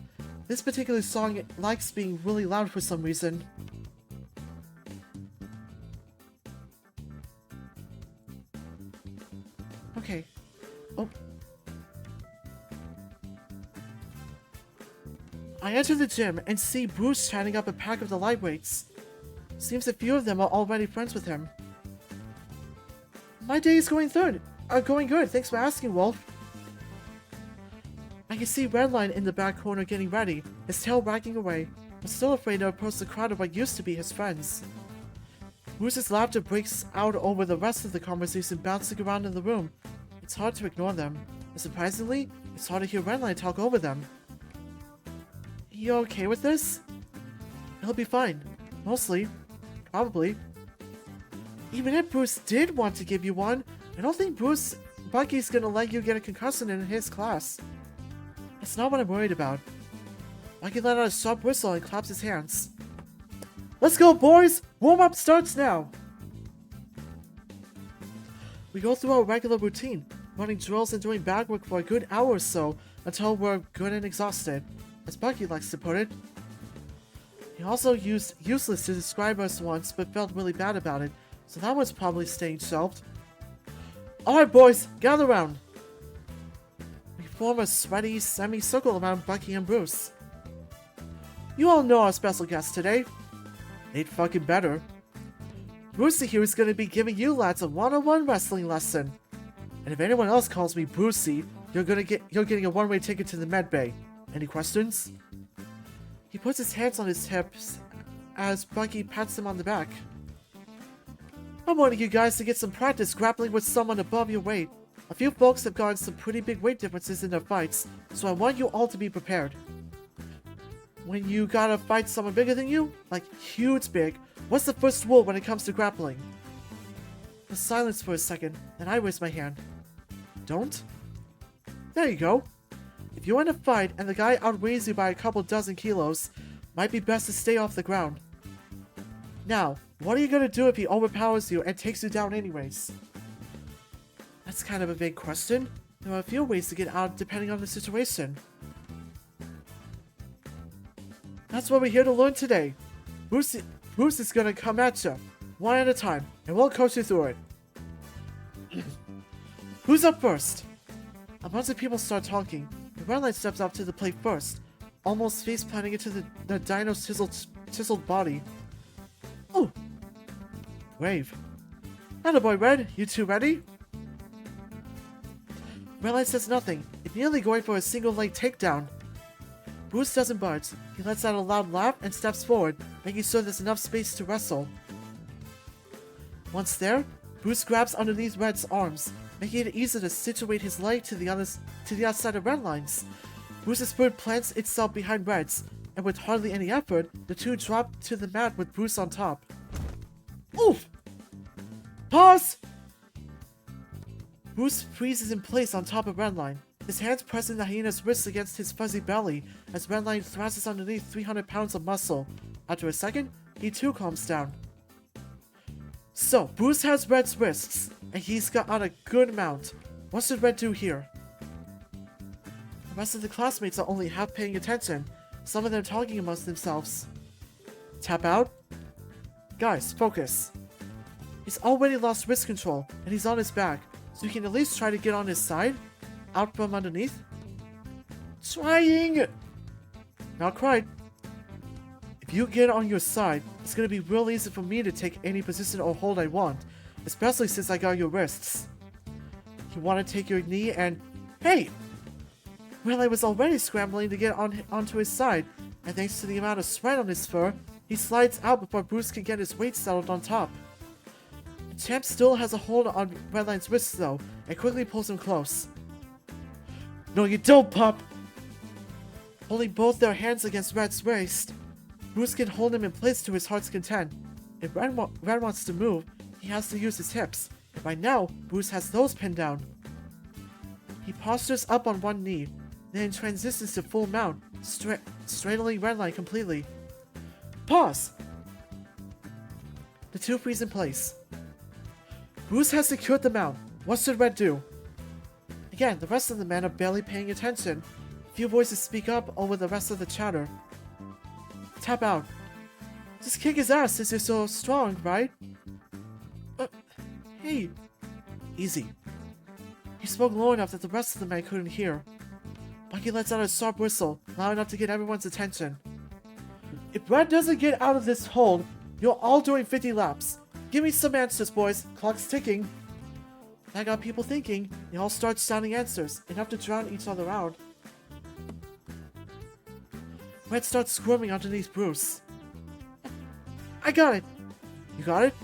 This particular song likes being really loud for some reason. Okay. Oh. I enter the gym and see Bruce chatting up a pack of the lightweights. Seems a few of them are already friends with him. My day is going good. Thanks for asking, Wolf. I can see Redline in the back corner getting ready, his tail wagging away, but still afraid to approach the crowd of what used to be his friends. Bruce's laughter breaks out over the rest of the conversation bouncing around in the room. It's hard to ignore them, and surprisingly, it's hard to hear Redline talk over them. You okay with this? It'll be fine. Mostly. Probably. Even if Bruce did want to give you one, I don't think Bucky's gonna let you get a concussion in his class. That's not what I'm worried about. Bucky let out a sharp whistle and claps his hands. Let's go, boys! Warm-up starts now! We go through our regular routine, running drills and doing bag work for a good hour or so until we're good and exhausted, as Bucky likes to put it. He also used useless to describe us once, but felt really bad about it, so that one's probably staying shelved. Alright boys, gather round! We form a sweaty semicircle around Bucky and Bruce. You all know our special guest today. Ain't fucking better. Brucey here is going to be giving you lads a one-on-one wrestling lesson. And if anyone else calls me Brucey, you're getting a one-way ticket to the med bay. Any questions? He puts his hands on his hips as Bucky pats him on the back. I'm wanting you guys to get some practice grappling with someone above your weight. A few folks have gotten some pretty big weight differences in their fights, so I want you all to be prepared. When you gotta fight someone bigger than you, like huge big, what's the first rule when it comes to grappling? There's silence for a second, then I raise my hand. Don't? There you go. If you're in a fight and the guy outweighs you by a couple dozen kilos, might be best to stay off the ground. Now, what are you gonna do if he overpowers you and takes you down anyways? That's kind of a vague question. There are a few ways to get out depending on the situation. That's what we're here to learn today. Bruce is gonna come at you, one at a time, and we'll coach you through it. Who's up first? A bunch of people start talking. The Redline steps up to the plate first, almost face planting into the dino's chiseled body. Oh! Brave. Attaboy, Red. You two ready? Redline says nothing, immediately going for a single leg takedown. Bruce doesn't budge. He lets out a loud laugh and steps forward, making sure there's enough space to wrestle. Once there, Bruce grabs underneath Red's arms, making it easy to situate his leg to the outside of Redline's. Bruce's foot plants itself behind Red's, and with hardly any effort, the two drop to the mat with Bruce on top. Oof! Pause! Bruce freezes in place on top of Redline, his hands pressing the hyena's wrists against his fuzzy belly as Redline thrashes underneath 300 pounds of muscle. After a second, he too calms down. So, Bruce has Red's wrists, and he's got on a good amount. What should Red do here? The rest of the classmates are only half paying attention, some of them talking amongst themselves. Tap out? Guys, focus. He's already lost wrist control, and he's on his back, so you can at least try to get on his side, out from underneath. Trying! Not quite. If you get on your side, it's gonna be real easy for me to take any position or hold I want, especially since I got your wrists. You want to take your knee and... Hey! Well, I was already scrambling to get onto his side, and thanks to the amount of sweat on his fur, he slides out before Bruce can get his weight settled on top. The champ still has a hold on Redline's wrists though, and quickly pulls him close. No, you don't, pup! Holding both their hands against Red's waist, Bruce can hold him in place to his heart's content. If Red wants to move, he has to use his hips, and by now, Bruce has those pinned down. He postures up on one knee, then transitions to full mount, straddling Redline completely. Pause! The two freeze in place. Bruce has secured the mount. What should Red do? Again, the rest of the men are barely paying attention. A few voices speak up over the rest of the chatter. Tap out. Just kick his ass since you're so strong, right? Hey. Easy. He spoke low enough that the rest of the men couldn't hear. Bucky lets out a sharp whistle, loud enough to get everyone's attention. If Red doesn't get out of this hold, you're all doing 50 laps. Give me some answers, boys. Clock's ticking. That got people thinking. They all start shouting answers, enough to drown each other out. Red starts squirming underneath Bruce. I got it! You got it?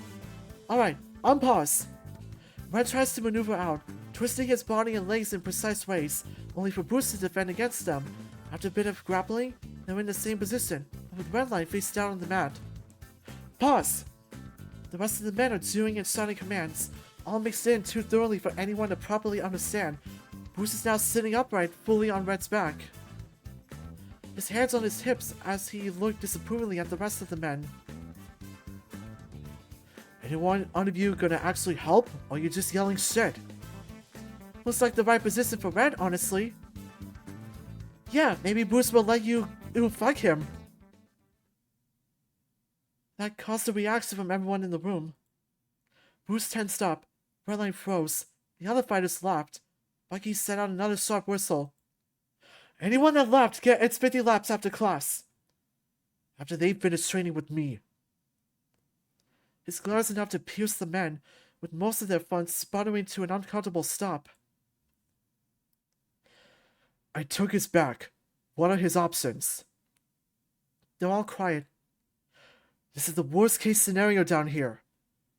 Alright, unpause. Red tries to maneuver out, twisting his body and legs in precise ways, only for Bruce to defend against them. After a bit of grappling, they're in the same position, with Redline face down on the mat. Pause! The rest of the men are doing and shouting commands, all mixed in too thoroughly for anyone to properly understand. Bruce is now sitting upright, fully on Red's back. His hands on his hips as he looked disapprovingly at the rest of the men. Anyone of you gonna actually help, or you just yelling shit? Looks like the right position for Red, honestly. Yeah, maybe Bruce will let you fuck him. That caused a reaction from everyone in the room. Bruce tensed up. Redline froze. The other fighters laughed. Bucky set out another sharp whistle. Anyone that left gets 50 laps after class. After they finished training with me. His glare was enough to pierce the men, with most of their fun sputtering to an uncomfortable stop. I took his back. What are his options? They're all quiet. This is the worst case scenario down here.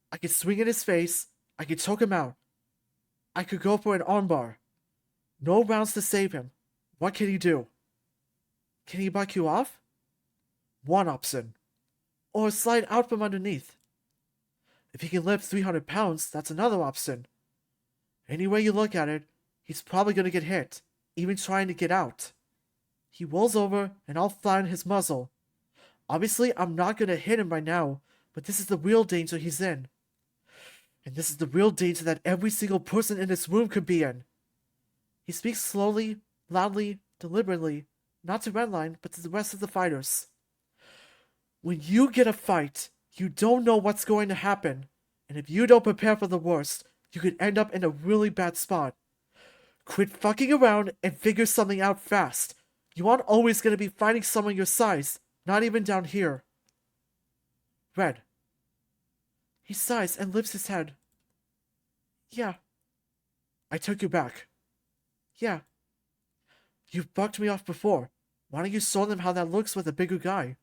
I could swing in his face. I could choke him out. I could go for an armbar. No rounds to save him. What can he do? Can he buck you off? One option. Or slide out from underneath. If he can lift 300 pounds, that's another option. Any way you look at it, he's probably going to get hit, even trying to get out. He rolls over, and I'll flatten his muzzle. Obviously, I'm not going to hit him right now, but this is the real danger he's in. And this is the real danger that every single person in this room could be in. He speaks slowly, loudly, deliberately, not to Redline, but to the rest of the fighters. When you get a fight, you don't know what's going to happen, and if you don't prepare for the worst, you could end up in a really bad spot. Quit fucking around and figure something out fast. You aren't always going to be fighting someone your size, not even down here. Red. He sighs and lifts his head. Yeah. I took you back. Yeah. You've bucked me off before. Why don't you show them how that looks with a bigger guy?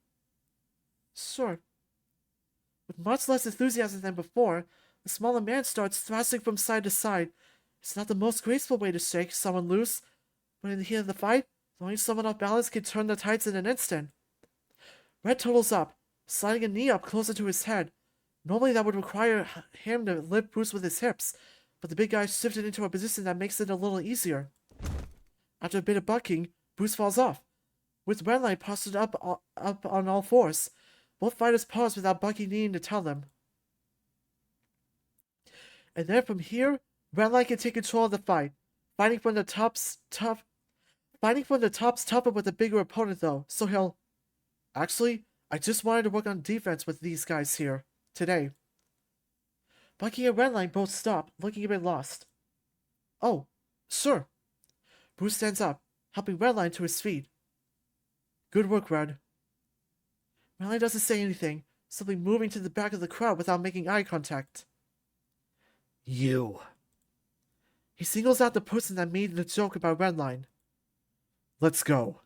Sure. With much less enthusiasm than before, the smaller man starts thrashing from side to side. It's not the most graceful way to shake someone loose, but in the heat of the fight, throwing someone off balance can turn the tides in an instant. Red totals up, sliding a knee up closer to his head. Normally that would require him to lift Bruce with his hips, but the big guy shifted into a position that makes it a little easier. After a bit of bucking, Bruce falls off, with Redline postured up on all fours. Both fighters pause without Bucky needing to tell them. And then from here, Redline can take control of the fight, fighting from the top's tougher with a bigger opponent though, so he'll... Actually, I just wanted to work on defense with these guys here, today. Bucky and Redline both stop, looking a bit lost. Oh, sure. Bruce stands up, helping Redline to his feet. Good work, Red. Redline doesn't say anything, simply moving to the back of the crowd without making eye contact. You. He singles out the person that made the joke about Redline. Let's go.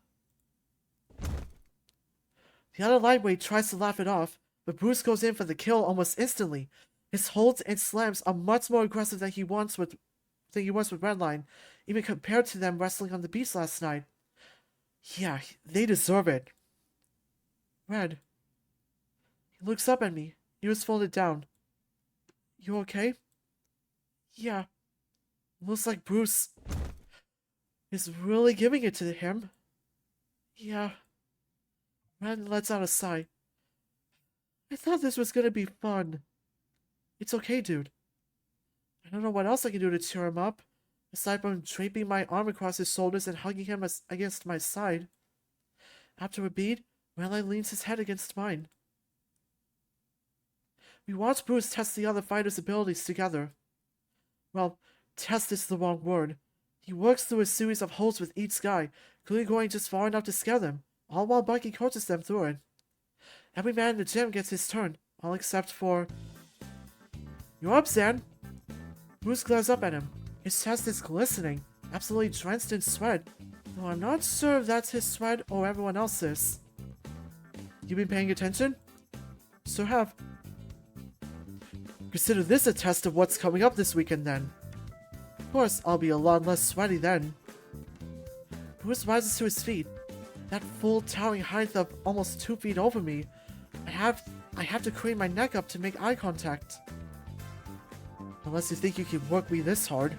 The other lightweight tries to laugh it off, but Bruce goes in for the kill almost instantly. His holds and slams are much more aggressive than he was with Redline, even compared to them wrestling on the beach last night. Yeah, they deserve it. Red. He looks up at me, ears folded down. You okay? Yeah. Looks like Bruce is really giving it to him. Yeah. Red lets out a sigh. I thought this was gonna be fun. It's okay, dude. I don't know what else I can do to cheer him up, aside from draping my arm across his shoulders and hugging him against my side. After a beat, Redline leans his head against mine. We watch Bruce test the other fighters' abilities together. Well, test is the wrong word. He works through a series of holds with each guy, clearly going just far enough to scare them, all while Bucky coaches them through it. Every man in the gym gets his turn, all except for... You're up, Zan! Bruce glares up at him. His chest is glistening, absolutely drenched in sweat, though I'm not sure if that's his sweat or everyone else's. You been paying attention? Sure have. Consider this a test of what's coming up this weekend then. Of course, I'll be a lot less sweaty then. Bruce rises to his feet. That full towering height of almost 2 feet over me. I have to crane my neck up to make eye contact. Unless you think you can work me this hard.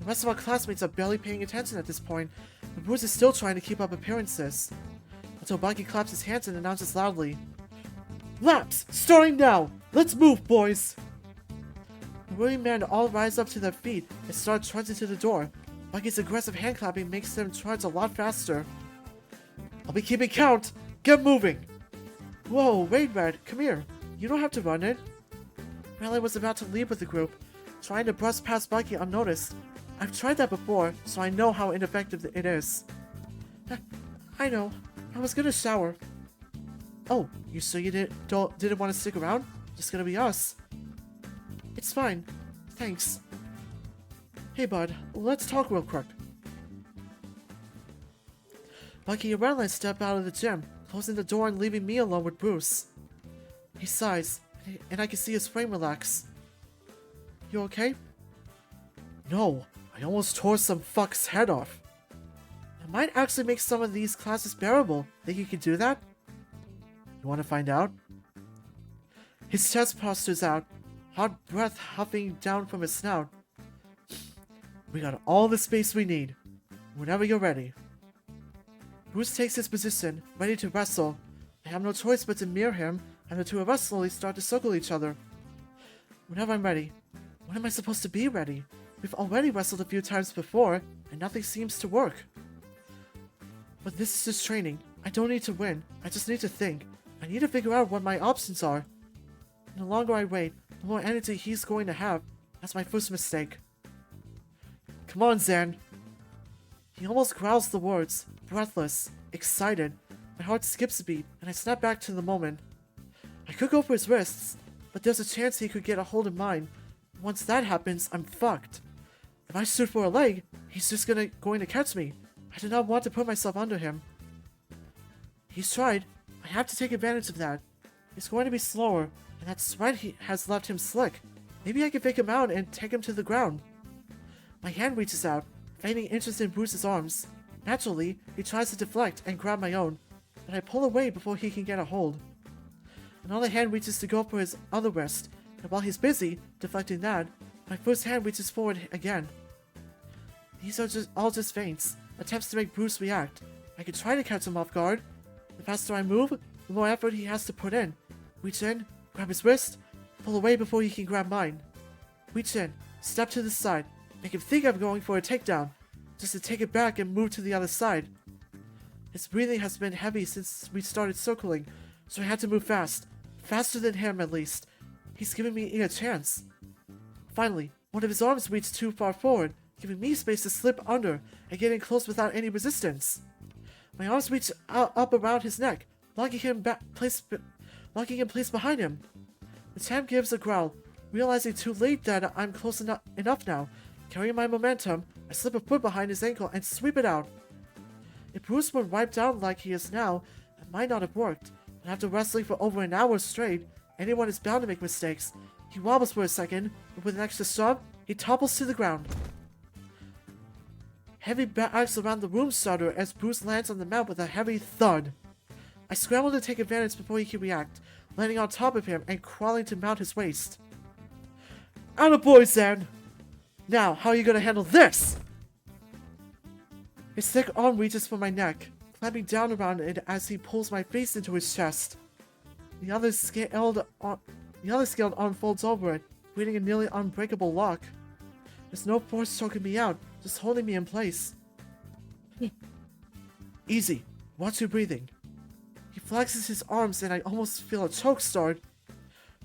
The rest of our classmates are barely paying attention at this point, but Bruce is still trying to keep up appearances. Until Bucky claps his hands and announces loudly, Laps! Starting now! Let's move, boys! The willing men all rise up to their feet and start trudging to the door. Bucky's aggressive hand clapping makes them trudge a lot faster. I'll be keeping count! Get moving! Whoa, wait, Red, come here. You don't have to run it. Redline was about to leave with the group, trying to brush past Bucky unnoticed. I've tried that before, so I know how ineffective it is. I know. I was gonna shower. Oh, you sure you didn't want to stick around? Just gonna be us. It's fine. Thanks. Hey, bud. Let's talk real quick. Bucky and Redline step out of the gym, closing the door and leaving me alone with Bruce. He sighs, and I can see his frame relax. You okay? No, I almost tore some fuck's head off. I might actually make some of these classes bearable. Think you can do that? You want to find out? His chest postures out, hot breath huffing down from his snout. We got all the space we need. Whenever you're ready. Bruce takes his position, ready to wrestle. I have no choice but to mirror him, and the two of us slowly start to circle each other. Whenever I'm ready. When am I supposed to be ready? We've already wrestled a few times before, and nothing seems to work. But this is just training. I don't need to win. I just need to think. I need to figure out what my options are. And the longer I wait, the more energy he's going to have. That's my first mistake. Come on, Zan. He almost growls the words, breathless, excited. My heart skips a beat, and I snap back to the moment. I could go for his wrists, but there's a chance he could get a hold of mine. Once that happens, I'm fucked. If I shoot for a leg, he's just going to catch me. I do not want to put myself under him. He's tried. I have to take advantage of that. He's going to be slower, and that sweat has left him slick. Maybe I can fake him out and take him to the ground. My hand reaches out, feigning interest in Bruce's arms. Naturally, he tries to deflect and grab my own, but I pull away before he can get a hold. Another hand reaches to go for his other wrist, and while he's busy deflecting that, my first hand reaches forward again. These are all just feints, attempts to make Bruce react. I can try to catch him off guard. The faster I move, the more effort he has to put in. Reach in, grab his wrist, pull away before he can grab mine. Reach in, step to the side, make him think I'm going for a takedown, just to take it back and move to the other side. His breathing has been heavy since we started circling, so I had to move fast. Faster than him, at least. He's giving me a chance. Finally, one of his arms reached too far forward, giving me space to slip under and get in close without any resistance. My arms reach up around his neck, locking him placed behind him. The champ gives a growl, realizing too late that I'm close enough now. Carrying my momentum, I slip a foot behind his ankle and sweep it out. If Bruce were wiped out like he is now, it might not have worked. But after wrestling for over an hour straight, anyone is bound to make mistakes. He wobbles for a second, but with an extra shove, he topples to the ground. Heavy bags around the room shudder as Bruce lands on the mat with a heavy thud. I scramble to take advantage before he can react, landing on top of him and crawling to mount his waist. Attaboy, Zan! Now, how are you gonna handle this? His thick arm reaches for my neck, clamping down around it as he pulls my face into his chest. The other scaled arm folds over it, creating a nearly unbreakable lock. There's no force choking me out, just holding me in place. Easy. Watch your breathing. He flexes his arms and I almost feel a choke start.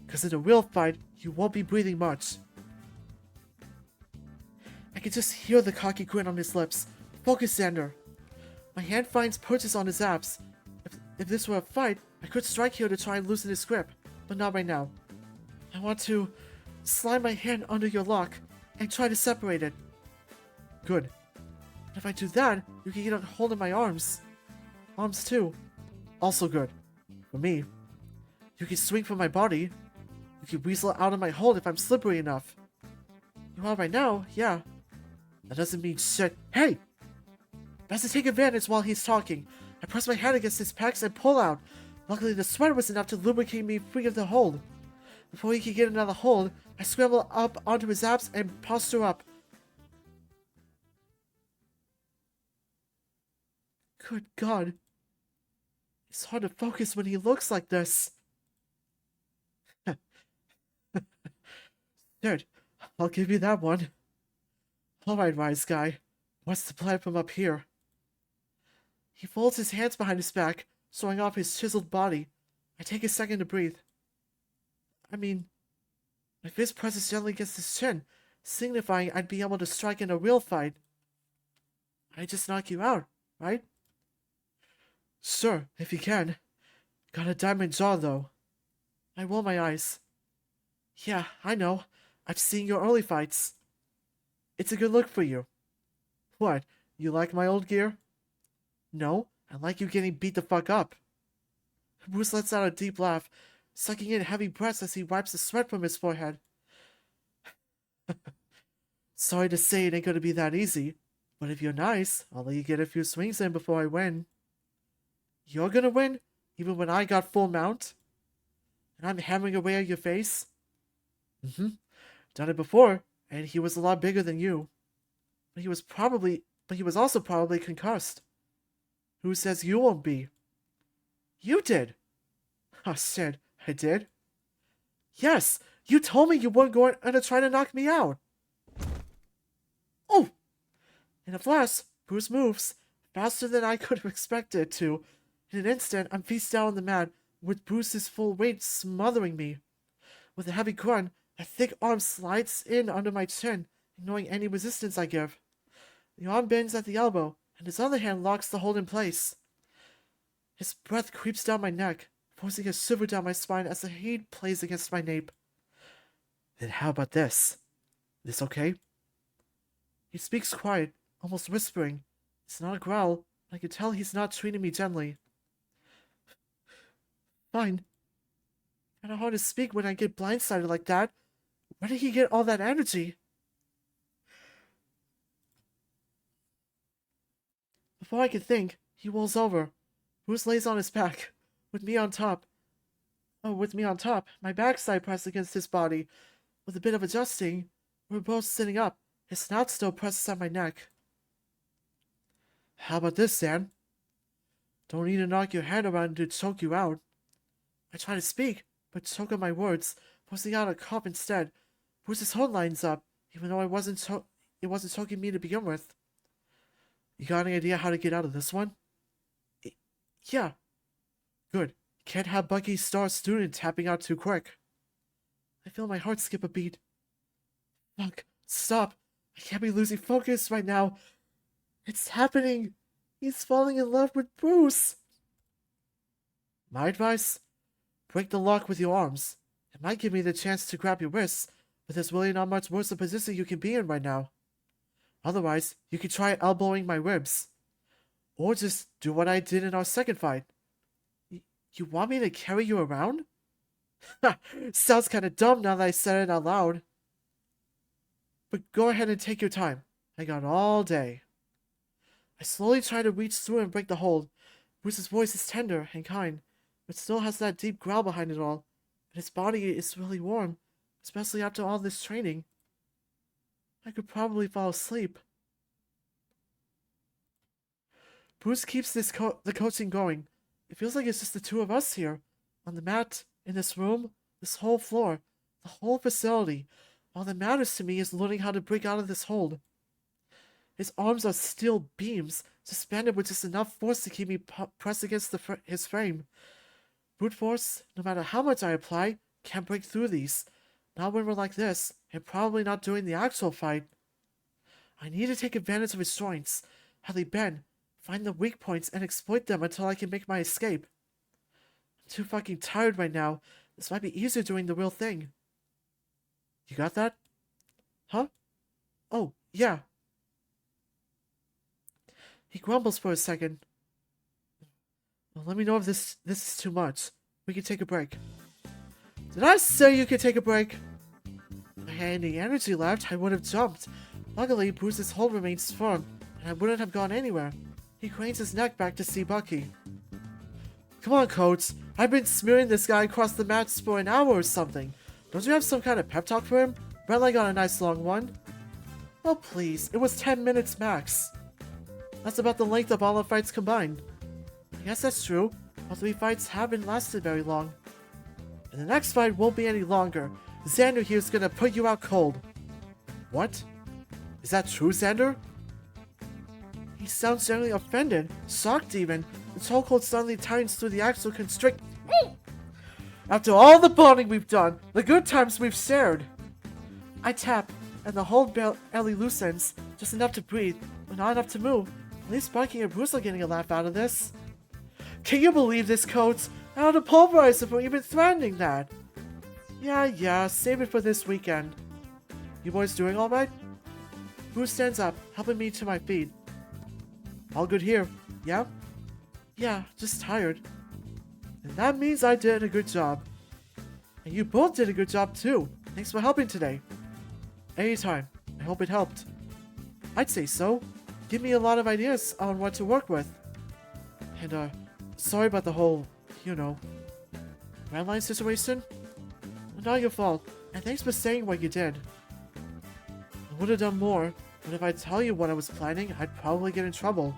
Because in a real fight, you won't be breathing much. I can just hear the cocky grin on his lips. Focus, Zander. My hand finds purchase on his abs. If this were a fight, I could strike here to try and loosen his grip, but not right now. I want to slide my hand under your lock and try to separate it. Good. If I do that, you can get a hold of my arms. Arms too. Also good. For me. You can swing from my body. You can weasel out of my hold if I'm slippery enough. You are right now, yeah. That doesn't mean shit. Hey! Best to take advantage while he's talking. I press my hand against his pecs and pull out. Luckily, the sweat was enough to lubricate me free of the hold. Before he could get another hold, I scramble up onto his abs and posture up. Good God. It's hard to focus when he looks like this. Good. I'll give you that one. Alright, wise guy. What's the plan from up here? He folds his hands behind his back, showing off his chiseled body. I take a second to breathe. I mean, my fist presses gently against his chin, signifying I'd be able to strike in a real fight. I just knock you out, right? Sure, if you can. Got a diamond jaw, though. I roll my eyes. Yeah, I know. I've seen your early fights. It's a good look for you. What, you like my old gear? No, I like you getting beat the fuck up. Bruce lets out a deep laugh, sucking in heavy breaths as he wipes the sweat from his forehead. Sorry to say it ain't gonna be that easy, but if you're nice, I'll let you get a few swings in before I win. You're gonna win, even when I got full mount? And I'm hammering away at your face? Done it before, and he was a lot bigger than you. But he was also probably concussed. Who says you won't be? You did. Oh shit, I did? Yes, you told me you weren't going to try to knock me out. Oh! In a flash, Bruce moves, faster than I could have expected to. In an instant, I'm face down on the mat, with Bruce's full weight smothering me. With a heavy grunt, a thick arm slides in under my chin, ignoring any resistance I give. The arm bends at the elbow, and his other hand locks the hold in place. His breath creeps down my neck, forcing a shiver down my spine as the heat plays against my nape. Then how about this? This okay? He speaks quiet, almost whispering. It's not a growl, but I can tell he's not treating me gently. Fine. Kinda hard to speak when I get blindsided like that. Where did he get all that energy? Before I can think, he rolls over. Bruce lays on his back, with me on top. My backside pressed against his body. With a bit of adjusting, we're both sitting up. His snout still presses at my neck. How about this, Dan? Don't need to knock your head around to choke you out. I try to speak, but choke on my words, forcing out a cough instead. Bruce's hold lines up, even though it wasn't choking me to begin with. You got any idea how to get out of this one? Yeah. Good. Can't have Bucky's star student tapping out too quick. I feel my heart skip a beat. Fuck. Stop. I can't be losing focus right now. It's happening. He's falling in love with Bruce. My advice? Break the lock with your arms. It might give me the chance to grab your wrists, but there's really not much worse a position you can be in right now. Otherwise, you could try elbowing my ribs. Or just do what I did in our second fight. You want me to carry you around? Sounds kinda dumb now that I said it out loud. But go ahead and take your time. I got all day. I slowly try to reach through and break the hold. Bruce's voice is tender and kind, but still has that deep growl behind it all. And his body is really warm, especially after all this training. I could probably fall asleep. Bruce keeps the coaching going. It feels like it's just the two of us here, on the mat, in this room, this whole floor, the whole facility. All that matters to me is learning how to break out of this hold. His arms are steel beams, suspended with just enough force to keep me pressed against his frame. Brute force, no matter how much I apply, can't break through these. Not when we're like this, and probably not during the actual fight. I need to take advantage of his joints, how they bend, find the weak points, and exploit them until I can make my escape. I'm too fucking tired right now. This might be easier doing the real thing. You got that? Huh? Oh, yeah. He grumbles for a second. Well, let me know if this is too much. We can take a break. Did I say you could take a break? If I had any energy left, I would have jumped. Luckily, Bruce's hold remains firm, and I wouldn't have gone anywhere. He cranes his neck back to see Bucky. Come on, Coach. I've been smearing this guy across the mat for an hour or something. Don't you have some kind of pep talk for him? Redline got a nice long one. Oh, please. It was 10 minutes max. That's about the length of all the fights combined. I guess that's true. All 3 fights haven't lasted very long. And the next fight won't be any longer. Zander here's gonna put you out cold. What? Is that true, Zander? He sounds generally offended, shocked even. The chokehold suddenly tightens through the actual constrict. After all the bonding we've done, the good times we've shared. I tap, and the whole belly loosens, just enough to breathe, but not enough to move. At least Bucky and Bruce are getting a laugh out of this. Can you believe this, Coates? I ought to pulverize him for even threatening that. Yeah, save it for this weekend. You boys doing alright? Bruce stands up, helping me to my feet. All good here, yeah? Yeah, just tired. And that means I did a good job. And you both did a good job too. Thanks for helping today. Anytime. I hope it helped. I'd say so. Give me a lot of ideas on what to work with. And, sorry about the whole, Redline situation. Not your fault, and thanks for saying what you did. I would have done more, but if I tell you what I was planning, I'd probably get in trouble.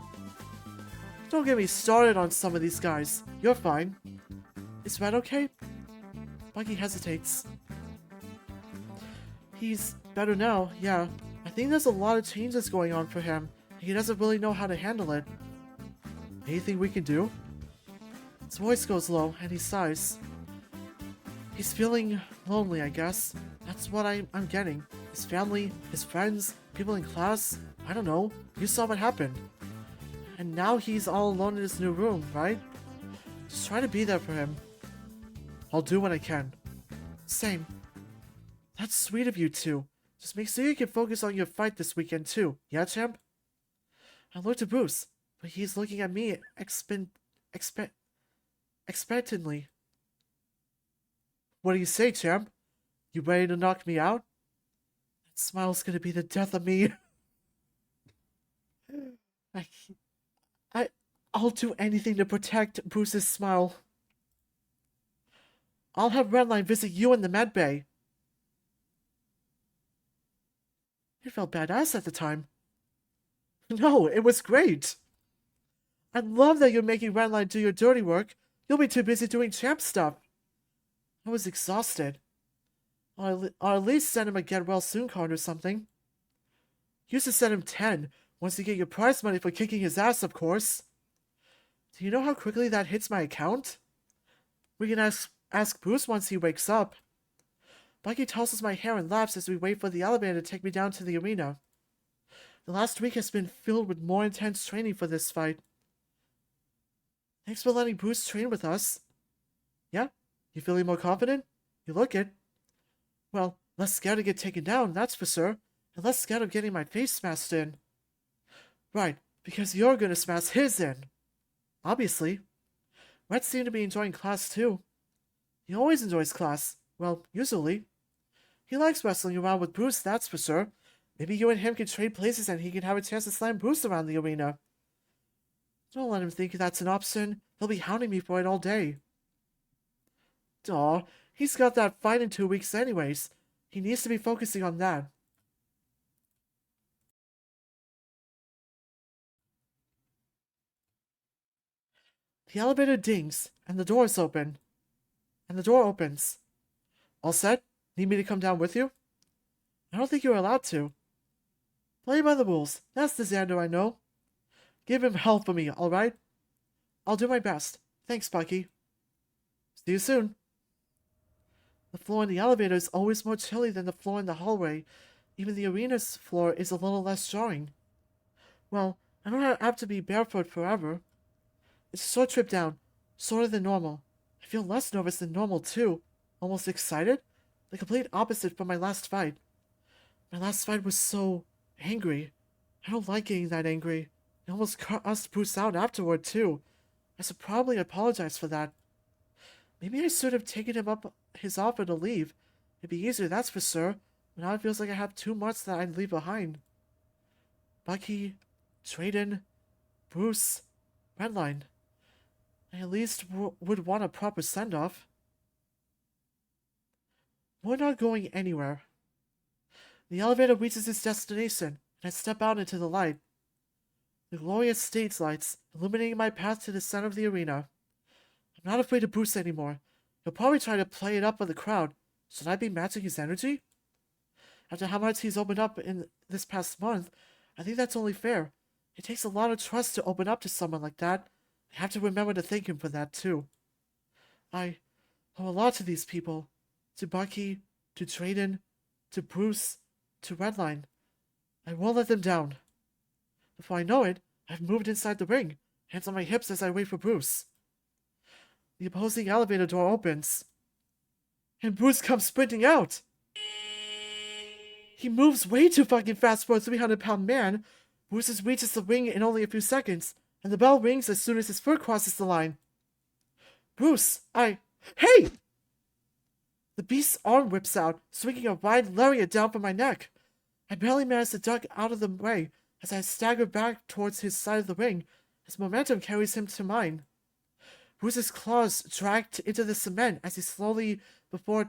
Don't get me started on some of these guys. You're fine. Is Red okay? Bucky hesitates. He's better now, yeah. I think there's a lot of changes going on for him. He doesn't really know how to handle it. Anything we can do? His voice goes low, and he sighs. He's feeling lonely, I guess. That's what I'm getting. His family, his friends, people in class. I don't know. You saw what happened. And now he's all alone in his new room, right? Just try to be there for him. I'll do what I can. Same. That's sweet of you two. Just make sure you can focus on your fight this weekend too. Yeah, champ? I look to Bruce, but he's looking at me expectantly. What do you say, champ? You ready to knock me out? That smile's gonna be the death of me. I'll do anything to protect Bruce's smile. I'll have Redline visit you in the med bay. It felt badass at the time. No, it was great. I love that you're making Redline do your dirty work. You'll be too busy doing champ stuff. I was exhausted. I'll at least send him a get well soon card or something. Used to send him 10, once you get your prize money for kicking his ass, of course. Do you know how quickly that hits my account? We can ask Bruce once he wakes up. Bucky tosses my hair and laughs as we wait for the elevator to take me down to the arena. The last week has been filled with more intense training for this fight. Thanks for letting Bruce train with us. Yeah? You feeling more confident? You look it. Well, less scared to get taken down, that's for sure. And less scared of getting my face smashed in. Right, because you're gonna smash his in. Obviously. Red seemed to be enjoying class too. He always enjoys class. Well, usually. He likes wrestling around with Bruce, that's for sure. Maybe you and him can trade places and he can have a chance to slam Bruce around the arena. Don't let him think that's an option. He'll be hounding me for it all day. Aw, he's got that fight in 2 weeks anyways. He needs to be focusing on that. The elevator dings, and the door opens. All set? Need me to come down with you? I don't think you're allowed to. Play by the rules. That's the Zander I know. Give him hell for me, alright? I'll do my best. Thanks, Bucky. See you soon. The floor in the elevator is always more chilly than the floor in the hallway. Even the arena's floor is a little less jarring. Well, I don't have to be barefoot forever. It's a short trip down, shorter than normal. I feel less nervous than normal, too. Almost excited? The complete opposite from my last fight. My last fight was so angry. I don't like getting that angry. I almost cussed Bruce out afterward, too. I should probably apologize for that. Maybe I should have taken him up his offer to leave. It'd be easier, that's for sure. But now it feels like I have too much that I'd leave behind. Bucky, Drayden, Bruce, Redline. I at least would want a proper send-off. We're not going anywhere. The elevator reaches its destination, and I step out into the light. The glorious stage lights illuminating my path to the center of the arena. I'm not afraid of Bruce anymore. He'll probably try to play it up with the crowd, Should I be matching his energy? After how much he's opened up in this past month, I think that's only fair. It takes a lot of trust to open up to someone like that. I have to remember to thank him for that, too. I owe a lot to these people. To Bucky, to Drayden, to Bruce, to Redline. I won't let them down. Before I know it, I've moved inside the ring, hands on my hips as I wait for Bruce. The opposing elevator door opens, and Bruce comes sprinting out. He moves way too fucking fast for a 300-pound man. Bruce reaches the ring in only a few seconds, and the bell rings as soon as his foot crosses the line. Bruce, Hey! The beast's arm whips out, swinging a wide lariat down from my neck. I barely manage to duck out of the way as I stagger back towards his side of the ring, as momentum carries him to mine. Bruce's claws dragged into the cement as he slows before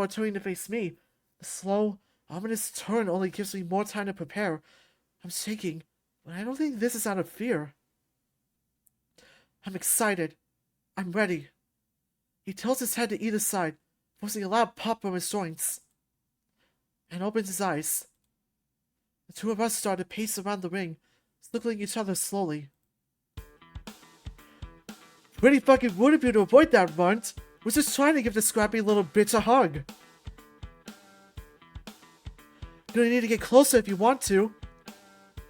turning to face me. The slow, ominous turn only gives me more time to prepare. I'm shaking, but I don't think this is out of fear. I'm excited. I'm ready. He tilts his head to either side, forcing a loud pop from his joints, and opens his eyes. The two of us start to pace around the ring, circling each other slowly. Pretty fucking rude of you to avoid that, Runt. Was just trying to give the scrappy little bitch a hug. Gonna need to get closer if you want to.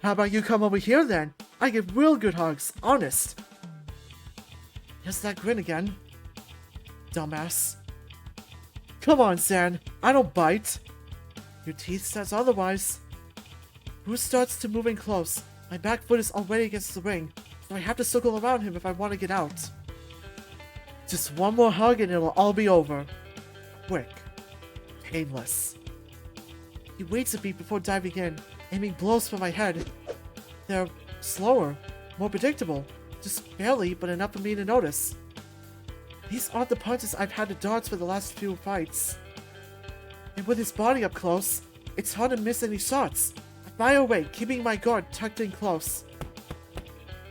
How about you come over here then? I give real good hugs, honest. There's that grin again. Dumbass. Come on, Zan. I don't bite. Your teeth says otherwise. Bruce starts to move in close. My back foot is already against the ring, so I have to circle around him if I want to get out. Just one more hug and it'll all be over. Quick. Painless. He waits a beat before diving in, aiming blows for my head. They're slower, more predictable, just barely, but enough for me to notice. These aren't the punches I've had to dodge for the last few fights. And with his body up close, it's hard to miss any shots. I fire away, keeping my guard tucked in close.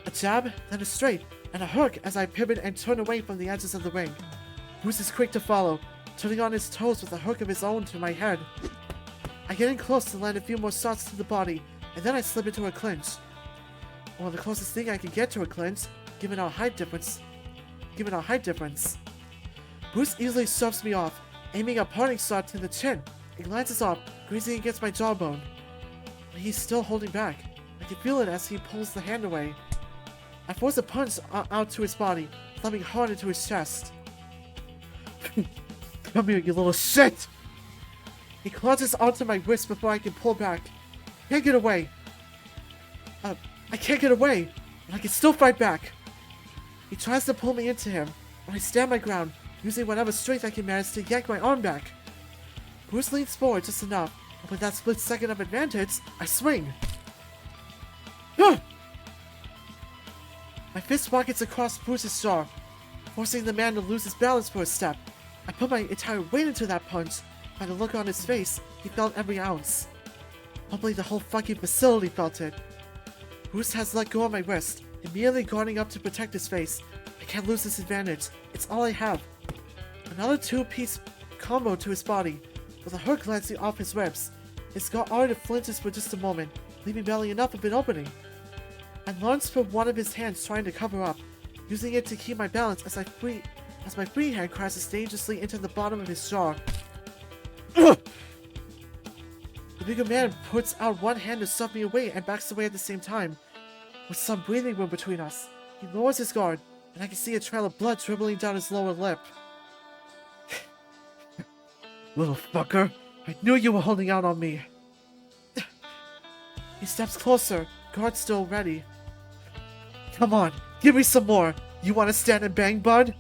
A jab, then a straight, and a hook as I pivot and turn away from the edges of the ring. Bruce is quick to follow, turning on his toes with a hook of his own to my head. I get in close to land a few more shots to the body, and then I slip into a clinch. Or the closest thing I can get to a clinch, given our height difference. Bruce easily shoves me off, aiming a parting shot to the chin. It glances off, grazing against my jawbone. But he's still holding back. I can feel it as he pulls the hand away. I force a punch out to his body, thumping hard into his chest. Come here, you little shit! He clutches onto my wrist before I can pull back. Can't get away. I can't get away, but I can still fight back. He tries to pull me into him, but I stand my ground, using whatever strength I can manage to yank my arm back. Bruce leans forward just enough, and with that split second of advantage, I swing. My fist rockets across Bruce's jaw, forcing the man to lose his balance for a step. I put my entire weight into that punch. By the look on his face, he felt every ounce. Hopefully the whole fucking facility felt it. Bruce has let go of my wrist, immediately guarding up to protect his face. I can't lose this advantage. It's all I have. Another two-piece combo to his body, with a hook glancing off his ribs. His guard flinches for just a moment, leaving barely enough of an opening. I lunge for one of his hands, trying to cover up, using it to keep my balance as my free hand crashes dangerously into the bottom of his jaw. The bigger man puts out one hand to shove me away and backs away at the same time. With some breathing room between us, he lowers his guard, and I can see a trail of blood dribbling down his lower lip. Little fucker, I knew you were holding out on me. He steps closer, guard still ready. Come on, give me some more. You want to stand and bang, bud?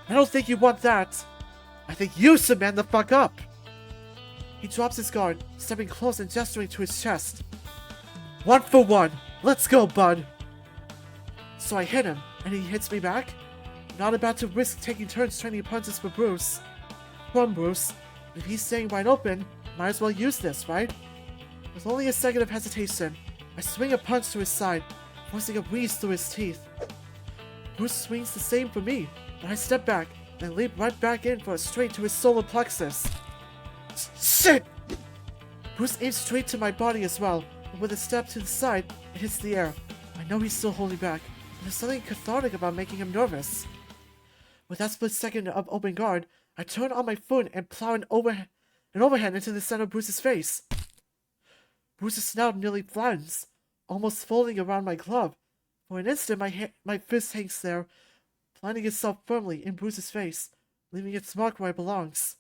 I don't think you want that. I think you should man the fuck up. He drops his guard, stepping close and gesturing to his chest. 1 for 1. Let's go, bud. So I hit him, and he hits me back. Not about to risk taking turns training punches for Bruce. Come on, Bruce. If he's staying wide open, might as well use this, right? With only a second of hesitation, I swing a punch to his side, forcing a wheeze through his teeth. Bruce swings the same for me, but I step back, then leap right back in for a straight to his solar plexus. Shit! Bruce aims straight to my body as well, and with a step to the side, it hits the air. I know he's still holding back, but there's something cathartic about making him nervous. With that split second of open guard, I turn on my foot and plow an overhand into the center of Bruce's face. Bruce's snout nearly flattens, almost folding around my glove. For an instant, my fist hangs there, planting itself firmly in Bruce's face, leaving its mark where it belongs.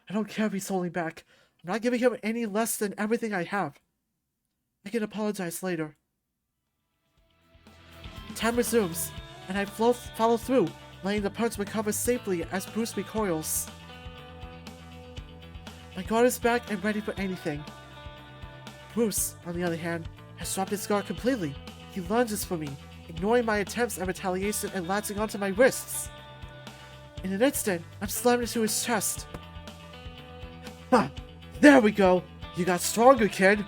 I don't care if he's holding back. I'm not giving him any less than everything I have. I can apologize later. Time resumes, and I follow through, letting the punch recover safely as Bruce recoils. My guard is back and ready for anything. Bruce, on the other hand, has dropped his guard completely. He lunges for me, ignoring my attempts at retaliation and latching onto my wrists. In an instant, I'm slammed into his chest. Ha! There we go! You got stronger, kid!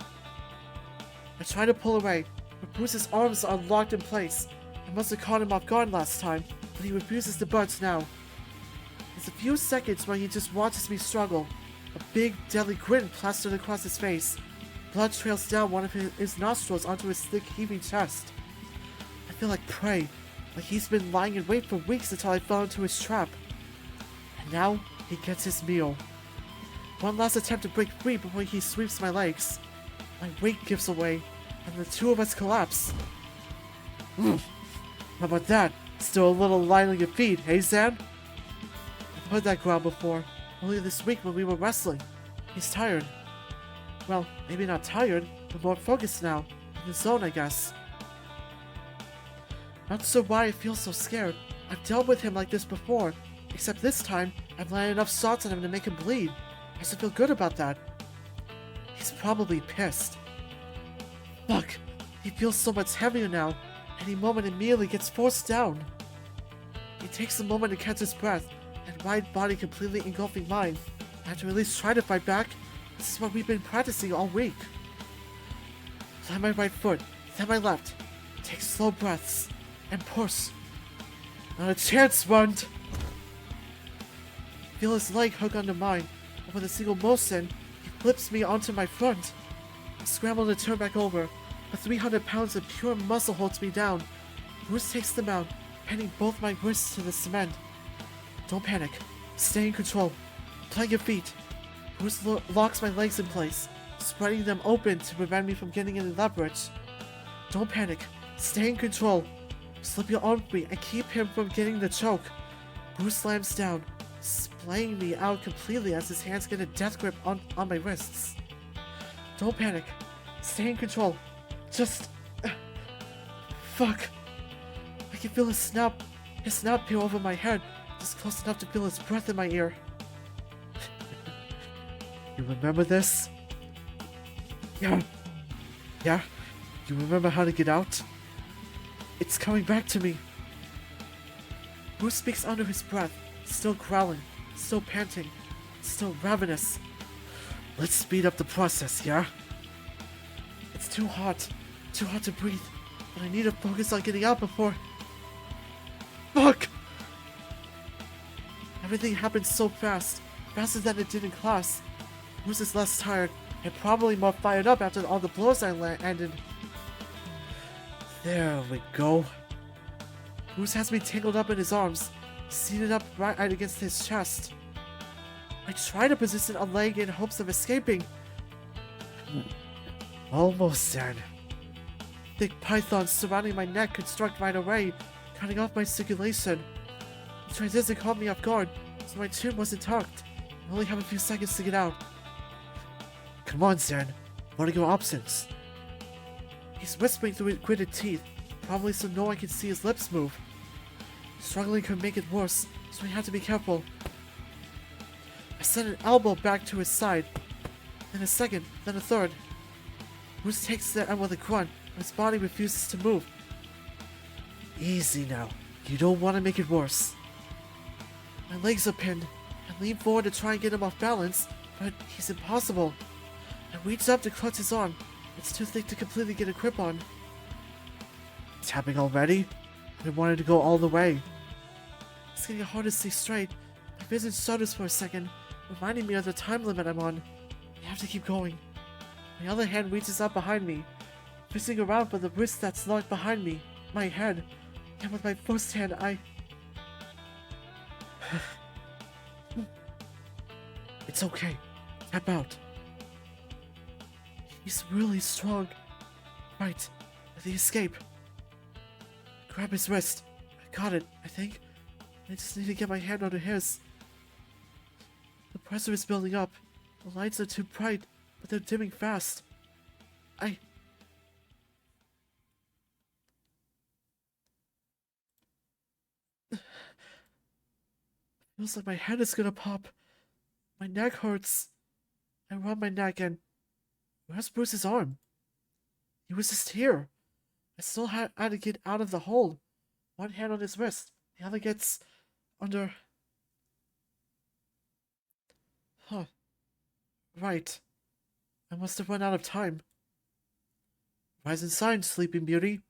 I try to pull away, but Bruce's arms are locked in place. I must have caught him off guard last time, but he refuses to budge now. There's a few seconds where he just watches me struggle, a big, deadly grin plastered across his face. Blood trails down one of his nostrils onto his thick, heaving chest. I feel like prey, like he's been lying in wait for weeks until I fell into his trap. And now, he gets his meal. One last attempt to break free before he sweeps my legs. My weight gives away, and the two of us collapse. How about that? Still a little light on your feet, hey Zan? I've heard that growl before, only this week when we were wrestling. He's tired. Well, maybe not tired, but more focused now. In the zone, I guess. Not sure why I feel so scared. I've dealt with him like this before, except this time, I've landed enough shots on him to make him bleed. I should feel good about that. He's probably pissed. Fuck! He feels so much heavier now. Any moment immediately gets forced down. He takes a moment to catch his breath, and wide body completely engulfing mine. I have to at least try to fight back. This is what we've been practicing all week. Plant my right foot, then my left. Take slow breaths, and push. Not a chance, Rund! Feel his leg hook onto mine, and with a single motion, he flips me onto my front. I scramble to turn back over, but 300 pounds of pure muscle holds me down. Bruce takes them out, pinning both my wrists to the cement. Don't panic. Stay in control. Plant your feet. Bruce locks my legs in place, spreading them open to prevent me from getting any leverage. Don't panic. Stay in control. Slip your arm free and keep him from getting the choke. Bruce slams down, splaying me out completely as his hands get a death grip on my wrists. Don't panic. Stay in control. Just... Fuck. I can feel his snout peer over my head, just close enough to feel his breath in my ear. You remember this? Yeah. Yeah? You remember how to get out? It's coming back to me. Bruce speaks under his breath, still growling, still panting, still ravenous. Let's speed up the process, yeah? It's too hot to breathe, but I need to focus on getting out before... Fuck! Everything happened so fast, faster than it did in class. Bruce is less tired, and probably more fired up after all the blows I landed. There we go. Bruce has me tangled up in his arms, seated up right against his chest. I try to position a leg in hopes of escaping. Almost then. Thick pythons surrounding my neck construct right away, cutting off my circulation. The transition caught me off guard, so my chin wasn't tucked. I only have a few seconds to get out. Come on, Zan. What are your options? He's whispering through his gritted teeth, probably so no one can see his lips move. Struggling could make it worse, so I had to be careful. I sent an elbow back to his side, then a second, then a third. Bruce takes the end with a grunt, and his body refuses to move. Easy now. You don't want to make it worse. My legs are pinned. I lean forward to try and get him off balance, but he's impossible. I reach up to clutch his arm. It's too thick to completely get a grip on. Tapping already? I wanted to go all the way. It's getting hard to see straight. My vision shudders for a second, reminding me of the time limit I'm on. I have to keep going. My other hand reaches up behind me, twisting around for the wrist that's locked behind me, my head, and with my first hand, I... It's okay. Tap out. He's really strong. Right. The escape. Grab his wrist. I got it, I think. I just need to get my hand under his. The pressure is building up. The lights are too bright, but they're dimming fast. Feels like my head is gonna pop. My neck hurts. I rub my neck and... Where's Bruce's arm? He was just here. I still had to get out of the hold. One hand on his wrist. The other gets under... Huh. Right. I must have run out of time. Rise and shine, Sleeping Beauty.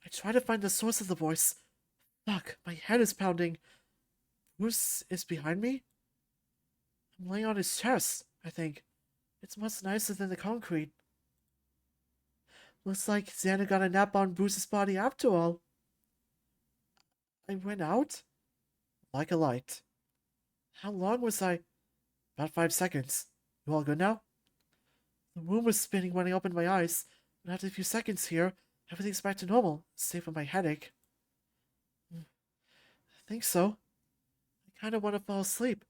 I try to find the source of the voice. Fuck, my head is pounding. Bruce is behind me? I'm laying on his chest, I think. It's much nicer than the concrete. Looks like Zander got a nap on Bruce's body after all. I went out? Like a light. How long was I? About 5 seconds. You all good now? The room was spinning when I opened my eyes, and after a few seconds here, everything's back to normal, save for my headache. I think so. I kinda want to fall asleep.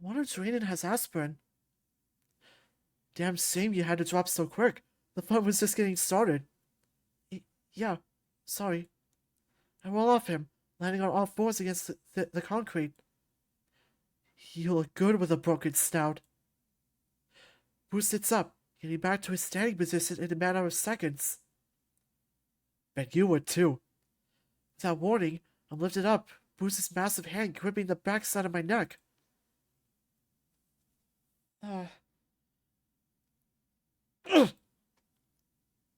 I wonder if Drayden has aspirin. Damn shame you had to drop so quick. The fun was just getting started. Yeah, sorry. I roll off him, landing on all fours against the concrete. You look good with a broken snout. Bruce sits up, getting back to his standing position in a matter of seconds. Bet you would too. Without warning, I'm lifted up, Bruce's massive hand gripping the backside of my neck.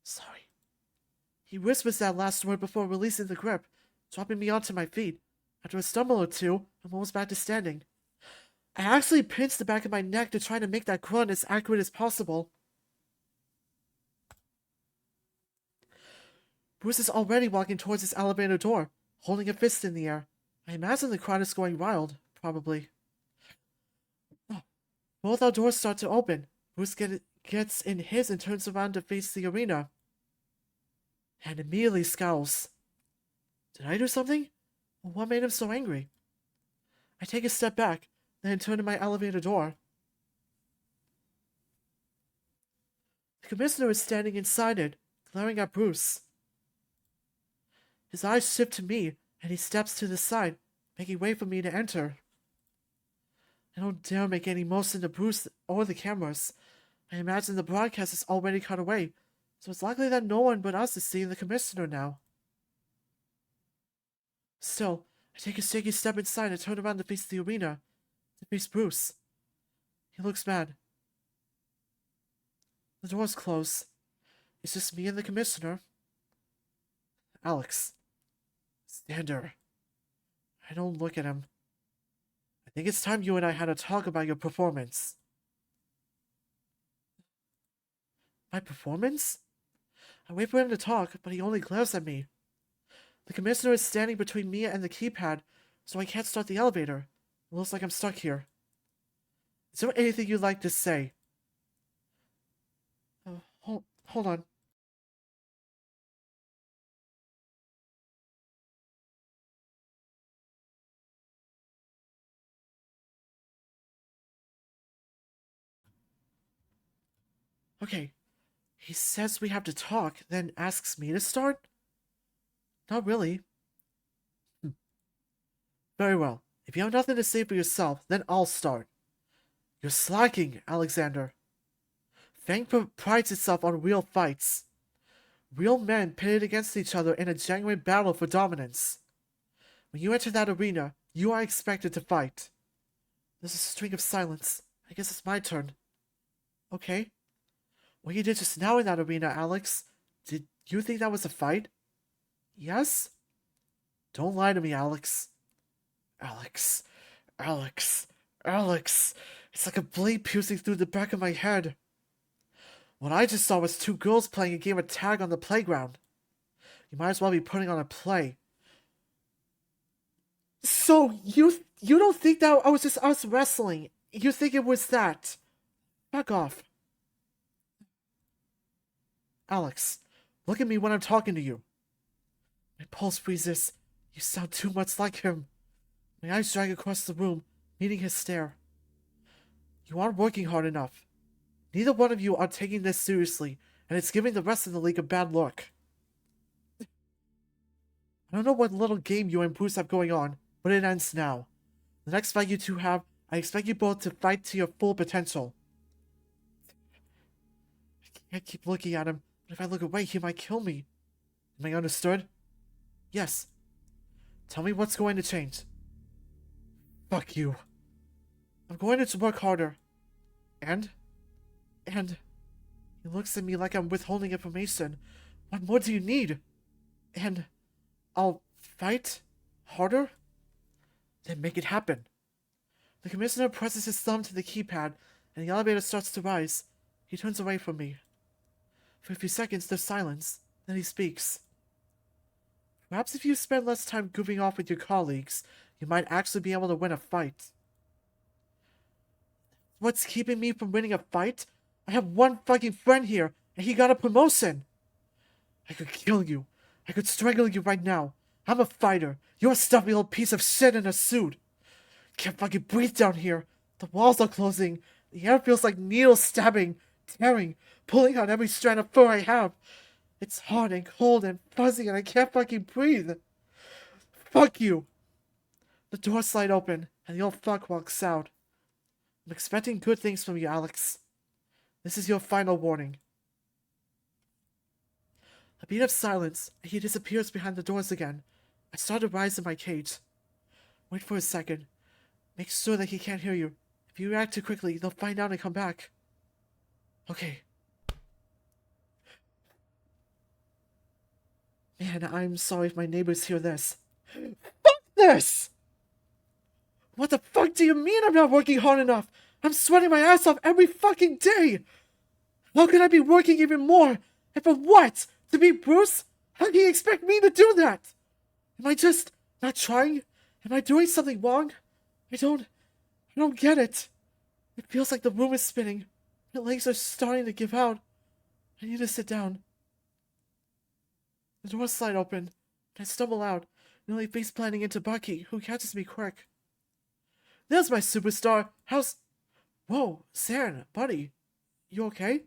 Sorry. He whispers that last word before releasing the grip, dropping me onto my feet. After a stumble or two, I'm almost back to standing. I actually pinched the back of my neck to try to make that grunt as accurate as possible. Bruce is already walking towards his elevator door, holding a fist in the air. I imagine the crowd is going wild, probably. Both our doors start to open. Bruce gets in his and turns around to face the arena. And immediately scowls. Did I do something? What made him so angry? I take a step back, then turn to my elevator door. The commissioner is standing inside it, glaring at Bruce. His eyes shift to me, and he steps to the side, making way for me to enter. I don't dare make any motion to Bruce or the cameras. I imagine the broadcast is already cut away, so it's likely that no one but us is seeing the commissioner now. Still, I take a shaky step inside and turn around to face the arena, to face Bruce. He looks mad. The doors close. It's just me and the commissioner. Alex. Zander. I don't look at him. I think it's time you and I had a talk about your performance. My performance? I wait for him to talk, but he only glares at me. The commissioner is standing between me and the keypad, so I can't start the elevator. It looks like I'm stuck here. Is there anything you'd like to say? Hold on. Okay. He says we have to talk, then asks me to start? Not really. Very well. If you have nothing to say for yourself, then I'll start. You're slacking, Alexander. Fang prides itself on real fights. Real men pitted against each other in a genuine battle for dominance. When you enter that arena, you are expected to fight. There's a string of silence. I guess it's my turn. Okay. What you did just now in that arena, Alex, did you think that was a fight? Yes? Don't lie to me, Alex. Alex. Alex. Alex. It's like a blade piercing through the back of my head. What I just saw was two girls playing a game of tag on the playground. You might as well be putting on a play. So, you don't think that I was just us wrestling? You think it was that? Back off. Alex, look at me when I'm talking to you. My pulse freezes. You sound too much like him. My eyes drag across the room, meeting his stare. You aren't working hard enough. Neither one of you are taking this seriously, and it's giving the rest of the league a bad look. I don't know what little game you and Bruce have going on, but it ends now. The next fight you two have, I expect you both to fight to your full potential. I can't keep looking at him, but if I look away, he might kill me. Am I understood? Yes. Tell me what's going to change. Fuck you. I'm going to work harder. And he looks at me like I'm withholding information. What more do you need? And I'll fight harder? Then make it happen. The commissioner presses his thumb to the keypad, and the elevator starts to rise. He turns away from me. For a few seconds, there's silence. Then he speaks. Perhaps if you spend less time goofing off with your colleagues, you might actually be able to win a fight. What's keeping me from winning a fight? I have one fucking friend here, and he got a promotion. I could kill you. I could strangle you right now. I'm a fighter. You're a stuffy old piece of shit in a suit. Can't fucking breathe down here. The walls are closing. The air feels like needles stabbing, tearing, pulling out every strand of fur I have. It's hard and cold and fuzzy, and I can't fucking breathe. Fuck you. The doors slide open, and the old fuck walks out. I'm expecting good things from you, Alex. This is your final warning. A beat of silence, and he disappears behind the doors again. I start to rise in my cage. Wait for a second. Make sure that he can't hear you. If you react too quickly, they'll find out and come back. Okay. Man, I'm sorry if my neighbors hear this. Fuck this! What the fuck do you mean I'm not working hard enough? I'm sweating my ass off every fucking day! How can I be working even more? And for what? To beat Bruce? How can you expect me to do that? Am I just not trying? Am I doing something wrong? I don't get it. It feels like the room is spinning. My legs are starting to give out. I need to sit down. The doors slide open, and I stumble out, nearly face planting into Bucky, who catches me quick. There's my superstar. How's... Whoa, Saren, buddy. You okay?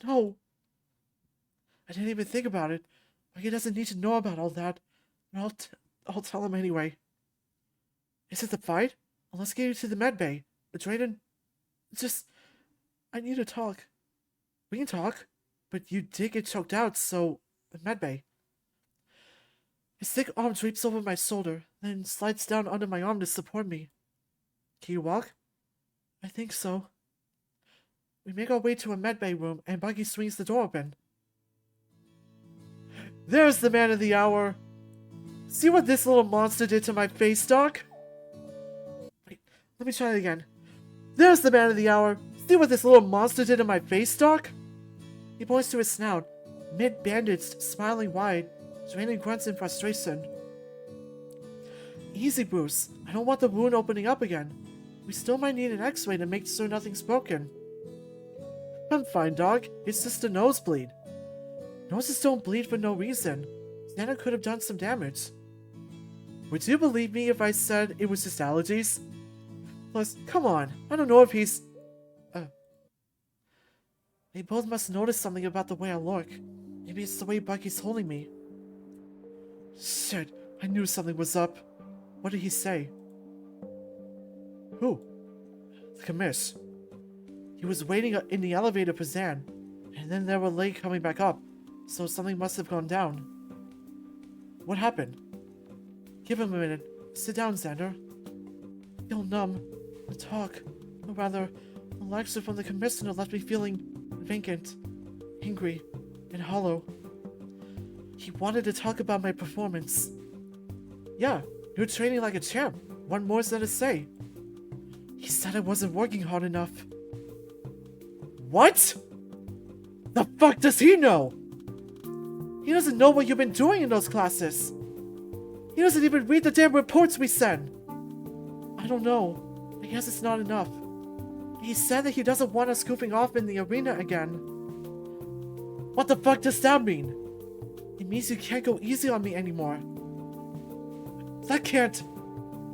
No. I didn't even think about it. Bucky doesn't need to know about all that. But I'll tell him anyway. Is it the fight? Well, let's get you to the med bay. Drayden, I need to talk. We can talk, but you did get choked out, so the med bay. His thick arm drapes over my shoulder, then slides down under my arm to support me. Can you walk? I think so. We make our way to a med bay room, and Bucky swings the door open. There's the man of the hour. See what this little monster did to my face, Doc? Wait, let me try it again. There's the man of the hour. See what this little monster did to my face, Doc? He points to his snout, mid-bandaged, smiling wide, Drayden grunts in frustration. Easy, Bruce. I don't want the wound opening up again. We still might need an x-ray to make sure nothing's broken. I'm fine, dog. It's just a nosebleed. Noses don't bleed for no reason. Zander could have done some damage. Would you believe me if I said it was just allergies? Plus, come on. I don't know if he's... They both must notice something about the way I look. Maybe it's the way Bucky's holding me. Shit, I knew something was up. What did he say? Who? The commish. He was waiting in the elevator for Zan, and then they were late coming back up, so something must have gone down. What happened? Give him a minute. Sit down, Zander. I feel numb. The talk, or rather, the lecture from the commissioner left me feeling vacant, angry, and hollow. He wanted to talk about my performance. Yeah, you're training like a champ. What more is there to say? He said I wasn't working hard enough. What? The fuck does he know? He doesn't know what you've been doing in those classes. He doesn't even read the damn reports we send. I don't know. I guess it's not enough. He said that he doesn't want us goofing off in the arena again. What the fuck does that mean? It means you can't go easy on me anymore. That can't.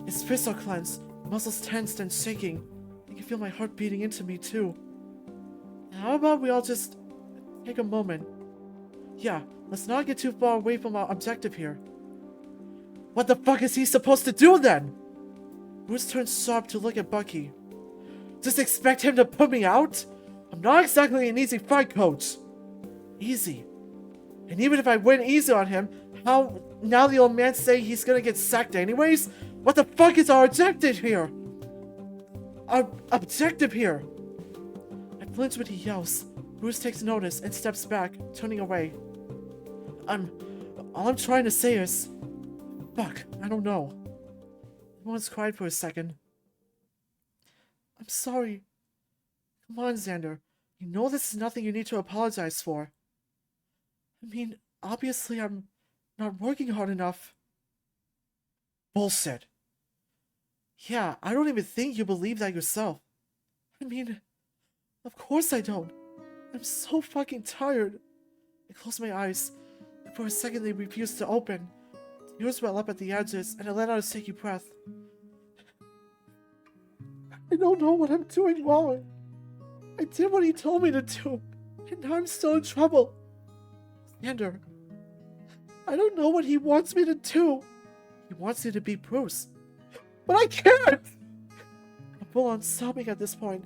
His fists are clenched, muscles tensed and shaking. I can feel my heart beating into me too. How about we all just take a moment? Yeah, let's not get too far away from our objective here. What the fuck is he supposed to do then? Bruce turns sharp to look at Bucky. Just expect him to put me out? I'm not exactly an easy fight coach. Easy. And even if I win easy on him, how now the old man say he's gonna get sacked anyways? What the fuck is our objective here? Our objective here. I flinch when he yells. Bruce takes notice and steps back, turning away. All I'm trying to say is... Fuck, I don't know. Everyone's cried for a second. I'm sorry. Come on, Zander. You know this is nothing you need to apologize for. I mean, obviously I'm not working hard enough. Bullshit. Yeah, I don't even think you believe that yourself. I mean, of course I don't. I'm so fucking tired. I close my eyes, and for a second they refuse to open. Tears well up at the edges, and I let out a shaky breath. I don't know what I'm doing wrong. I did what he told me to do, and now I'm still in trouble. Zander, I don't know what he wants me to do. He wants me to beat Bruce. But I can't! I'm full on sobbing at this point.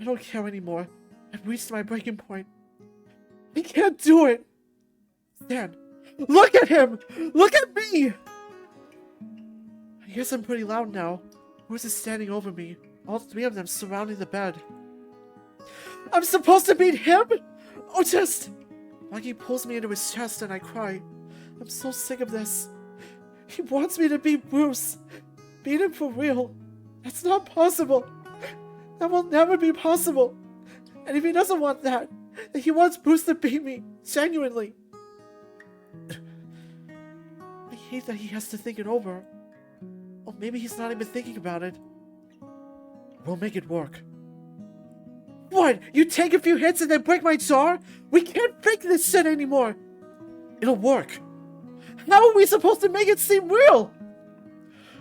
I don't care anymore. I've reached my breaking point. I can't do it! Stan, look at him! Look at me! I guess I'm pretty loud now. Bruce is standing over me, all three of them surrounding the bed. I'm supposed to beat him? Or just... Bucky pulls me into his chest and I cry. I'm so sick of this. He wants me to beat Bruce. Beat him for real. That's not possible. That will never be possible. And if he doesn't want that, then he wants Bruce to beat me. Genuinely. I hate that he has to think it over. Or maybe he's not even thinking about it. We'll make it work. What? You take a few hits and then break my jaw? We can't fake this shit anymore. It'll work. How are we supposed to make it seem real?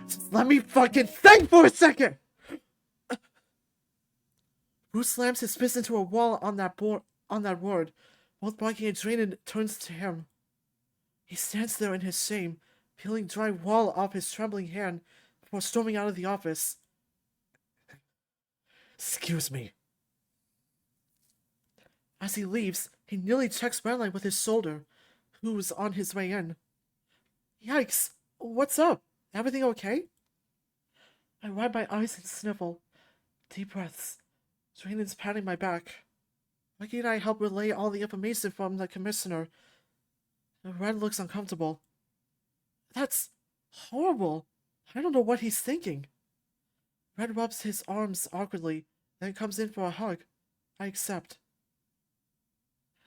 Just let me fucking think for a second. Bruce slams his fist into a wall on that word. Both Bucky and Drayden turns to him. He stands there in his shame, peeling dry wall off his trembling hand before storming out of the office. Excuse me. As he leaves, he nearly checks Redline with his shoulder, who's on his way in. Yikes! What's up? Everything okay? I wipe my eyes and sniffle. Deep breaths. Drayden's patting my back. Bucky and I help relay all the information from the commissioner. Red looks uncomfortable. That's horrible. I don't know what he's thinking. Red rubs his arms awkwardly, then comes in for a hug. I accept.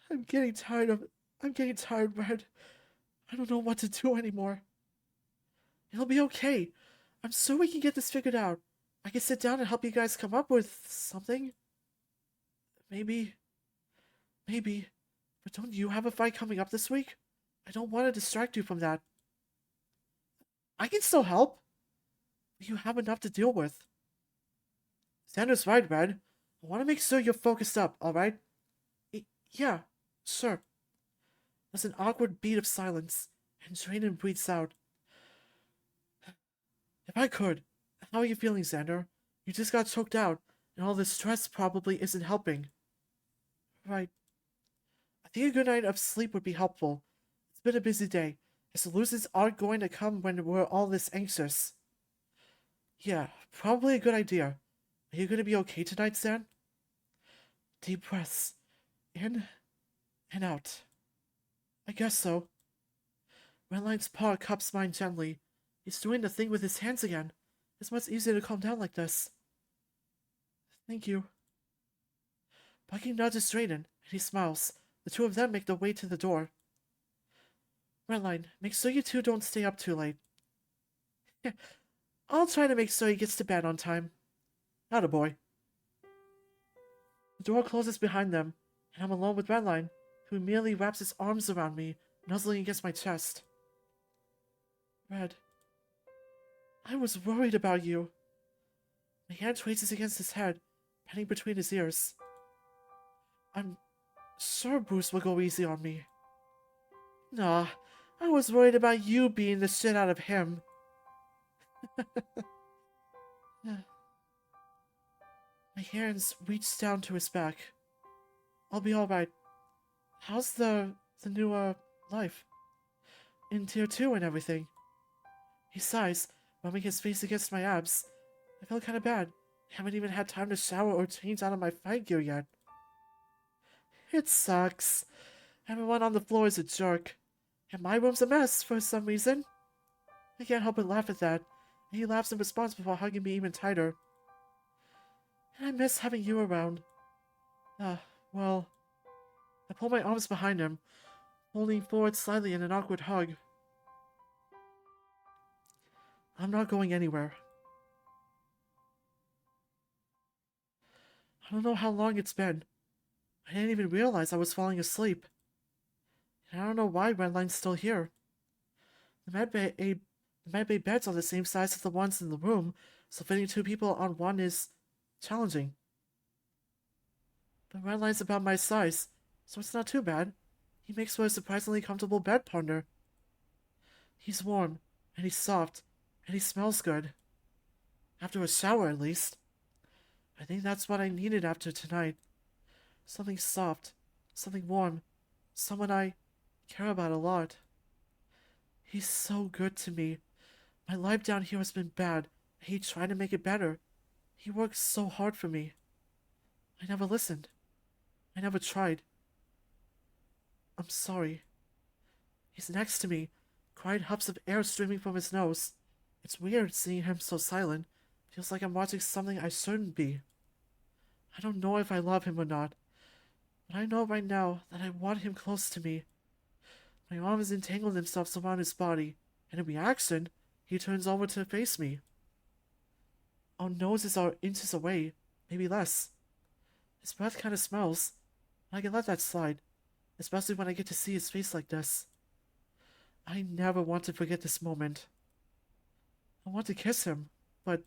I'm getting tired, Red. I don't know what to do anymore. It'll be okay. I'm sure we can get this figured out. I can sit down and help you guys come up with something. Maybe. But don't you have a fight coming up this week? I don't want to distract you from that. I can still help. You have enough to deal with. Zander's right, Red. I want to make sure you're focused up, alright? Yeah, sure. There's an awkward beat of silence, and Drayden breathes out. If I could, how are you feeling, Zander? You just got choked out, and all this stress probably isn't helping. Right. I think a good night of sleep would be helpful. It's been a busy day. The solutions aren't going to come when we're all this anxious. Yeah, probably a good idea. Are you going to be okay tonight, Zan? Deep breaths. In and out. I guess so. Redline's paw cups mine gently. He's doing the thing with his hands again. It's much easier to calm down like this. Thank you. Bucky nudges Drayden, and he smiles. The two of them make their way to the door. Redline, make sure you two don't stay up too late. I'll try to make sure he gets to bed on time. Attaboy. The door closes behind them, and I'm alone with Redline, who merely wraps his arms around me, nuzzling against my chest. Red, I was worried about you. My hand traces against his head, penning between his ears. I'm sure Bruce will go easy on me. Nah, I was worried about you beating the shit out of him. My hands reach down to his back. I'll be alright. How's the new, life? In Tier 2 and everything. He sighs, rubbing his face against my abs. I feel kinda bad. Haven't even had time to shower or change out of my fight gear yet. It sucks. Everyone on the floor is a jerk. And my room's a mess for some reason. I can't help but laugh at that. And he laughs in response before hugging me even tighter. And I miss having you around. Well... I pull my arms behind him, holding forward slightly in an awkward hug. I'm not going anywhere. I don't know how long it's been. I didn't even realize I was falling asleep. And I don't know why Redline's still here. The medbay beds are the same size as the ones in the room, so fitting two people on one is challenging. But Redline's about my size, so it's not too bad. He makes for a surprisingly comfortable bed partner. He's warm, and he's soft, and he smells good. After a shower, at least. I think that's what I needed after tonight. Something soft, something warm, someone I care about a lot. He's so good to me. My life down here has been bad, and he tried to make it better. He worked so hard for me. I never listened. I never tried. I'm sorry. He's next to me, quiet huffs of air streaming from his nose. It's weird seeing him so silent. Feels like I'm watching something I shouldn't be. I don't know if I love him or not, but I know right now that I want him close to me. My arms entangle themselves around his body, and in reaction, he turns over to face me. Our noses are inches away, maybe less. His breath kind of smells. I can let that slide, especially when I get to see his face like this. I never want to forget this moment. I want to kiss him, but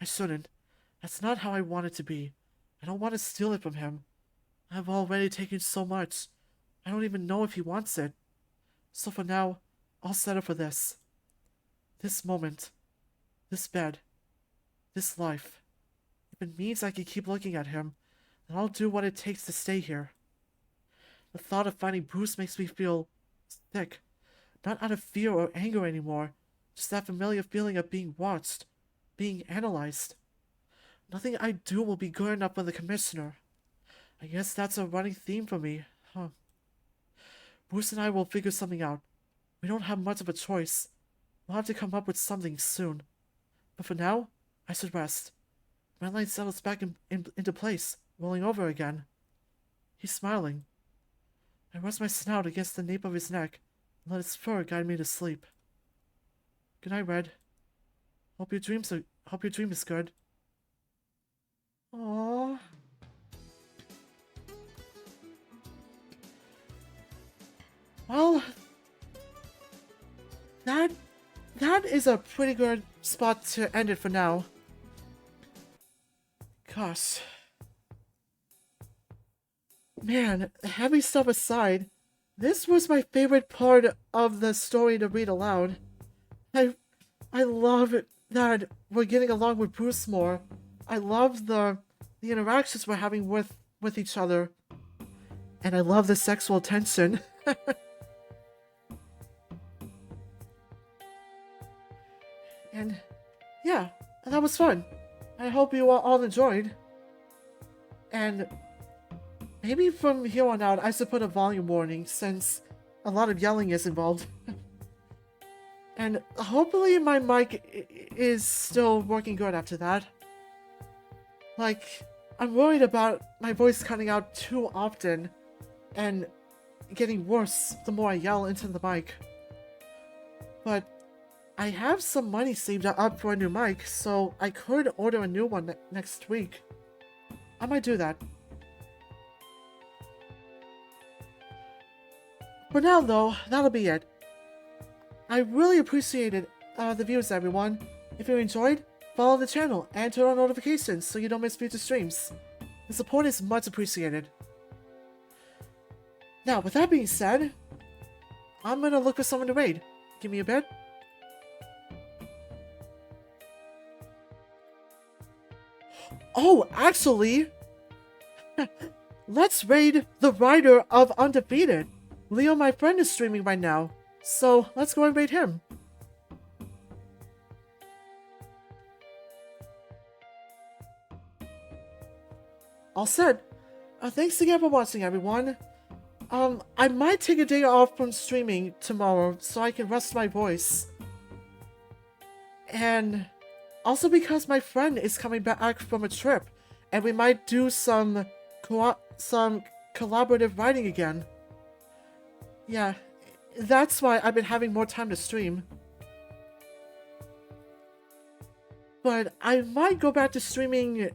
I shouldn't. That's not how I want it to be. I don't want to steal it from him. I've already taken so much. I don't even know if he wants it. So for now, I'll settle for this. This moment. This bed. This life. If it means I can keep looking at him, then I'll do what it takes to stay here. The thought of finding Bruce makes me feel sick. Not out of fear or anger anymore, just that familiar feeling of being watched, being analyzed. Nothing I do will be good enough for the commissioner. I guess that's a running theme for me, huh? Bruce and I will figure something out. We don't have much of a choice. We'll have to come up with something soon. But for now, I should rest. Redline settles back into place, rolling over again. He's smiling. I rest my snout against the nape of his neck and let his fur guide me to sleep. Good night, Red. Hope your dream is good. Aww. Well, that is a pretty good spot to end it for now. Gosh. Man, heavy stuff aside, this was my favorite part of the story to read aloud. I love that we're getting along with Bruce more. I love the interactions we're having with each other. And I love the sexual tension. And yeah, that was fun. I hope you all enjoyed. And maybe from here on out, I should put a volume warning since a lot of yelling is involved. And hopefully my mic is still working good after that. Like, I'm worried about my voice cutting out too often and getting worse the more I yell into the mic. But I have some money saved up for a new mic, so I could order a new one next week. I might do that. For now, though, that'll be it. I really appreciated the views, everyone. If you enjoyed, follow the channel and turn on notifications so you don't miss future streams. The support is much appreciated. Now, with that being said, I'm gonna look for someone to raid. Give me a bit. Oh, actually, let's raid the writer of Undefeated. Leo, my friend, is streaming right now, so let's go and raid him. All set. Thanks again for watching, everyone. I might take a day off from streaming tomorrow so I can rest my voice. And also because my friend is coming back from a trip, and we might do some collaborative writing again. Yeah, that's why I've been having more time to stream. But I might go back to streaming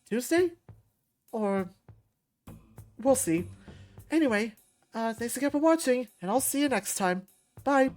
Tuesday? Or we'll see. Anyway, thanks again for watching, and I'll see you next time. Bye!